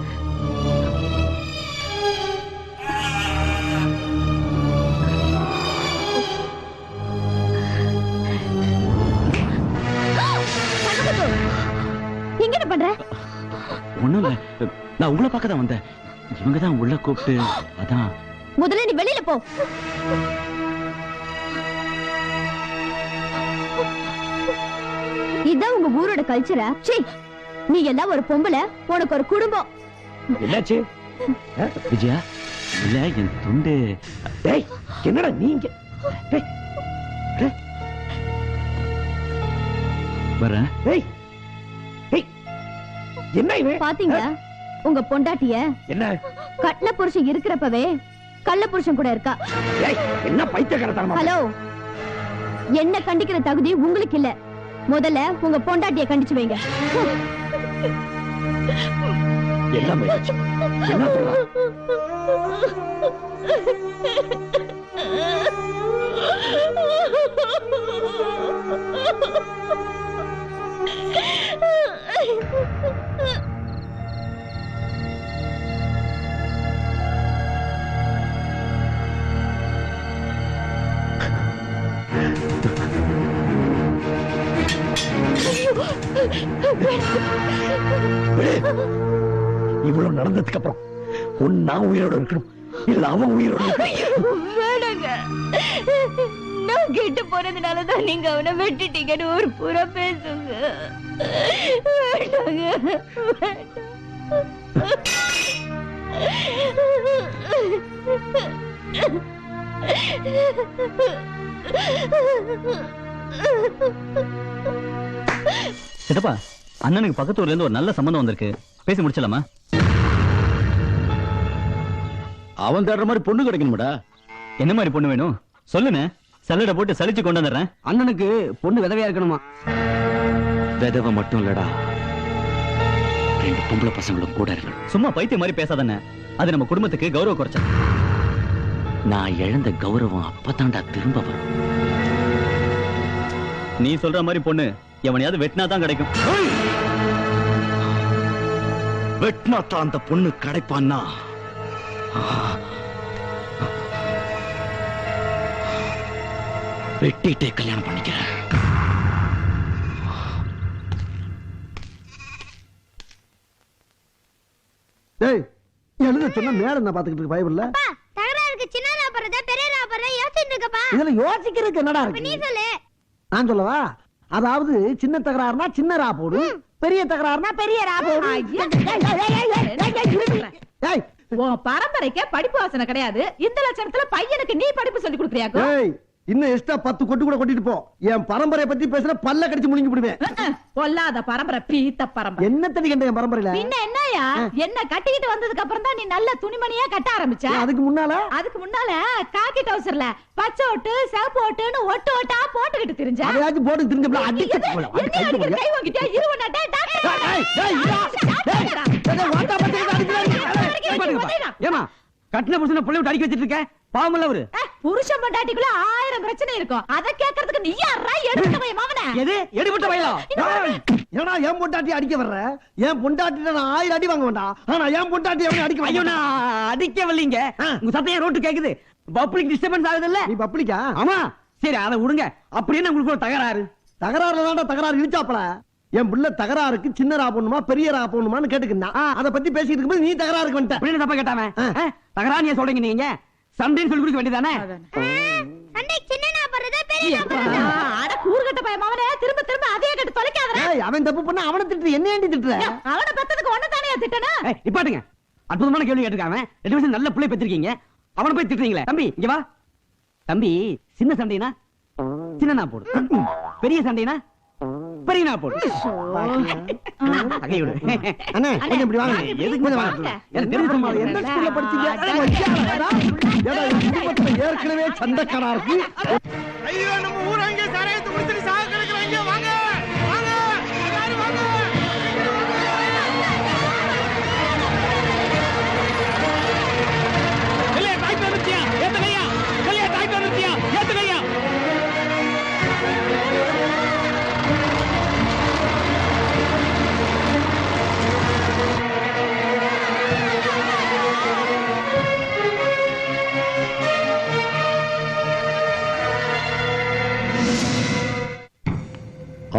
எங்க என்ன பண்ற? ஒண்ணும் இல்ல, நான் உங்களை பார்க்க தான் வந்தேன். இவங்க தான் உள்ள கூப்பிட்டு அதான். முதல்ல நீ வெளியில போ. இதான் உங்க ஊரோட கல்ச்சரா? சீ, நீ எல்லாம் ஒரு பொம்பளை, உனக்கு ஒரு குடும்பம். என்னாச்சு விஜயா? இல்ல என் துண்டு. டேய் என்னடா நீங்க? வரேன். டேய் டேய் என்ன இவன்? பாத்தீங்களா உங்க பொண்டாட்டிய? என்ன கட்ன புருஷன் இருக்கிறப்பவே கள்ள புருஷன் கூட இருக்கா. டேய் என்ன பைத்தியக்காரத்தனமா? ஹலோ, என்ன கண்டிக்கிற தகுதி உங்களுக்கு இல்ல. முதல்ல உங்க பொண்டாட்டிய கண்டிச்சு வைங்க. எல்லாம் என்ன சொல்ற? இவ்வளவு நடந்ததுக்கு அப்புறம் நான் உயிரோட இருக்கணும் இல்ல அவன் உயிரோட வேணாங்க. நான் கேட்டு போனதுனாலதான் நீங்க அவனை வெட்டிட்டீங்கன்னு ஒரு புற பேசுங்க. வேண்டாங்க. சித்தப்பா, அண்ணனுக்கு பக்கத்து ஊர்ல இருந்து ஒரு நல்ல சம்பந்தம் வந்திருக்கு. பேசி முடிச்சலாமா? அவன் தேடுற மாதிரி பொண்ணு கிடைக்கணும்டா. என்ன மாதிரி பொண்ணு வேணும் சொல்லுன்னு? சல்லடை போட்டு சலிச்சு கொண்டு வந்துடுறேன். அண்ணனுக்கு பொண்ணு விதவையா இருக்கணுமா? விதவை மட்டும் இல்லடா, 2 பொம்பளை பசங்களும் கூட இருக்கணும். சும்மா பைத்திய மாதிரி பேசாதானே, அது நம்ம குடும்பத்துக்கு கௌரவ குறைச்ச. நான் இழந்த கௌரவம் அப்பதான்டா திரும்ப வரும். நீ சொல்ற மாதிரி பொண்ணு எவனையாவது வெட்டினா தான் கிடைக்கும். வெட்டினா தான் அந்த பொண்ணு கிடைப்பான்னா வெட்டிட்டே கல்யாணம் பண்ணிக்கிறேன். டேய் எழுத சொன்ன மேல என்ன பாத்துக்கிட்டு இருக்கு பைபிள்ல? தகராறுக்கு சின்னதா போறதா பெரியதா போறதா யோசிச்சுட்டு இருக்கப்பா. இதுல யோசிக்கிறதுக்கு என்னடா நீ இருக்கு? சொல்லு. நான் சொல்லவா? அதாவது சின்ன தகராறுனா சின்ன ரா போடு, பெரிய தகராறுனா பெரிய ரா போடு. உன் பரம்பரைக்கு படிப்பு வாசனை கிடையாது. இந்த லட்சணத்துல பையனுக்கு நீ படிப்பு சொல்லி கொடுக்குறியாக்கோ? இன்னும் எக்ஸ்ட்ரா 10 கொட்டு கூட கொட்டிட்டு போ. என் பரம்பரையை பத்தி பேசுற பல்ல கடிச்சு முழுங்கி விடுவேன். பொல்லாத பரம்பரை, பீத்த பரம்பரை. என்ன தடி கண்ட என் பரம்பரையில? பின்ன என்னயா, என்ன கட்டிக்கிட்டு வந்ததுக்கு அப்புறம் தான் நீ நல்ல துணிமணியா கட்ட ஆரம்பிச்ச. அதுக்கு முன்னால காக்கி டவுசர்ல பச்சை ஓட்டு சிவப்பு ஓட்டுன்னு ஒட்டு ஓட்டா போட்டுக்கிட்டு திரிஞ்ச. அதையாச்சும் போட்டு திரிஞ்சப்பல அடிச்சு கை வாங்கிட்டியா? இருவனாட்டா ஏமா கட்டின புருஷனை புள்ளை விட்டு அடிக்க வச்சிட்டு இருக்க? பாவம் இல்ல அவரு. புருஷன் பொண்டாட்டிக்குள்ள 1000 பிரச்சனை இருக்கும். அத கேக்குறதுக்கு நீ யாரா எடுபட்ட பையன் மாவனே? எது எடுபட்ட பையலா? ஏனா என் பொண்டாட்டி அடிக்க வர்ற? என் பொண்டாட்டிட்ட நான் 1000 அடி வாங்க வேண்டாம். ஆனா என் பொண்டாட்டி அவனை அடிக்க ஐயோ நான் அடிக்க வரலீங்க. உங்க சத்தம் ரோட்டு கேக்குது. பப்ளிக் டிஸ்டர்பன்ஸ் ஆகுது இல்ல? நீ பப்ளிக்கா? ஆமா. சரி அத விடுங்க. அப்படியே உங்களுக்கு ஒரு தகராறுல தான்டா தகராறு இழுச்சாப்ல. என் புள்ள தகராறுக்கு சின்ன ரா போணுமா பெரிய ரா போணுமான்னு கேட்டுக்கிட்டான். அத பத்தி பேசிட்டு இருக்கும்போது நீ தகராறுக்கு வந்துட்ட. அப்படின்னு தப்பா கேட்டாமே. தகராறு நீ சொல்றீங்க நீங்க சண்டைன்னு சொல்லி கொடுக்க வேண்டியதானே? சண்டை சின்னனா போறதா பெரியதா போறதா? அட கூர்கட்ட பையன் மாவனே, திரும்ப திரும்ப அதே கேட்டு தொலைக்காதடா. அவன் தப்பு பண்ணா அவனை திட்டு, என்ன ஏண்டி திட்டுற? அவனை பெத்ததுக்கு ஒண்ணு தானே திட்டனா? நிப்பாட்டுங்க. அற்புதமான கேள்வி கேட்டிருக்காங்க. 2 வருஷம் நல்ல புள்ளை பெற்றிருக்கீங்க, அவனை போய் திட்டுறீங்களே. தம்பி இங்க வா. தம்பி சின்ன சண்டைனா சின்னனா போடு, பெரிய சண்டைனா பெரியனா போடு. அகையோடு அண்ணே கொஞ்சம் இப்படி வாங்க. எதுக்கு கொஞ்சம் வாங்க. எனக்கு தெரியுமா எந்த ஸ்கூல்ல படிச்சீங்க? ஏற்கனவே சண்டைக்காரா இருக்கு. ஐயோ நம்ம ஊர் அங்க சாராயத்தை குடிச்சிட்டு சாக கிடக்குறாங்க. வாங்க வாங்க எல்லாரும் வாங்க.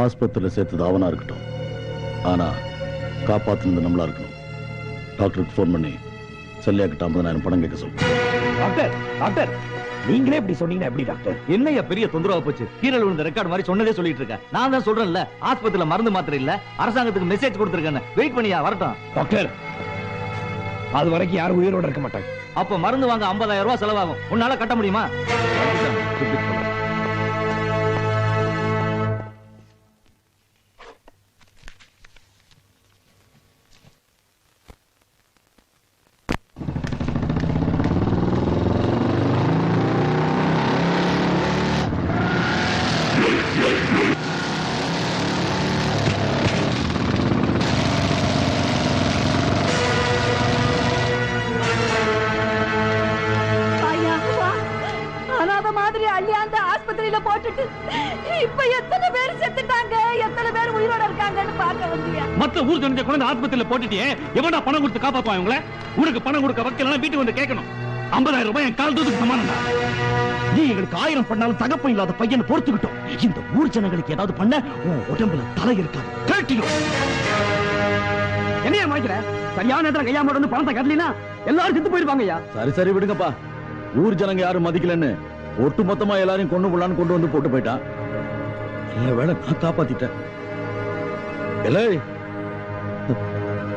ஆஸ்பத்திரியில் சேர்த்தது அவனா இருக்கட்டும், ஆனா காப்பாத்தினது நம்மளா இருக்கணும். டாக்டருக்கு ஃபோன் பண்ணி செல்லியா கிட்ட 50,000 பணம் கேட்க சொல்லு. டாக்டர் டாக்டர் நீங்களே இப்படி சொன்னீங்கன்னா எப்படி டாக்டர்? என்னையா பெரிய தொந்தரவா போச்சு? கீழே விழுந்த ரெக்கார்ட் மாதிரி சொன்னதே சொல்லிட்டு இருக்கேன். நான் தான் சொல்றேன்ல, ஆஸ்பத்திரியில மருந்து மாத்திரை இல்ல, அரசாங்கத்துக்கு மெசேஜ் கொடுத்திருக்கேன். வெயிட் பண்ணியா வரட்டும். டாக்டர் அது வரைக்கும் யாரும் உயிரோட இருக்க மாட்டாங்க. அப்ப மருந்து வாங்க 50,000 ரூபாய் செலவாகும். உன்னால கட்ட முடியுமா? மாதிரி அள்ளியாந்து ஆஸ்பத்திரியில போட்டுட்டு இப்ப எத்தனை பேர் செத்துட்டாங்க, எத்தனை பேர் உயிரோட இருக்காங்கன்னு பார்க்க வந்தியா? மத்த ஊர் ஜனங்க கொண்டு ஆஸ்பத்திரியில போட்டுட்டியே, எவனா பணம் கொடுத்து காப்பாத்துவாங்க உங்களை? உனக்கு பணம் கொடுக்க வக்கீல் வீட்டுக்கு வந்து கேட்கணும். 50,000 ரூபாய் என் கால் தூத்துக்கு சமானம். நீ எங்களுக்கு 1000 பண்ணாலும் தகப்பம் இல்லாத பையனை பொறுத்துக்கிட்டோம். இந்த ஊர் ஜனங்களுக்கு ஏதாவது பண்ண உன் உடம்புல தலை இருக்காது, கேட்டிடும். என்னையா மாய்க்கிற? சரியான நேரத்துல கையா வந்து பணத்தை கட்டலினா எல்லாரும் செத்து போயிருப்பாங்க ஐயா. சரி சரி விடுங்கப்பா. ஊர் ஜனங்க யாரும் மதிக்கலன்னு ஒட்டு மொத்தமா எல்லாரையும் கொண்டு போடலான்னு கொண்டு வந்து போட்டு போயிட்டான். இல்ல வேலை நான் காப்பாத்திட்டேன்.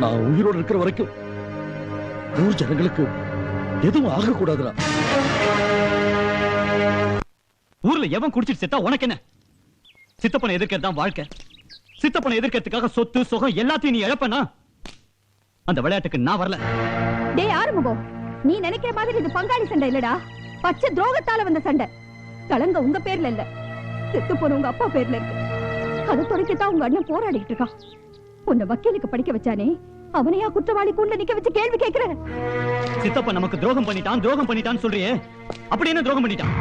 நான் உயிரோடு இருக்கிற வரைக்கும் ஊர் ஜனங்களுக்கு எதுவும் ஆகக்கூடாதுடா. ஊர்ல எவன் குடிச்சிட்டு செத்தா உனக்கு என்ன? சித்தப்பனை எதிர்க்கிறதான் வாழ்க்கை. சித்தப்பனை எதிர்க்கிறதுக்காக சொத்து சுகம் எல்லாத்தையும் நீ இழப்பனா? அந்த விளையாட்டுக்கு நான் வரல. டேய் ஆறுமுகம், நீ நினைக்கிற மாதிரி இது பங்காளி சண்டை இல்லடா, பச்சை துரோகத்தால வந்த சண்டை. கலங்க உங்க பேர்ல இல்ல, செத்து போன உங்க அப்பா பேர்ல இருக்கு. அதை தொடக்கத்தான் உங்க அண்ணன் போராடிட்டு இருக்கான். உன்னை வக்கீலுக்கு படிக்க வச்சானே, அவனையா குற்றவாளி கூண்ட நிக்க வச்சு கேள்வி கேட்கிற? சித்தப்பா நமக்கு துரோகம் பண்ணிட்டான்னு சொல்றியே, அப்படி என்ன துரோகம் பண்ணிட்டான்?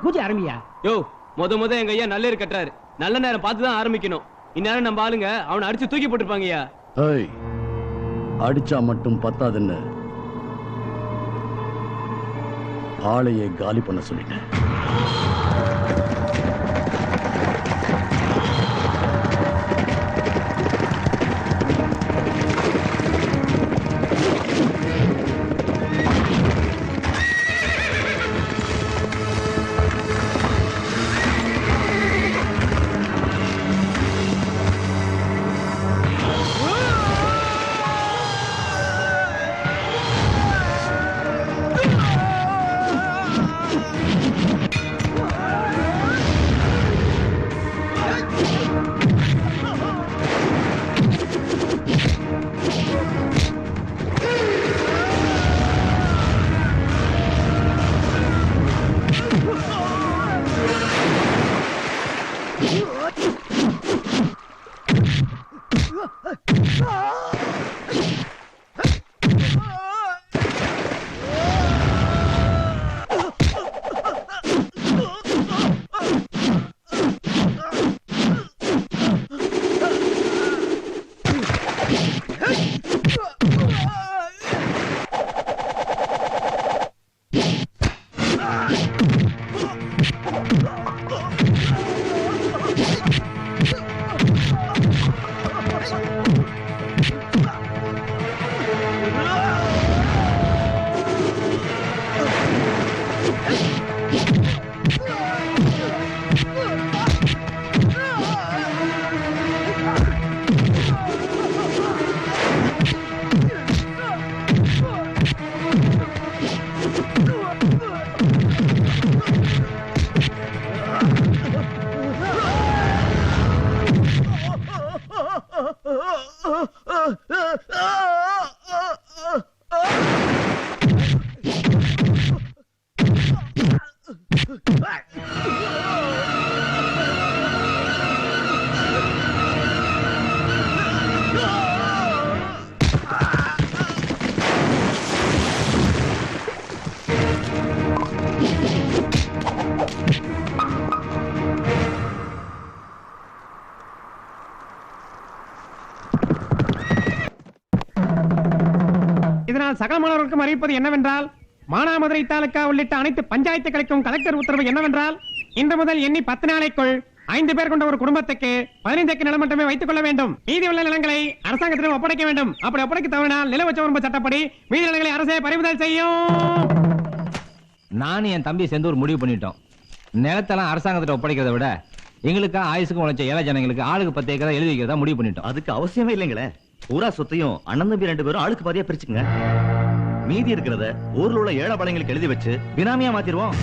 பூஜை ஆரம்பியா? யோ, முத எங்க ஐயா நல்ல கட்டுறாரு. நல்ல நேரம் பார்த்து தான் ஆரம்பிக்கணும். இந்நேரம் நம்ம ஆளுங்க அவனை அடிச்சு தூக்கி போட்டுருப்பாங்கய்யா. அடிச்சா மட்டும் பத்தாதுன்னு ஆளையே காலி பண்ண சொல்லிட்டேன். அதனால் சகல மாணவர்களுக்கும் அறிவிப்பது என்னவென்றால், மானாமதுரை தாலுகா உள்ளிட்ட அனைத்து பஞ்சாயத்துகளுக்கும் கலெக்டர் உத்தரவு என்னவென்றால், இன்று முதல் எண்ணி 10 நாளைக்குள் 5 பேர் கொண்ட ஒரு குடும்பத்துக்கு 15 ஏக்கர் நிலம் மட்டுமே வைத்துக் கொள்ள வேண்டும். மீதி உள்ள நிலங்களை அரசாங்கத்திடம் ஒப்படைக்க வேண்டும். அப்படி ஒப்படைக்க தவறினால் நில உச்சவரம்பு சட்டப்படி மீதி நிலங்களை அரசே பறிமுதல் செய்யும். நானும் என் தம்பி சேர்ந்து ஒரு முடிவு பண்ணிட்டோம். நிலத்தெல்லாம் அரசாங்கத்திட்ட ஒப்படைக்கிறத விட எங்களுக்கு ஆயுசுக்கும் உழைச்ச ஏழை ஜனங்களுக்கு ஆளுக்கு 10 ஏக்கரா எழுதி வைக்கிறதா முடிவு பண்ணிட்டோம். அதுக்கு அவசியமே இல்லைங்களே. பூரா சொத்தையும் அண்ணன் தம்பி 2 பேரும் ஆளுக்கு பாதியா பிரிச்சுங்க. மீதி இருக்கிறத ஊர்ல உள்ள ஏழை பாளையங்களுக்கு எழுதி வச்சு பினாமியா மாத்திருவோம்.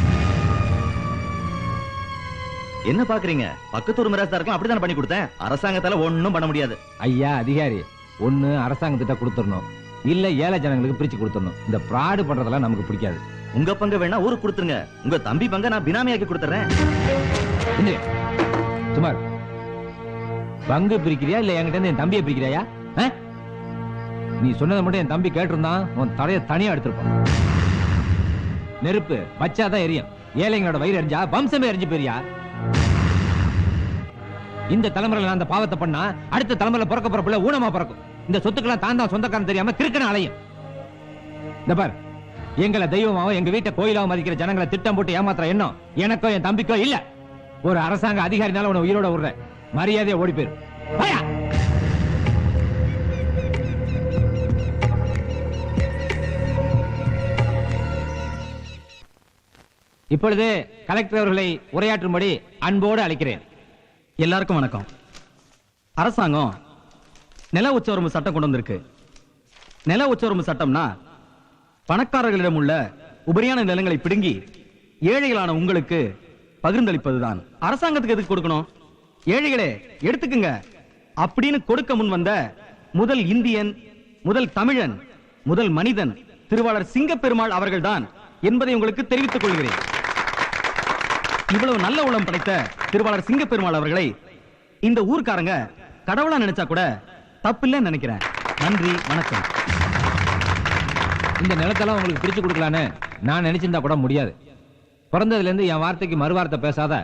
என்ன பாக்குறீங்க? பக்கத்தூர் மிராஸ்தாருக்கும் அப்படிதான் பண்ணி கொடுத்தேன். அரசாங்கத்தால ஒண்ணும் பண்ண முடியாது. ஐயா அதிகாரி, ஒண்ணு அரசாங்கத்திட்ட கொடுத்துடணும், இல்ல ஏழை ஜனங்களுக்கு பிரிச்சு கொடுத்துடணும். இந்த பிராடு பண்றதெல்லாம் நமக்கு பிடிக்காது. உங்க பங்கு வேணா ஊருக்கு கொடுத்துருங்க. உங்க தம்பி பங்க நான் பினாமியாக்கி கொடுத்துறேன். சுமார் பங்கு பிரிக்கிறியா இல்ல என்கிட்ட இருந்து என் தம்பியை பிரிக்கிறியா? நீ சொன்னதை மட்டும் என் தம்பி கேட்டிருந்தான், உன் தலைய தனியா எடுத்திருப்பான். நெருப்பு வச்சாதான் எரியும். ஏழைங்களோட வயிறு எரிஞ்சா வம்சமே எரிஞ்சு போறியா? இந்த தலைமுறையில நான் அந்த பாவத்தை பண்ணா அடுத்த தலைமுறையில பிறக்க போற பிள்ளை ஊனமா பிறக்கும். இந்த சொத்துக்கெல்லாம் தான் சொந்தக்காரன் தெரியாம கிறுக்கன அலையும். இந்த பார், எங்களை தெய்வமாவும் எங்க வீட்டை கோயிலாவும் மதிக்கிற ஜனங்களை திட்டம் போட்டு ஏமாத்துற எண்ணம் எனக்கோ என் தம்பிக்கோ இல்ல. ஒரு அரசாங்க அதிகாரினால உன்னை உயிரோட விடுற, மரியாதையா ஓடி போயிரு. இப்பொழுது கலெக்டர் அவர்களை உரையாற்றும்படி அன்போடு அழைக்கிறேன். எல்லாருக்கும் வணக்கம். அரசாங்கம் நில உச்சவரம்பு சட்டம் கொண்டு வந்திருக்கு. நில உச்சவரம்பு சட்டம்னா பணக்காரர்களிடம் உள்ள உபரியான நிலங்களை பிடுங்கி ஏழைகளான உங்களுக்கு பகிர்ந்தளிப்பதுதான். அரசாங்கத்துக்கு எதுக்கு கொடுக்கணும்? ஏழைகளே எடுத்துக்குங்க அப்படின்னு கொடுக்க முன் வந்த முதல் இந்தியன், முதல் தமிழன், முதல் மனிதன் திருவாளர் சிங்கப்பெருமாள் அவர்கள்தான் என்பதை உங்களுக்கு தெரிவித்துக் கொள்கிறேன். இவ்வளவு நல்ல உள்ளம் படைத்த திருவாளர் சிங்கப்பெருமாள் அவர்களை இந்த ஊர்க்காரங்க கடவுளா நினைச்சா கூட தப்பில்லைன்னு நினைக்கிறேன். நன்றி, வணக்கம். இந்த நிலத்தெல்லாம் உங்களுக்கு பிரிச்சு கொடுக்கலான்னு நான் நினைச்சிருந்தா கூட முடியாது. பிறந்ததுல இருந்து என் வார்த்தைக்கு மறுவார்த்தை பேசாத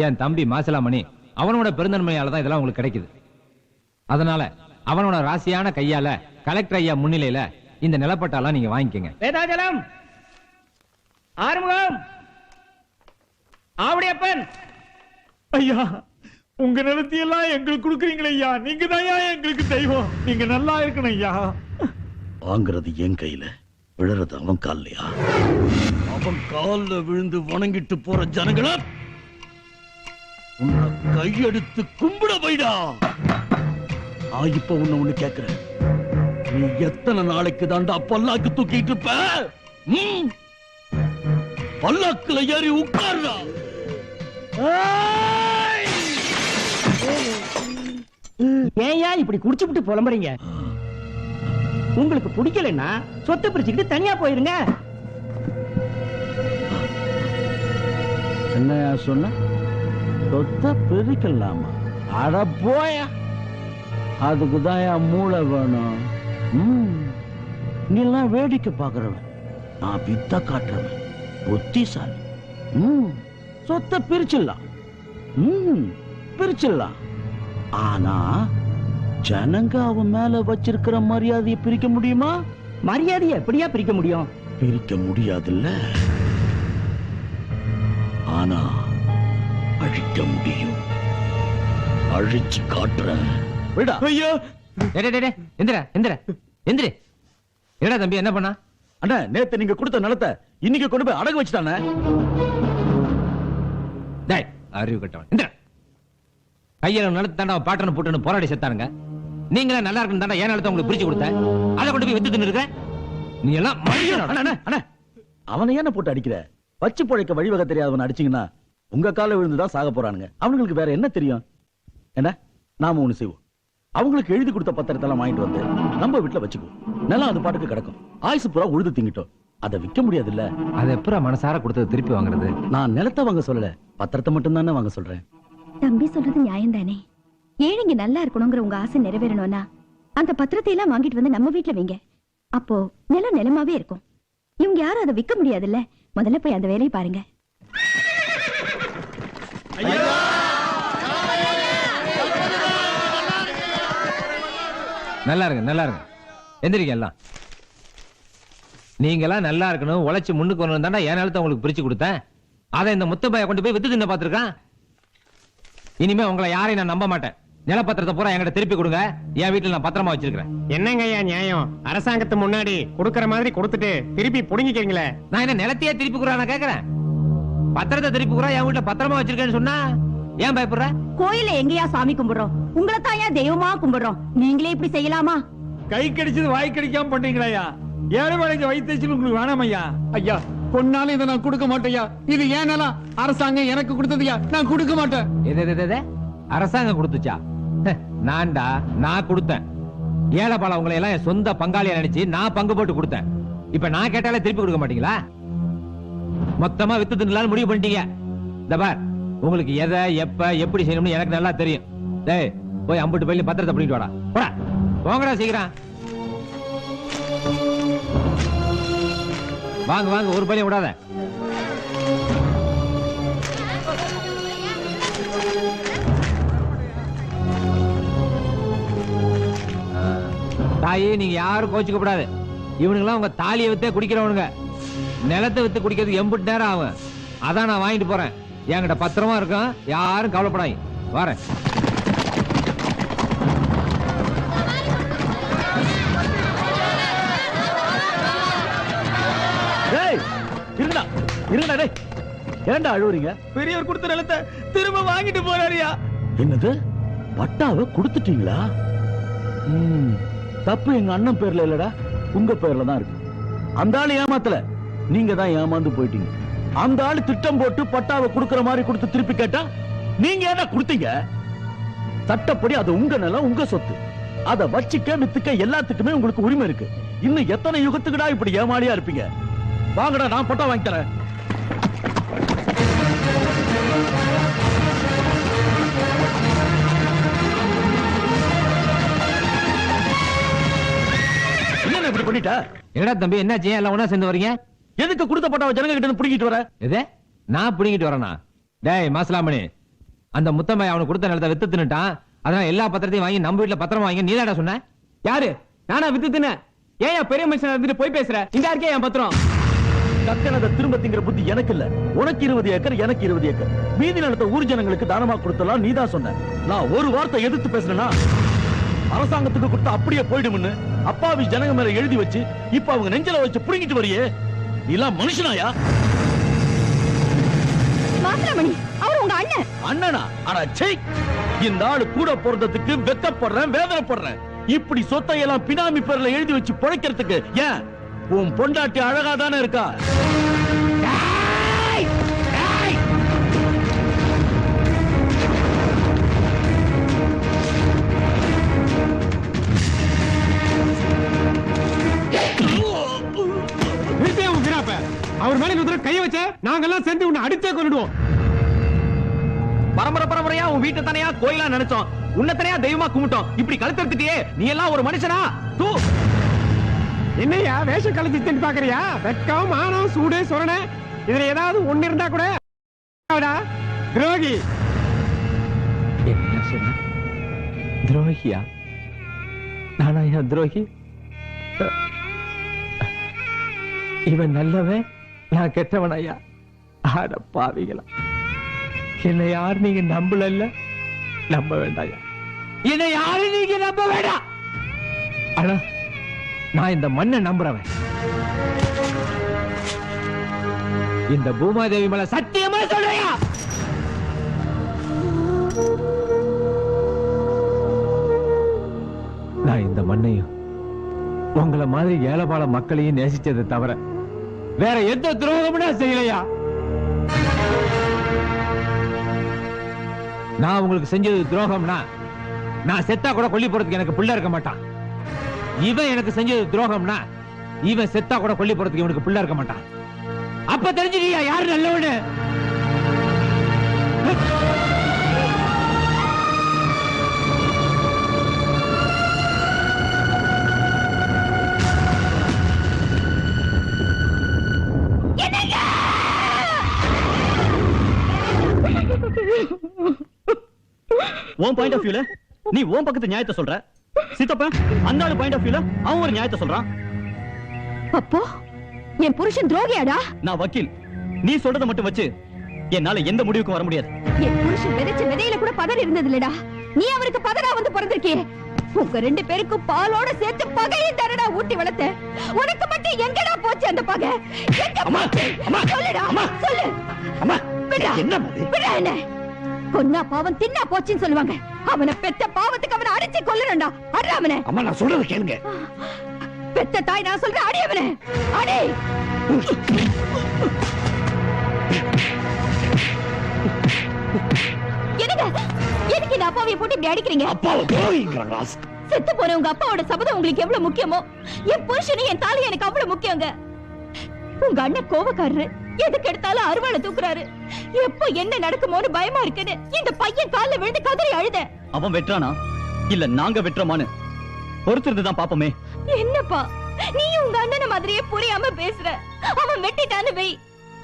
என் தம்பி மாசிலாமணி, அவனோட பெருந்தன்மையால தான் இதெல்லாம் உங்களுக்கு கிடைக்குது. அதனால அவனோட ராசியான கையால கலெக்டர் ஐயா முன்னிலையில இந்த நிலப்பட்டாலாம் நீங்க வாங்கிக்கங்க. வேதாஜலம், ஆறுமுகம், ஆவுடையப்பன், ஐயா உங்க நிலத்தையெல்லாம் எங்களுக்கு கொடுக்குறீங்களே ஐயா, நீங்க தான் எங்களுக்கு தெய்வம். நீங்க நல்லா இருக்கணும் ஐயா. வாங்குறது என் கையில, விழுறது அவன் கால்லையா? அவன் கால்ல விழுந்து வணங்கிட்டு போற ஜனங்களா உன்னை கையெடுத்து கும்பிட வைடா. நான் இப்ப உன்னை ஒண்ணு கேக்குறேன், நீ எத்தனை நாளைக்கு தாண்டா பல்லாக்கு தூக்கிட்டு இருப்ப? பல்லாக்குல ஏறி உட்கார்றா. ஏயா இப்படி குடிச்சுட்டு புலம்புறீங்க? உங்களுக்கு பிடிக்கலன்னா சொத்தை பிரிச்சுக்கிட்டு தனியா போயிருங்க. என்னையா சொன்ன? சொத்தை பிரிக்கலாமா? அட போயா, அதுக்குதான் என் மூளை வேணும். நீ எல்லாம் வேடிக்கை பாக்குறவன், நான் வித்த காட்டுறவன், புத்திசாலி. சொத்தை பிரிச்சிடலாம், பிரிச்சிடலாம். ஆனா ஜனங்க அவன் மேல வச்சிருக்கிற மரியாதையை பிரிக்க முடியுமா? மரியாதையை எப்படியா பிரிக்க முடியும்? பிரிக்க முடியாதுல்ல, ஆனா அழிக்க முடியும். அழிச்சு காட்டுறேன். ஐயோ, எந்திர எந்திர எந்திர. என்னடா தம்பி என்ன பண்ணா? அண்ணா, நேத்து நீங்க கொடுத்த நிலத்தை இன்னைக்கு கொண்டு போய் அடகு வச்சுட்டானே. அறிவு கட்டவன். எந்திர. கையில நிலத்தை தாண்டா பாட்டனு போட்டுன்னு போராடி செத்தானுங்க. நீங்களே நல்லா இருக்கணும் தாண்டா ஏன் நிலத்தை உங்களுக்கு பிரிச்சு கொடுத்த, அதை கொண்டு போய் வித்து தின்னு இருக்க. நீ எல்லாம் அவனை என்ன போட்டு அடிக்கிற? வச்சு பொழைக்க வழிவகை தெரியாதவன் அடிச்சீங்கன்னா உங்க கால விழுந்துதான் சாக போறானுங்க. அவங்களுக்கு வேற என்ன தெரியும்? என்ன நாம ஒண்ணு செய்வோம், அவங்களுக்கு எழுதி கொடுத்த பத்திரத்தெல்லாம் வாங்கிட்டு வந்து நம்ம வீட்டுல வச்சுக்குவோம். நிலம் அது பாட்டுக்கு கிடக்கும். ஆயுசு பூரா உழுது திங்கிட்டோம். அதை விற்க முடியாது இல்ல. அதை எப்பறம் மனசார கொடுத்தது திருப்பி வாங்குறது? நான் நிலத்தை வாங்க சொல்லல, பத்திரத்தை மட்டும் தானே வாங்க சொல்றேன். தம்பி சொல்றது நியாயம் தானே. ஏழைங்க நல்லா இருக்கணுங்கிற உங்க ஆசை நிறைவேறணும்னா அந்த பத்திரத்தை எல்லாம் வாங்கிட்டு வந்து நம்ம வீட்டுல வைங்க. அப்போ நிலம் நிலமாவே இருக்கும். இவங்க யாரும் அதை விற்க முடியாதுல்ல. முதல்ல போய் அந்த வேலையை பாருங்க. நல்லா இருங்க, நல்லா இருங்க. எந்திரிக்க எல்லாம். நீங்க எல்லாம் நல்லா இருக்கணும், உழைச்சு முன்னுக்கு வரணும் தாண்டா என் நிலத்தை உங்களுக்கு பிரிச்சு கொடுத்தேன். அதை இந்த முத்தப்பைய கொண்டு போய் வித்து தின்ன பாத்துருக்கான். இனிமே உங்களை யாரையும் நான் நம்ப மாட்டேன். நிலப்பத்திரத்தை பூரா என்கிட்ட திருப்பி கொடுங்க. என் வீட்டுல நான் பத்திரமா வச்சிருக்கிறேன். என்னங்க ஐயா நியாயம்? அரசாங்கத்து முன்னாடி கொடுக்கற மாதிரி கொடுத்துட்டு திருப்பி புடுங்கிக்கிறீங்களே. நான் என்ன நிலத்தையே திருப்பி குறா நான் கேக்குறேன். பத்திரத்தை திருப்பி குறா என் வீட்டுல பத்திரமா வச்சிருக்கேன்னு சொன்னா ஏன் பயப்படுற? கோயில எங்கயா சாமி கும்பிடுறோம், உங்களை தான் ஏன் தெய்வமா கும்பிடுறோம். நீங்களே இப்படி செய்யலாமா? கை கடிச்சது வாய் கடிக்காம பண்றீங்களா? ஏழை வேலைக்கு வைத்தியச்சு உங்களுக்கு வேணாம் ஐயா. ஐயா பொன்னாலும் இதை நான் கொடுக்க மாட்டேயா. இது ஏன் நிலம், அரசாங்கம் எனக்கு கொடுத்ததுயா, நான் கொடுக்க மாட்டேன். அரசாங்கம் கொடுத்துச்சா? நான்டா நான் கொடுத்தேன். ஏழைப்பாள உங்களை எல்லாம் என் சொந்த பங்காளியா நினைச்சு நான் பங்கு போட்டு கொடுத்தேன். இப்ப நான் கேட்டாலே திருப்பி கொடுக்க மாட்டீங்களா? மொத்தமா வித்து தின்னலாம்னு முடிவு பண்ணிட்டீங்க. இந்த பார், உங்களுக்கு எதை எப்ப எப்படி செய்யணும்னு எனக்கு நல்லா தெரியும். டேய் போய் அம்புட்டு பையில பத்திரத்தை பண்ணிட்டு வாடா. போடா போங்கடா சீக்கிரம். வாங்க வாங்க, ஒரு பையில விடாத. தாயே நீங்க யாரும் கோச்சுக்க கூடாது. இவனுங்கெல்லாம் உங்க தாலியை வித்தே குடிக்கிறவனுங்க. நிலத்தை வித்து குடிக்கிறது எம்புட்டு நேரம் ஆகும். அதான் நான் வாங்கிட்டு போறேன். என்கிட்ட பத்திரமா இருக்கும், யாரும் கவலைப்படாங்க. வரேன். இருங்கடா இருங்கடா. டேய் ஏன்டா அழுவுறீங்க? பெரியவர் கொடுத்த நிலத்தை திரும்ப வாங்கிட்டு போறாருயா. என்னது, பட்டாவை கொடுத்துட்டீங்களா? தப்பு எங்க அண்ணன் பேர்ல இல்லடா, உங்க பேர்ல தான் இருக்கு. அந்த ஆளு ஏமாத்தல, நீங்க தான் ஏமாந்து போயிட்டீங்க. அந்த ஆளு திட்டம் போட்டு பட்டாவை கொடுக்கிற மாதிரி கொடுத்து திருப்பி கேட்டா நீங்க ஏன்னா கொடுத்தீங்க? சட்டப்படி அது உங்க நிலம், உங்க சொத்து. அதை வச்சுக்க வித்துக்க எல்லாத்துக்குமே உங்களுக்கு உரிமை இருக்கு. இன்னும் எத்தனை யுகத்துக்குடா இப்படி ஏமாளியா இருப்பீங்க? வாங்கடா, நான் பட்டா வாங்கி தரேன். என்ன இப்படி பண்ணிட்ட? என்னடா தம்பி என்னாச்சு? எல்லாம் ஒண்ணா சேர்ந்து வரீங்க? எதுக்கு கொடுத்த பட்டாவை ஜனங்க கிட்ட இருந்து புடிங்கிட்டு வர? எது நான் புடிங்கிட்டு வரேனா? டேய் மாசலாமணி, அந்த முத்தம்மை அவனுக்கு கொடுத்த நிலத்தை வித்து தின்னுட்டான். அதனால எல்லா பத்திரத்தையும் வாங்கி நம்ம வீட்டுல பத்திரமா வாங்கி நீதாடா சொன்ன. யாரு? நானா வித்து தின்ன? ஏன் பெரிய மனுஷன் இருந்துட்டு போய் பேசுற? இந்த இருக்கே என் பத்திரம். கக்கனத திரும்ப திங்கிற புத்தி எனக்கு இல்ல. உனக்கு 20 ஏக்கர், எனக்கு 20 ஏக்கர். மீதி நிலத்தை ஊர் ஜனங்களுக்கு தானமா கொடுத்தலாம் நீதான் சொன்ன. நான் ஒரு வார்த்தை எதிர்த்து பேசுறேன்னா அரசாங்கத்துக்கு கொடுத்து அப்படியே போயிடும்னு அப்பாவி ஜனங்க மேல எழுதி வச்சு இப்ப அவங்க நெஞ்சல வச்சு புடிங்கிட்டு வரியே. நீலாம் மனுஷனாயா? மாத்திரமணி அவர் உங்க அண்ணன். அண்ணனா? ஆனா சே, இந்த ஆளு கூட போறதுக்கு வெக்கப்படுறேன், வேதனைப்படுறேன். இப்படி சொத்தையெல்லாம் பினாமி பேர்ல எழுதி வச்சு பிழைக்கிறதுக்கு ஏன்? உன் பொண்டாட்டி அழகா தானே இருக்கா? அவர் மேல இன்னொரு கைய வச்ச நாங்கெல்லாம் சேர்ந்து உன்னை அடிச்சே கொண்டுடுவோம். பரம்பரை பரம்பரையா உன் வீட்டை தானையா கோயிலா நினைச்சோம், உன்னத்தனையா தெய்வமா கும்பிட்டோம். இப்படி கழுத்தெடுத்துட்டியே, நீ எல்லாம் ஒரு மனுஷனா? தூ. என்னையா வேஷம் கழிச்சு பாக்குறியா? வெக்கம், மானம், சூடு, சொரண இதுல ஏதாவது ஒண்ணு இருந்தா கூட துரோகி. என்ன சொன்ன? துரோகியா? நானா ஏன் துரோகி? இவன் நல்லவன், நான் கெட்டவன் ஐயா. ஆட பாவிகளா, என்னை யாரு நீங்க நம்பல? நம்ப வேண்டாயா, என்னை யாரு நீங்க நம்ப வேண்டாம். ஆனா நான் இந்த மண்ணை நம்புறவன். இந்த பூமாதேவி மேல சத்தியமா சொல்றியா? நான் இந்த மண்ணையும் உங்களை மாதிரி ஏழைபாள மக்களையும் நேசிச்சதை தவிர வேற எந்த துரோகமும் செய்யலையா? நான் உங்களுக்கு செஞ்சது துரோகம்னா நான் செத்தா கூட கொல்லி போறதுக்கு எனக்கு பிள்ளை இருக்க மாட்டான். இவன் எனக்கு செஞ்சது துரோகம்னா இவன் செத்தா கூட கொல்லி போறதுக்கு இவனுக்கு பிள்ளை இருக்க மாட்டான். அப்ப தெரிஞ்சுக்கியா யாரு நல்லவனு? உன் பாயிண்ட் ஆஃப் வியூல நீ உன் பக்கத்து நியாயத்தை சொல்ற. சித்தப்பா அந்த ஆளு பாயிண்ட் ஆஃப் வியூல அவன் ஒரு நியாயத்தை சொல்றான். அப்போ என் புருஷன் துரோகியாடா? நான் வக்கீல். நீ சொல்றத மட்டும் வச்சு என்னால எந்த முடிவுக்கும் வர முடியாது. என் புருஷன் விதைச்ச விதையில கூட பதர் இருந்தது இல்லடா. நீ அவருக்கு பதரா வந்து பிறந்திருக்கியே. உங்க 2 பேருக்கும் பாலோட சேர்த்து பகையை தரடா ஊட்டி வளர்த்த. உனக்கு மட்டும் எங்கடா போச்சு அந்த பகை? சொல்லுடா, சொல்லு. விடா என்ன? கொன்னா பாவம் தின்னா போச்சுன்னு சொல்லுவாங்க. அவனை பெத்த பாவத்துக்கு அவனை அடிச்சு கொல்லுறா. அடி அவனை. அம்மா நான் சொல்றத கேளுங்க. பெத்த தாய் நான் சொல்றேன், அடி அவனை. அடி. எதுக்கு இந்த அப்பாவை போட்டு இப்படி அடிக்கிறீங்க? அப்பாவை துரோகிங்கறா. செத்து போற உங்க அப்பாவோட சபதம் உங்களுக்கு எவ்வளவு முக்கியமோ என் புருஷனும் என் தாலி எனக்கு அவ்வளவு முக்கியங்க. உங்க அண்ணன் கோவக்காரரு, எதுக்கு எடுத்தாலும் அருவாளை தூக்குறாரு. எப்போ என்ன நடக்குமோன்னு பயமா இருக்குன்னு இந்த பையன் கால்ல விழுந்து கதறி அழுத. அவன் வெட்டுறானா இல்ல நாங்க வெட்டுறோமான்னு பொறுத்திருந்துதான் பாப்போமே. என்னப்பா நீ உங்க அண்ணனை மாதிரியே புரியாம பேசுற. அவன் வெட்டிட்டான்னு வை,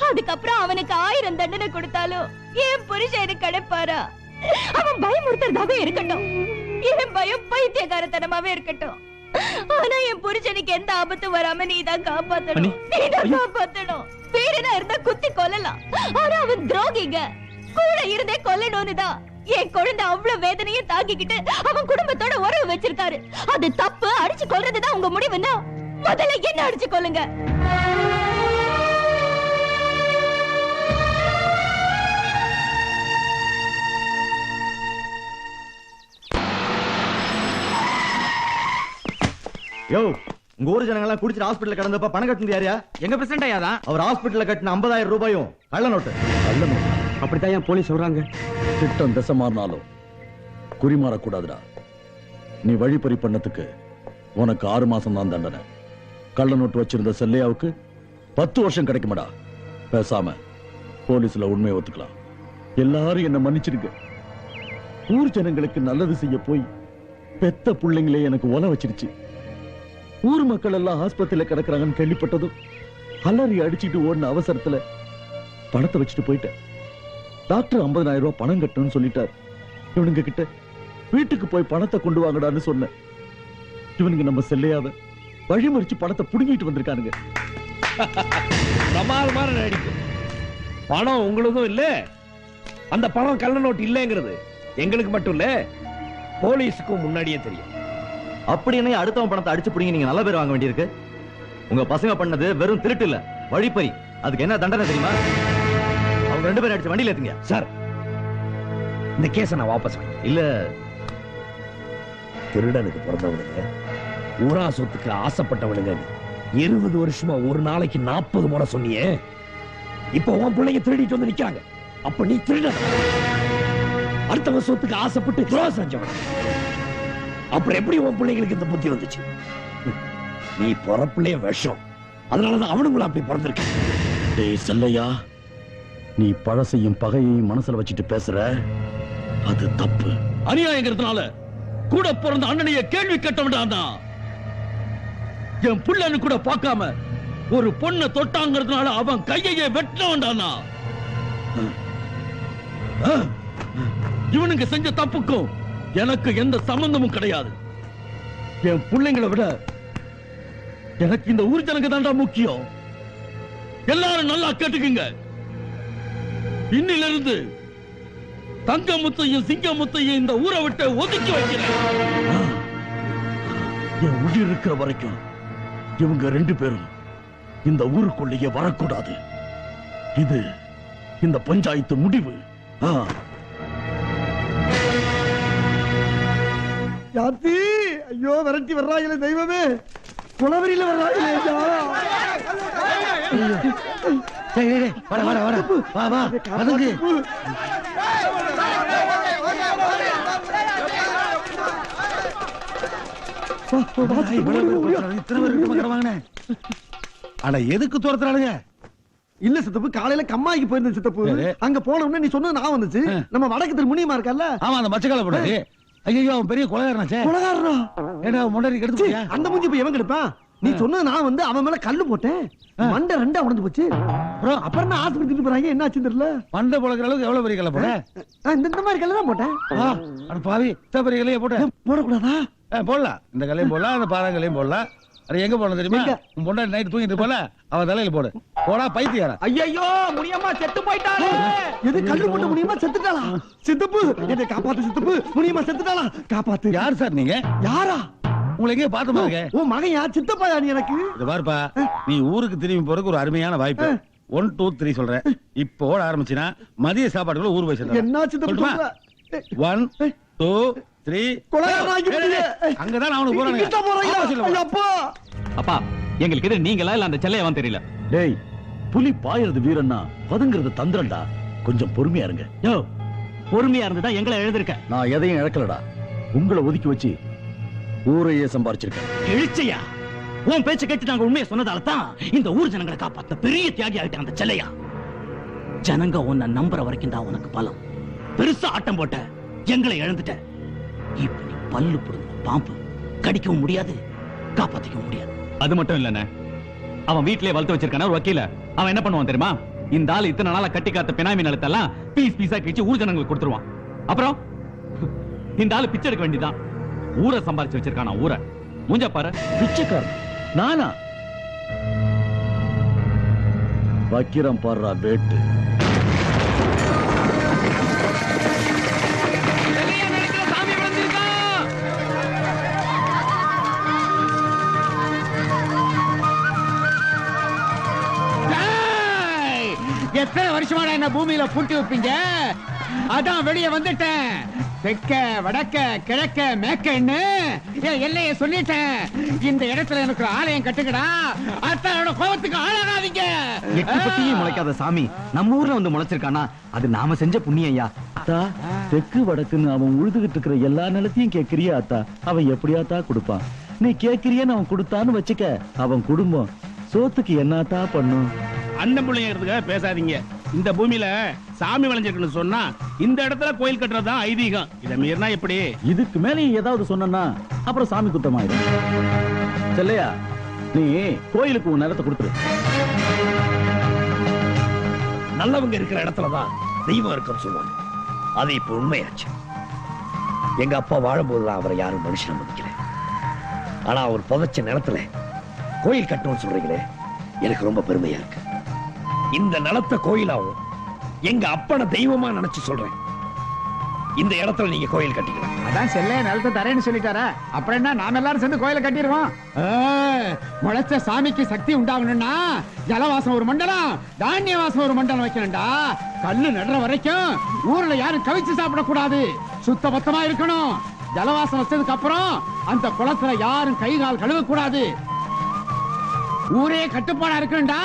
அதுக்கப்புறம் அவனுக்கு 1000 தண்டனை கொடுத்தாலும் என் புருஷன் எனக்கு கிடைப்பாரா? அவன் பயமுறுத்துறதாவே இருக்கட்டும், என் பயம் பைத்தியக்காரத்தனமாவே இருக்கட்டும். ஆனா என் புருஷனுக்கு எந்த ஆபத்தும் வராம நீதான் காப்பாத்தணும். நீதான் காப்பாத்தணும். வீரனா இருந்தா குத்தி கொல்லலாம், ஆனா அவன் துரோகிங்க. கூட இருந்தே கொல்லணும்னு தான் என் குழந்தை அவ்வளவு வேதனையும் தாங்கிக்கிட்டு அவன் குடும்பத்தோட உறவு வச்சிருக்காரு. அது தப்பு. அடிச்சு கொல்றதுதான் உங்க முடிவுன்னா முதல்ல என்ன அடிச்சு கொல்லுங்க. யோ, உங்க ஊர் ஜனங்களா குடிச்சிட்டு ஹாஸ்பிடல்ல கிடந்தப்ப பணம் கட்டினது யாரையா? எங்க பிரசிடண்ட் ஐயா தான். அவர் ஹாஸ்பிடல்ல கட்டின 50,000 ரூபாயும் கள்ள நோட்டு. கள்ள நோட்டு அப்படித்தான் என் போலீஸ் சொல்றாங்க. திட்டம் திசை மாறினாலும் குறி மாறக்கூடாதுடா. நீ வழிப்பறி பண்ணதுக்கு உனக்கு 6 மாசம் தான் தண்டனை. கள்ள நோட்டு வச்சிருந்த செல்லையாவுக்கு 10 வருஷம் கிடைக்குமாடா. பேசாம போலீஸ்ல உண்மையை ஒத்துக்கலாம். எல்லாரும் என்ன மன்னிச்சிருங்க. ஊர் ஜனங்களுக்கு நல்லது செய்ய போய் பெத்த பிள்ளைங்களே எனக்கு ஒல வச்சிருச்சு. ஊர் மக்கள் எல்லாம் ஆஸ்பத்திரியில கிடக்குறாங்கன்னு கேள்விப்பட்டதும் அலறி அடிச்சுட்டு ஓடின அவசரத்துல பணத்தை வச்சுட்டு போயிட்டேன். டாக்டர் 50,000 ரூபாய் பணம் கட்டணும்னு சொல்லிட்டார். இவனுங்க கிட்ட வீட்டுக்கு போய் பணத்தை கொண்டு வாங்கடான்னு சொன்னேன். இவனுங்க நம்ம செல்லையாவ வழிமறிச்சு பணத்தை புடுங்கிட்டு வந்திருக்கானுங்க. பிரமாதமான நடிப்பு. பணம் உங்களுக்கும் இல்ல, அந்த பணம் கள்ள நோட்டு இல்லங்கிறது எங்களுக்கு மட்டும் இல்ல, போலீஸுக்கும் முன்னாடியே தெரியும். அப்படி என்ன அடுத்தவன் பணத்தை அடிச்சு புடிங்க நீங்க நல்ல பேர் வாங்க வேண்டியிருக்கு. உங்க பசங்க பண்ணது வெறும் திருட்டு இல்ல, வழிப்பறி. அதுக்கு என்ன தண்டனை தெரியுமா? அவங்க 2 பேரும் அடிச்சு வண்டியில ஏத்துங்க. சார், இந்த கேஸை நான் வாபஸ் வாங்க. இல்ல, திருடனுக்கு பிறந்தவனுங்க, ஊரா சொத்துக்கு ஆசைப்பட்டவனுங்க. 20 வருஷமா ஒரு நாளைக்கு 40 முறை சொன்னியே. இப்ப உன் பிள்ளைங்க திருடிட்டு வந்து நிக்கிறாங்க. அப்ப நீ திருடன், அடுத்தவன் சொத்துக்கு ஆசைப்பட்டு துரோகம் செஞ்சவன். அப்புறம் எப்படி உன் பிள்ளைங்களுக்கு இந்த புத்தி வந்துச்சு? நீ பிறப்புலயே விஷம். அதனாலதான் அவனுங்களும் அப்படி பிறந்திருக்க. டேய் செல்லையா, நீ பழசையும் பகையையும் மனசுல வச்சுட்டு பேசுற, அது தப்பு. அநியாயங்கிறதுனால கூட பிறந்த அண்ணனைய கேள்வி கேட்டவன்டா. என் புள்ளன்னு கூட பார்க்காம ஒரு பொண்ணை தொட்டாங்கிறதுனால அவன் கையையே வெட்டவன்டானா. இவனுங்க செஞ்ச தப்புக்கும் எனக்கு எந்த சம்பந்தமும் கிடையாது. என் பிள்ளைங்களை விட எனக்கு இந்த ஊர் ஜனங்க தான்டா முக்கியம். எல்லாரும் நல்லா கேட்டுக்குங்க. இன்னிலிருந்து தங்கமுத்தையும் சிங்கமுத்தையும் இந்த ஊரை விட்டு ஒதுக்கி வைக்கிறேன். என் உயிர் இருக்கிற வரைக்கும் இவங்க 2 பேரும் இந்த ஊருக்குள்ளேயே வரக்கூடாது. இது இந்த பஞ்சாயத்து முடிவு. யாத்தி, ஐயோ விரட்டி வர்றாங்களே தெய்வமே, குளவரியில வர்றாங்களே. அட எதுக்கு துரத்துறானுங்க? இல்ல சித்தப்பு, காலையில கம்மாய்க்கு போயிருந்த சித்தப்பு. அங்க போன உடனே நீ சொன்னது நான் வந்துச்சு. நம்ம வடக்கு திரு முனியமா இருக்கல்ல, ஆமா அந்த மச்சக்கால போடாது. ஐயோ அவன் பெரிய கொலைகாரனாச்சே. கொலைகாரனா? ஏன்னா முன்னாடி கெடுத்து அந்த மூஞ்சி போய் எவன் கெடுப்பான்? நீ சொன்னது நான் வந்து அவன் மேல கல்லு போட்டேன். மண்டை 2 உடைஞ்சு போச்சு. அப்புறம் நான் ஆஸ்பத்திரி தூக்கிட்டு போறாங்க. என்ன ஆச்சுன்னு தெரியல. மண்டை பொழக்கிற அளவுக்கு எவ்வளவு பெரிய கல்ல போட? இந்த மாதிரி கல்ல தான் போட்டேன். அட பாவி, பெரிய கல்லையே போட்ட. போடக்கூடாதா? போடலாம். இந்த கல்லையும் போடலாம், அந்த பாறாங்கல்லையும் போடலாம். அட எங்க போன தெரியுமா? உன் பொண்டாட்டி நைட் தூங்கிட்டு இருப்பால, அவ தலையில போடு. போடா பைத்தியாரா. ஐயோ முடியம்மா செத்து போயிட்டாளே. எது கல்லு போட்டு முடியுமா செத்துட்டாளா? சித்தப்பு என்னை காப்பாத்து சித்தப்பு. முடியுமா செத்துட்டாளா? காப்பாத்து. யார் சார் நீங்க? யாரா? உங்களை எங்க பாத்து பாருங்க. உன் மகன் யார் சித்தப்பாயா நீ எனக்கு? இது பாருப்பா, நீ ஊருக்கு திரும்பி போறதுக்கு ஒரு அருமையான வாய்ப்பு. 1 2 3 சொல்றேன். இப்போ ஓட ஆரம்பிச்சினா மதிய சாப்பாடுக்குள்ள ஊர் போய் சேர்ந்து. என்ன சித்தப்பு? 1 2 3 அங்கதான் அவனுக்கு போறானுங்க. அப்பா எங்களுக்கு எதிர நீங்களா இல்ல அந்த செல்லையவன் தெரியல. டேய், புலி பாயிறது வீரன்னா பதுங்கிறது தந்திரம்டா. கொஞ்சம் பொறுமையா இருங்க. யோ பொறுமையா இருந்துதான் எங்களை எழுதிருக்க. நான் எதையும் இழக்கலடா. உங்களை ஒதுக்கி வச்சு ஊரையே சம்பாரிச்சிருக்கேன். எழுச்சையா உன் பேச்ச கேட்டு நாங்க உண்மையை சொன்னதால தான் இந்த ஊர் ஜனங்களை காப்பாத்த பெரிய தியாகி ஆகிட்டான் அந்த செல்லையா. ஜனங்க உன்னை நம்புற வரைக்கும் தான் உனக்கு பலம். பெருசா ஆட்டம் போட்ட எங்களை இழந்துட்ட. இப்ப நீ பல்லு புடுங்க பாம்பு, கடிக்கவும் முடியாது காப்பாத்திக்கவும் முடியாது. அது மட்டும் இல்லண்ணே, அவன் வீட்லயே வளர்த்து வச்சிருக்கான ஒரு வக்கீல. அவன் என்ன பண்ணுவான் தெரியுமா? இந்த ஆள் இத்தனை நாளா கட்டி காத்த பினாமி நிலத்தெல்லாம் பீஸ் பீஸா கிழிச்சு ஊர் ஜனங்களுக்கு கொடுத்துருவான். அப்புறம் இந்த ஆளு பிச்சை எடுக்க வேண்டியதான். ஊரை சம்பாரிச்சு வச்சிருக்கானா ஊரை. மூஞ்ச பாரு. பிச்சைக்காரன் நானா? வக்கிரம் பாடுறா வேட்டு. எத்தனை வருஷமா என்ன பூமியில பூட்டி வைப்பீங்க? அதான் வெளியே வந்துட்டேன். தெற்க வடக்க கிழக்க மேக்கன்னு என் எல்லையை சொல்லிட்டேன். இந்த இடத்துல எனக்கு ஆலயம் கட்டுக்கடா. அத்தனோட கோபத்துக்கு ஆளாகாதீங்க. எட்டு பத்தியும் முளைக்காத சாமி நம்ம ஊர்ல வந்து முளைச்சிருக்கானா அது நாம செஞ்ச புண்ணியம் ஐயா. அத்தா, தெற்கு வடக்குன்னு அவன் உழுதுகிட்டு இருக்கிற எல்லா நிலத்தையும் கேட்கிறியா அத்தா? அவன் எப்படியாத்தா கொடுப்பான்? நீ கேட்கிறியன்னு அவன் கொடுத்தான்னு வச்சுக்க, அவன் குடும்பம் சோத்துக்கு என்னத்தா பண்ணும்? அண்ணன் பிள்ளைங்கிறதுக்காக பேசாதீங்க. இந்த பூமியில சாமி விளைஞ்சிருக்குன்னு சொன்னா இந்த இடத்துல கோயில் கட்டுறதுதான் ஐதீகம். இதை மீறினா எப்படி? இதுக்கு மேலே ஏதாவது சொன்னா அப்புறம் சாமி குத்தமாயிடும். செல்லையா, நீ கோயிலுக்கு உன் நிலத்தை கொடுத்துரு. நல்லவங்க இருக்கிற இடத்துலதான் தெய்வம் இருக்குன்னு சொல்லுவாங்க. அது இப்ப உண்மையாச்சு. எங்க அப்பா வாழும்போதுதான் அவரை யாரும் மனுஷனை மதிக்கல. ஆனா அவர் புதைச்ச நிலத்துல கோயில் கட்டணும்னு சொல்றீங்களே, எனக்கு ரொம்ப பெருமையா இருக்கு. இந்த நிலத்தை கோயிலாவும் எங்க அப்பனை தெய்வமா நினைச்சு சொல்றேன். இந்த இடத்துல நீங்க கோயில் கட்டிக்கலாம். அதான் செல்ல நிலத்தை தரேன்னு சொல்லிட்டாரா? அப்புறம் என்ன, நாம எல்லாரும் சேர்ந்து கோயிலை கட்டிடுவோம். முளைச்ச சாமிக்கு சக்தி உண்டாகணும்னா ஜலவாசம் ஒரு மண்டலம், தானிய வாசம் ஒரு மண்டலம் வைக்கணும்டா. கல்லு நடுற வரைக்கும் ஊர்ல யாரும் கவிச்சு சாப்பிடக்கூடாது. சுத்த பத்தமா இருக்கணும். ஜலவாசம் வச்சதுக்கு அப்புறம் அந்த குளத்துல யாரும் கை கால் கழுவ கூடாது. ஊரே கட்டுப்பாடா இருக்கணும்டா.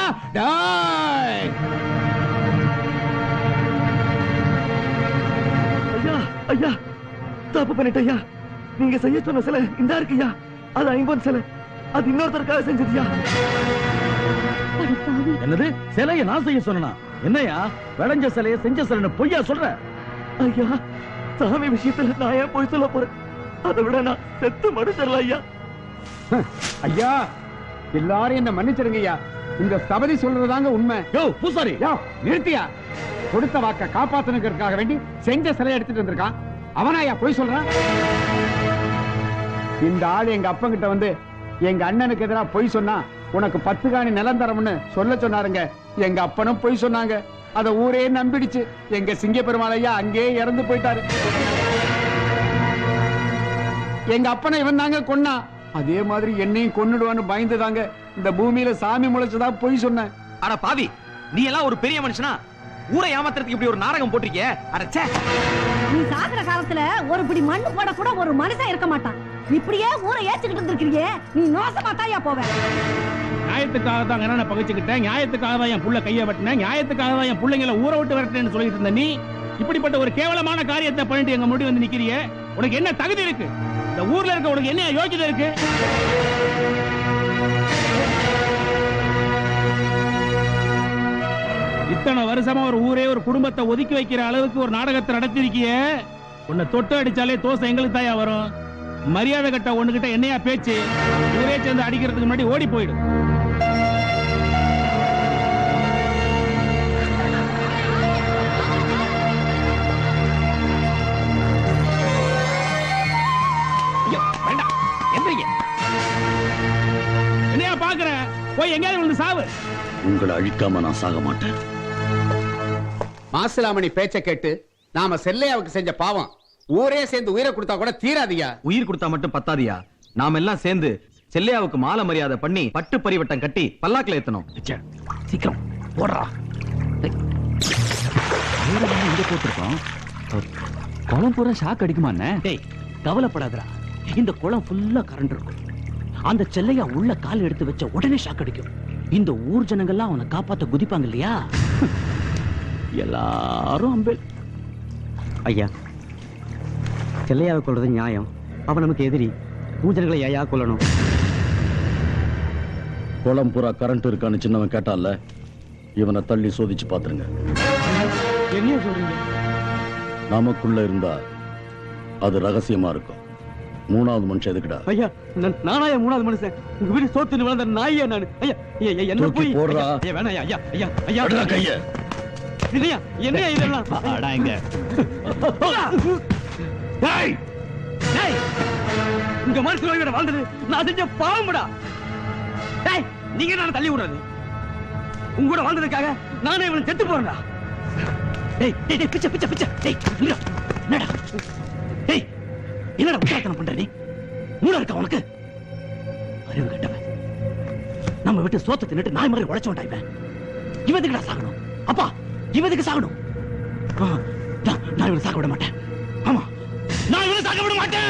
ஐயா ஐயா தப்பு பண்ணிட்ட ஐயா. நீங்க செய்ய சொன்ன சிலை இந்த இருக்குயா. அது 50 சிலை. அது இன்னொருத்தருக்காக செஞ்சதுயா. என்னது சிலையை நான் செய்ய சொன்னா? என்னையா விளைஞ்ச சிலையை செஞ்ச சிலைன்னு பொய்யா சொல்ற? ஐயா, சாமி விஷயத்துல நான் ஏன் போய் சொல்ல போறேன்? அதை விட நான் செத்து மனுஷர்ல ஐயா. ஐயா, எல்லாரும் என்ன மன்னிச்சிருங்க ஐயா. இந்த சபதி சொல்றதாங்க உண்மை. யோ பூசாரி, யோ நிறுத்தியா. கொடுத்த வாக்க காப்பாத்தனுக்காக வேண்டி செஞ்ச சிலையை எடுத்துட்டு வந்திருக்கான். அவனாயா போய் சொல்றான்? இந்த ஆள் எங்க அப்பன் கிட்ட வந்து எங்க அண்ணனுக்கு எதிராக பொய் சொன்னா உனக்கு 10 காணி நிலம் தரம்னு சொல்ல சொன்னாருங்க. எங்க அப்பனும் பொய் சொன்னாங்க. அத ஊரே நம்பிடுச்சு. எங்க சிங்க பெருமாள் ஐயா அங்கே இறந்து போயிட்டாரு. எங்க அப்பனை இவன் தாங்க கொன்னா. அதே மாதிரி என்னையும் கொன்னுடுவான்னு பயந்துதாங்க இந்த பூமியில சாமி முளைச்சதா பொய் சொன்னேன். அட பாவி, நீ எல்லாம் ஒரு பெரிய மனுஷனா? ஊரை ஏமாத்துறதுக்கு இப்படி ஒரு நாடகம் போட்டிருக்கே. அடச்சே, நீ சாகுற காலத்துல ஒரு பிடி மண்ணு போட கூட ஒரு மனுஷன் இருக்க மாட்டான். இப்படியே ஊரை ஏச்சுக்கிட்டு இருந்திருக்கீங்க. நீ நோசமா தாயா போவ. நியாயத்துக்காக தான் நான் பகிச்சுக்கிட்டேன். நியாயத்துக்காக தான் என் புள்ள கையை வெட்டினேன். நியாயத்துக்காக தான் என் பிள்ளைங்களை ஊரை விட்டு விரட்டேன்னு சொல்லிட்டு இருந்த நீ இப்படிப்பட்ட ஒரு கேவலமான காரியத்தை பண்ணிட்டு எங்க முடி வந்து நிக்கிறிய. உனக்கு என்ன தகுதி இருக்கு? இந்த ஊர்ல இருக்க உனக்கு என்ன யோகிதை இருக்கு? இத்தனை வருஷமா ஒரு ஊரே ஒரு குடும்பத்தை ஒதுக்கி வைக்கிற அளவுக்கு ஒரு நாடகத்தை நடத்திருக்கிய. உன்னை தொட்டு அடிச்சாலே தோசை எங்களுக்கு தாயா வரும். மரியாதை கட்ட ஒண்ணுகிட்ட என்னையா பேச்சு? ஊரே சேர்ந்து அடிக்கிறதுக்கு முன்னாடி ஓடி போயிடு. வேண்டாம், எந்திரிங்க. போய் எங்கேயாவது வந்து சாவு. உங்களை அழிக்காம நான் சாக மாட்டேன். மாசிலாமணி பேச்ச கேட்டு நாம செல்லையாவுக்கு செஞ்ச பாவம் ஊரே சேர்ந்து உயிரை கொடுத்தா கூட தீராதியா. உயிர் கொடுத்தா மட்டும் பத்தாதியா, நாம எல்லாம் சேர்ந்து செல்லையாவுக்கு மாலை மரியாதை பண்ணி பட்டு பரிவட்டம் கட்டி பல்லாக்கில் ஏத்தணும். சீக்கிரம் போடுறா. இங்க போட்டிருக்கோம். குளம் பூரா ஷாக் அடிக்குமாண்ணே? டேய் கவலைப்படாதடா, இந்த குளம் ஃபுல்லா கரண்ட் இருக்கும். அந்த செல்லையா உள்ள கால் எடுத்து வச்ச உடனே ஷாக் அடிக்கும். இந்த ஊர் ஜனங்கள்லாம் அவனை காப்பாத்த குதிப்பாங்க இல்லையா? எல்லாரும் அம்பேல். ஐயா, செல்லையாவை கொள்றது நியாயம். அவன் நமக்கு எதிரி. பூஜனைகளை ஐயா கொல்லணும். குளம் பூரா கரண்ட் இருக்கான்னு சின்னவன் கேட்டால, இவனை தள்ளி சோதிச்சு பாத்துருங்க. என்ன சொல்றீங்க? நமக்குள்ள இருந்தா அது ரகசியமா இருக்கும். மூணாவது மனுஷன் எதுக்குடா? ஐயா, நானாயா மூணாவது மனுஷன்? உங்க வீட்டு சோத்து வளர்ந்த நாயா நானு. ஐயா என்ன போய் போடுறா. ஐயா வேணாம். ஐயா ஐயா ஐயா விடுடா கைய. இல்லையா, என்னையா இதெல்லாம்? அடா இங்க. டேய் டேய், உங்க மனசுல வாழ்ந்தது நான் செஞ்ச பாவம்டா. டேய், நீங்க நான் தள்ளி விடுறது. உங்க கூட வாழ்ந்ததுக்காக நானே இவனை செத்து போறேன்டா. டேய் டேய் டேய், பிச்சை பிச்சை பிச்சை. டேய் என்னடா? டேய் என்னடா உத்தாத்தனம் பண்ற நீ? மூளை இருக்கா உனக்கு? அறிவு கட்டவன். நம்ம விட்டு சோத்த தின்னுட்டு நாய் மாதிரி உழைச்சோண்டா இவன். இவன் எதுக்குடா சாகணும்? அப்பா, இவன் எதுக்கு சாகணும்? நான் இவனை சாக விட மாட்டேன். ஆமா, நான் இவனை சாக விட மாட்டேன்.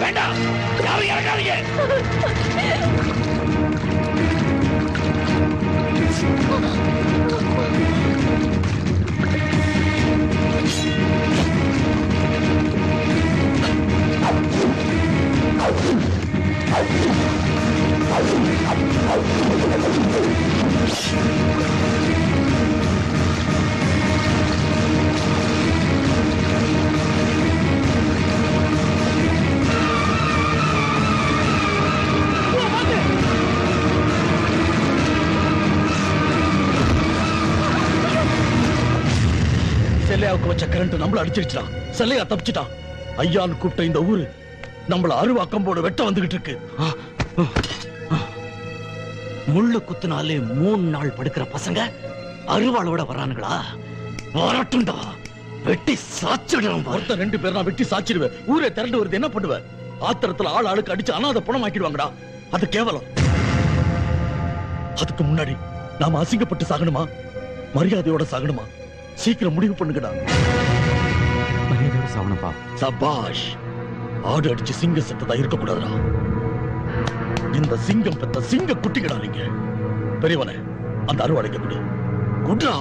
வேண்டாம், யாரும் இறங்காதீங்க. செல்லையாவுக்கு வச்ச கரண்ட் நம்மள அடிச்சிருச்சான். செல்லையா தப்பிச்சிட்டான். ஐயான்னு கூப்பிட்ட இந்த ஊரு நம்மள அருவாக்கம்போடு வெட்ட வந்துகிட்டு இருக்கு. முள்ளு குத்துனாலே 3 நாள் படுக்கிற பசங்க அருவாளோட வரானுங்களா? வரட்டும்டா, வெட்டி சாச்சிடுறோம். ஒருத்தர் 2 பேர் நான் வெட்டி சாச்சிடுவேன். ஊரே திரண்டு வருது, என்ன பண்ணுவேன்? ஆத்திரத்துல ஆள் ஆளுக்கு அடிச்சு அனாதை பணமாக்கிடுவாங்கடா. அது கேவலம். அதுக்கு முன்னாடி நாம அசிங்கப்பட்டு சாகணுமா, மரியாதையோட சாகணுமா? சீக்கிரம் முடிவு பண்ணுங்கடா. மரியாதையோட சாகணும்பா. சபாஷ். ஆடு அடிச்சு சிங்க செத்ததா இருக்க கூடாதுடா. இந்த சிங்கம் பெத்த சிங்க குட்டிகடா நீங்க. பெரியவனே, அந்த அருவாளைக்கு கொடு. குட்ரா.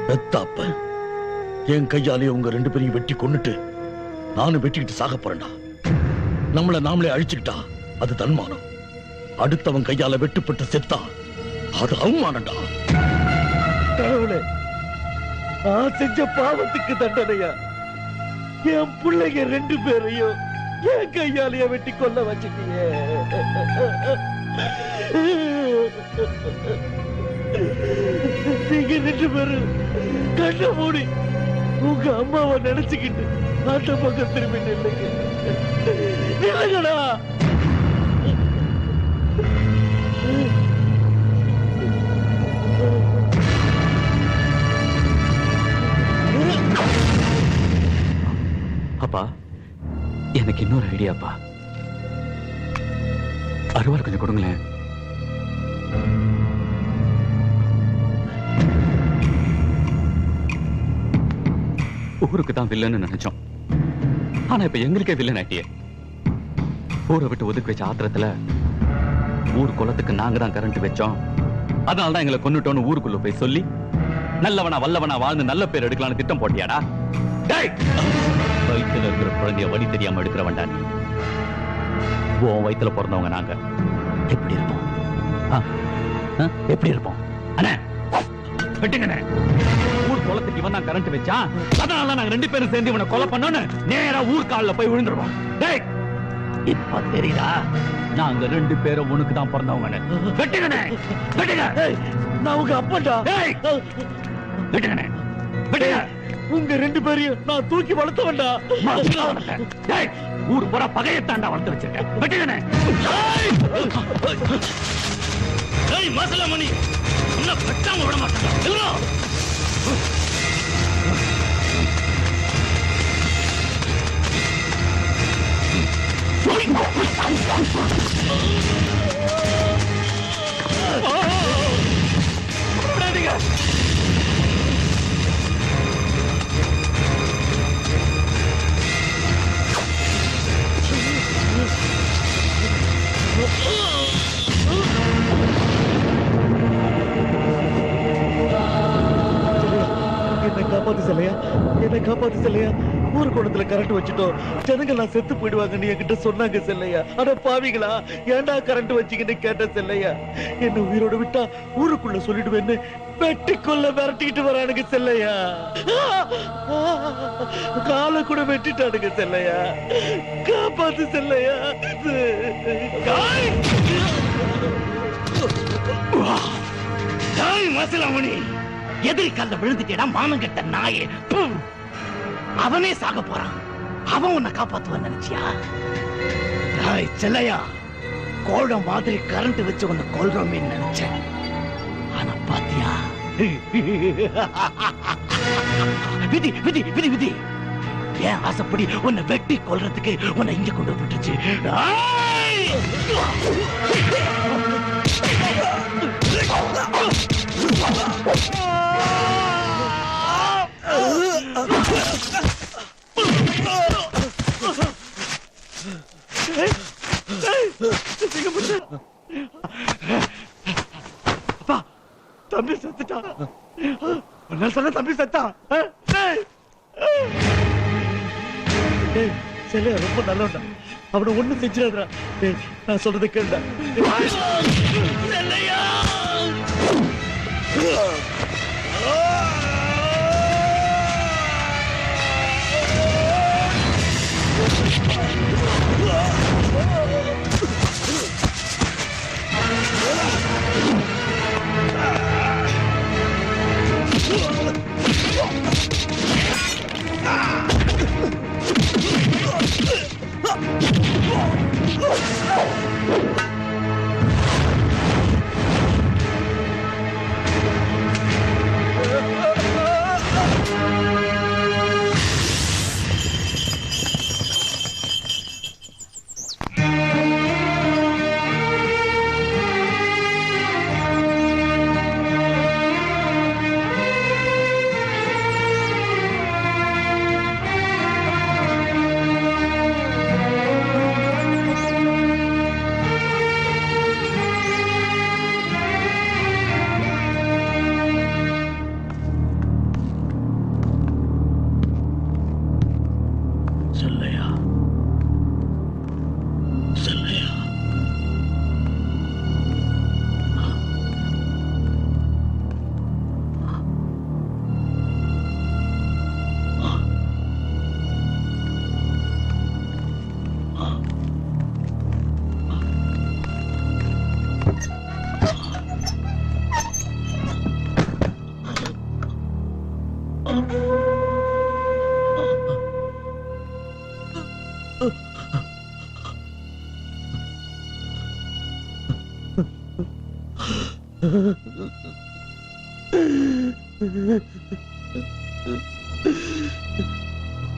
பெத்தாப்ப என் கையாலே உங்க 2 பேரையும் வெட்டி கொன்னுட்டு நானும் வெட்டிக்கிட்டு சாக போறேன்டா. நம்மள நாமளே அழிச்சுக்கிட்டா அது தன்மானம். அடுத்தவன் கையால வெட்டுப்பட்டு செத்தா அது அவமானம்டா. கடவுளே, நான் செஞ்ச பாவத்துக்கு தண்டனையா என் பிள்ளைங்க 2 பேரையும் என் கையாலேயே வெட்டி கொல்ல வச்சுட்டீங்க. நீங்க 2 பேரும் கண்ண மூடி உங்க அம்மாவை நினைச்சுக்கிட்டு அந்த பக்கம் திரும்பி நில்லுங்கடா. அப்பா, எனக்கு இன்னொரு ஐடியாப்பா. அருவாள் கொஞ்சம் கொடுங்களேன். ஊருக்கு தான் வில்லன்னு நினைச்சோம். ஆனா இப்ப எங்களுக்கே வில்லன் ஆட்டியே. ஊரை விட்டு ஒதுக்கி வச்ச ஆத்திரத்துல ஊர் குளத்துக்கு நாங்க தான் கரண்ட் வச்சோம். அதனாலதான் எங்களை கொன்னுட்டோன்னு ஊருக்குள்ள போய் சொல்லி நல்லவனா வல்லவனா வாழ்ந்து நல்ல பேர் எடுக்கலாம்னு திட்டம் போட்டியாடா. வயிற்றுல இருக்கிற குழந்தைய வழி தெரியாம எடுக்கிற வேண்டாம். உன் வயிற்றுல பிறந்தவங்க நாங்க எப்படி இருப்போம்? எப்படி இருப்போம்? அண்ணே வெட்டுங்கண்ணே. ஊர் குளத்துக்கு இவன் தான் கரண்ட் வச்சான். அதனால நாங்க 2 பேரும் சேர்ந்து இவனை கொலை பண்ணோன்னு நேரா ஊர் காலில் போய் விழுந்துருவோம். இப்ப தெரியுதா நாங்க 2 பேரும் உனக்கு தான் பிறந்தவங்க. வெட்டுங்கண்ணே, வெட்டுங்க. நான் உங்க அப்பாடா. வெட்டுங்கண்ணே, வெட்டுங்க. உங்க 2 பேரையும் நான் தூக்கி வளர்த்த வேண்டாம். ஊர் பூரா பகையத்தாண்டா வளர்த்து வச்சிருக்கேன். வெட்டுங்கண்ணே. மசாலா மணி இன்னும் வெட்டாம விட மாட்டாங்க. என்னை காப்பாத்து செல்லையா. ஊர் குளத்துல கரண்ட் வச்சுட்டோம், ஜனங்க நான் செத்து போயிடுவாங்கன்னு என்கிட்ட சொன்னாங்க செல்லையா. ஆனா பாவிங்களா, ஏன்டா கரண்ட் வச்சுக்கின்னு கேட்ட செல்லையா. என்ன உயிரோட விட்டா ஊருக்குள்ள சொல்லிடுவேன்னு வெட்டி கொல்ல விரட்டிக்கிட்டு வரானுங்க செல்லையா. காலை கூட வெட்டிட்டானுங்க செல்லையா. காப்பாத்து செல்லையா. மசாலாமணி எதிரி கால விழுந்துட்டேடா மானம் கெட்ட நாயே. அவனே சாக போறான். அவன் உன்னை காப்பாத்துவான்னு நினைச்சியா? செல்லையா, கோழ மாதிரி கரண்ட் வச்சு உன்னை கொல்றோமே நினைச்சேன். ஆனா பாத்தியா, விதி விதி விதி விதி ஏன் ஆசைப்படி உன்னை வெட்டி கொல்றதுக்கு உன்னை இங்க கொண்டு விட்டுச்சு. தம்பி செத்துட்டான். சொன்ன தம்பி செத்தான். செல்லையா ரொம்ப நல்லவன்டா. அவனை ஒண்ணும் செஞ்சிடாதா. நான் சொல்றதை கேளுடா. செல்லையா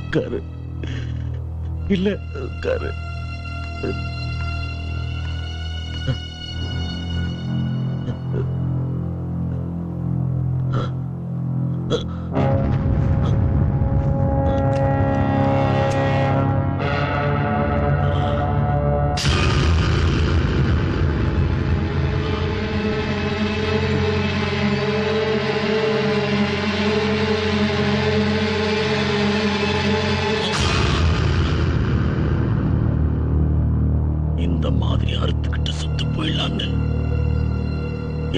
உட்காரு. இல்ல உட்காரு. இந்த மாதிரி அறுத்துக்கிட்டு செத்து போயிடலான்னு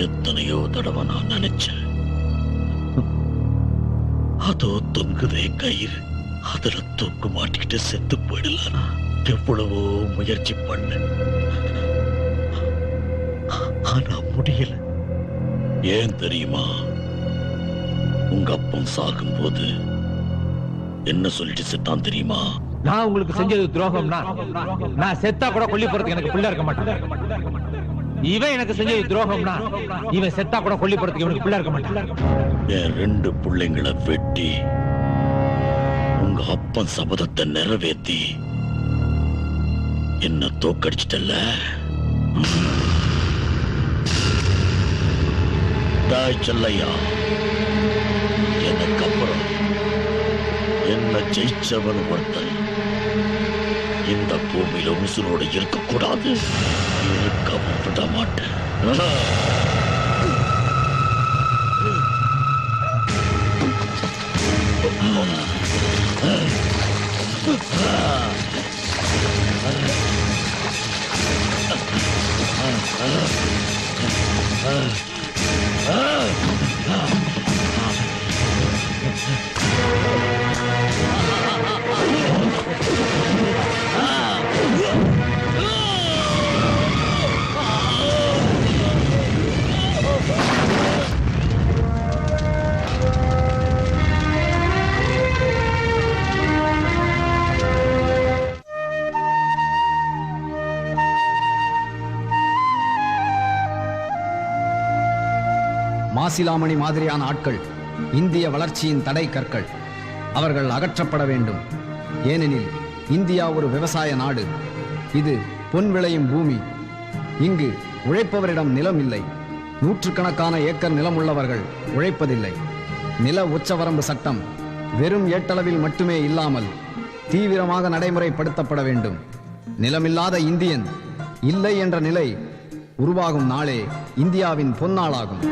எத்தனையோ தடவை நான் நினைச்சேன். அதோ தொங்குதே கயிறு, அதுல தூக்கு மாட்டிக்கிட்டு செத்து போயிடலாம் எவ்வளவோ முயற்சி பண்ண, ஆனா முடியல. ஏன் தெரியுமா? உங்க அப்பன் சாகும்போது என்ன சொல்லிட்டு செத்தான் தெரியுமா? நான் உங்களுக்கு செஞ்சது துரோகம்னா நான் செத்தா கூட கொல்லி போறதுக்கு எனக்கு பிள்ளை இருக்க மாட்டேன். இவன் எனக்கு செஞ்சது துரோகம்னா இவன் செத்தா கூட கொல்லி போறதுக்கு இவனுக்கு பிள்ளை இருக்க மாட்டேன். என் 2 பிள்ளைங்களை வெட்டி உங்க அப்பன் சபதத்தை நிறைவேத்தி என்ன தோக்கடிச்சிட்டல்ல. தாய் செல்லையா, எனக்கு அப்புறம் என்ன ஜெயிச்சவன் ஒருத்தன் இந்த பூமியில உசுரோட இருக்கக்கூடாது, இருக்கவும் விட மாட்டேன். மாசிலாமணி மாதிரியான ஆட்கள் இந்திய வளர்ச்சியின் தடை கற்கள். அவர்கள் அகற்றப்பட வேண்டும். ஏனெனில் இந்தியா ஒரு விவசாய நாடு. இது பொன் விளையும் பூமி. இங்கு உழைப்பவரிடம் நிலம் இல்லை. நூற்றுக்கணக்கான ஏக்கர் நிலம் உள்ளவர்கள் உழைப்பதில்லை. நில உச்சவரம்பு சட்டம் வெறும் ஏட்டளவில் மட்டுமே இல்லாமல் தீவிரமாக நடைமுறைப்படுத்தப்பட வேண்டும். நிலமில்லாத இந்தியன் இல்லை என்ற நிலை உருவாகும் நாளே இந்தியாவின் பொன்னாளாகும்.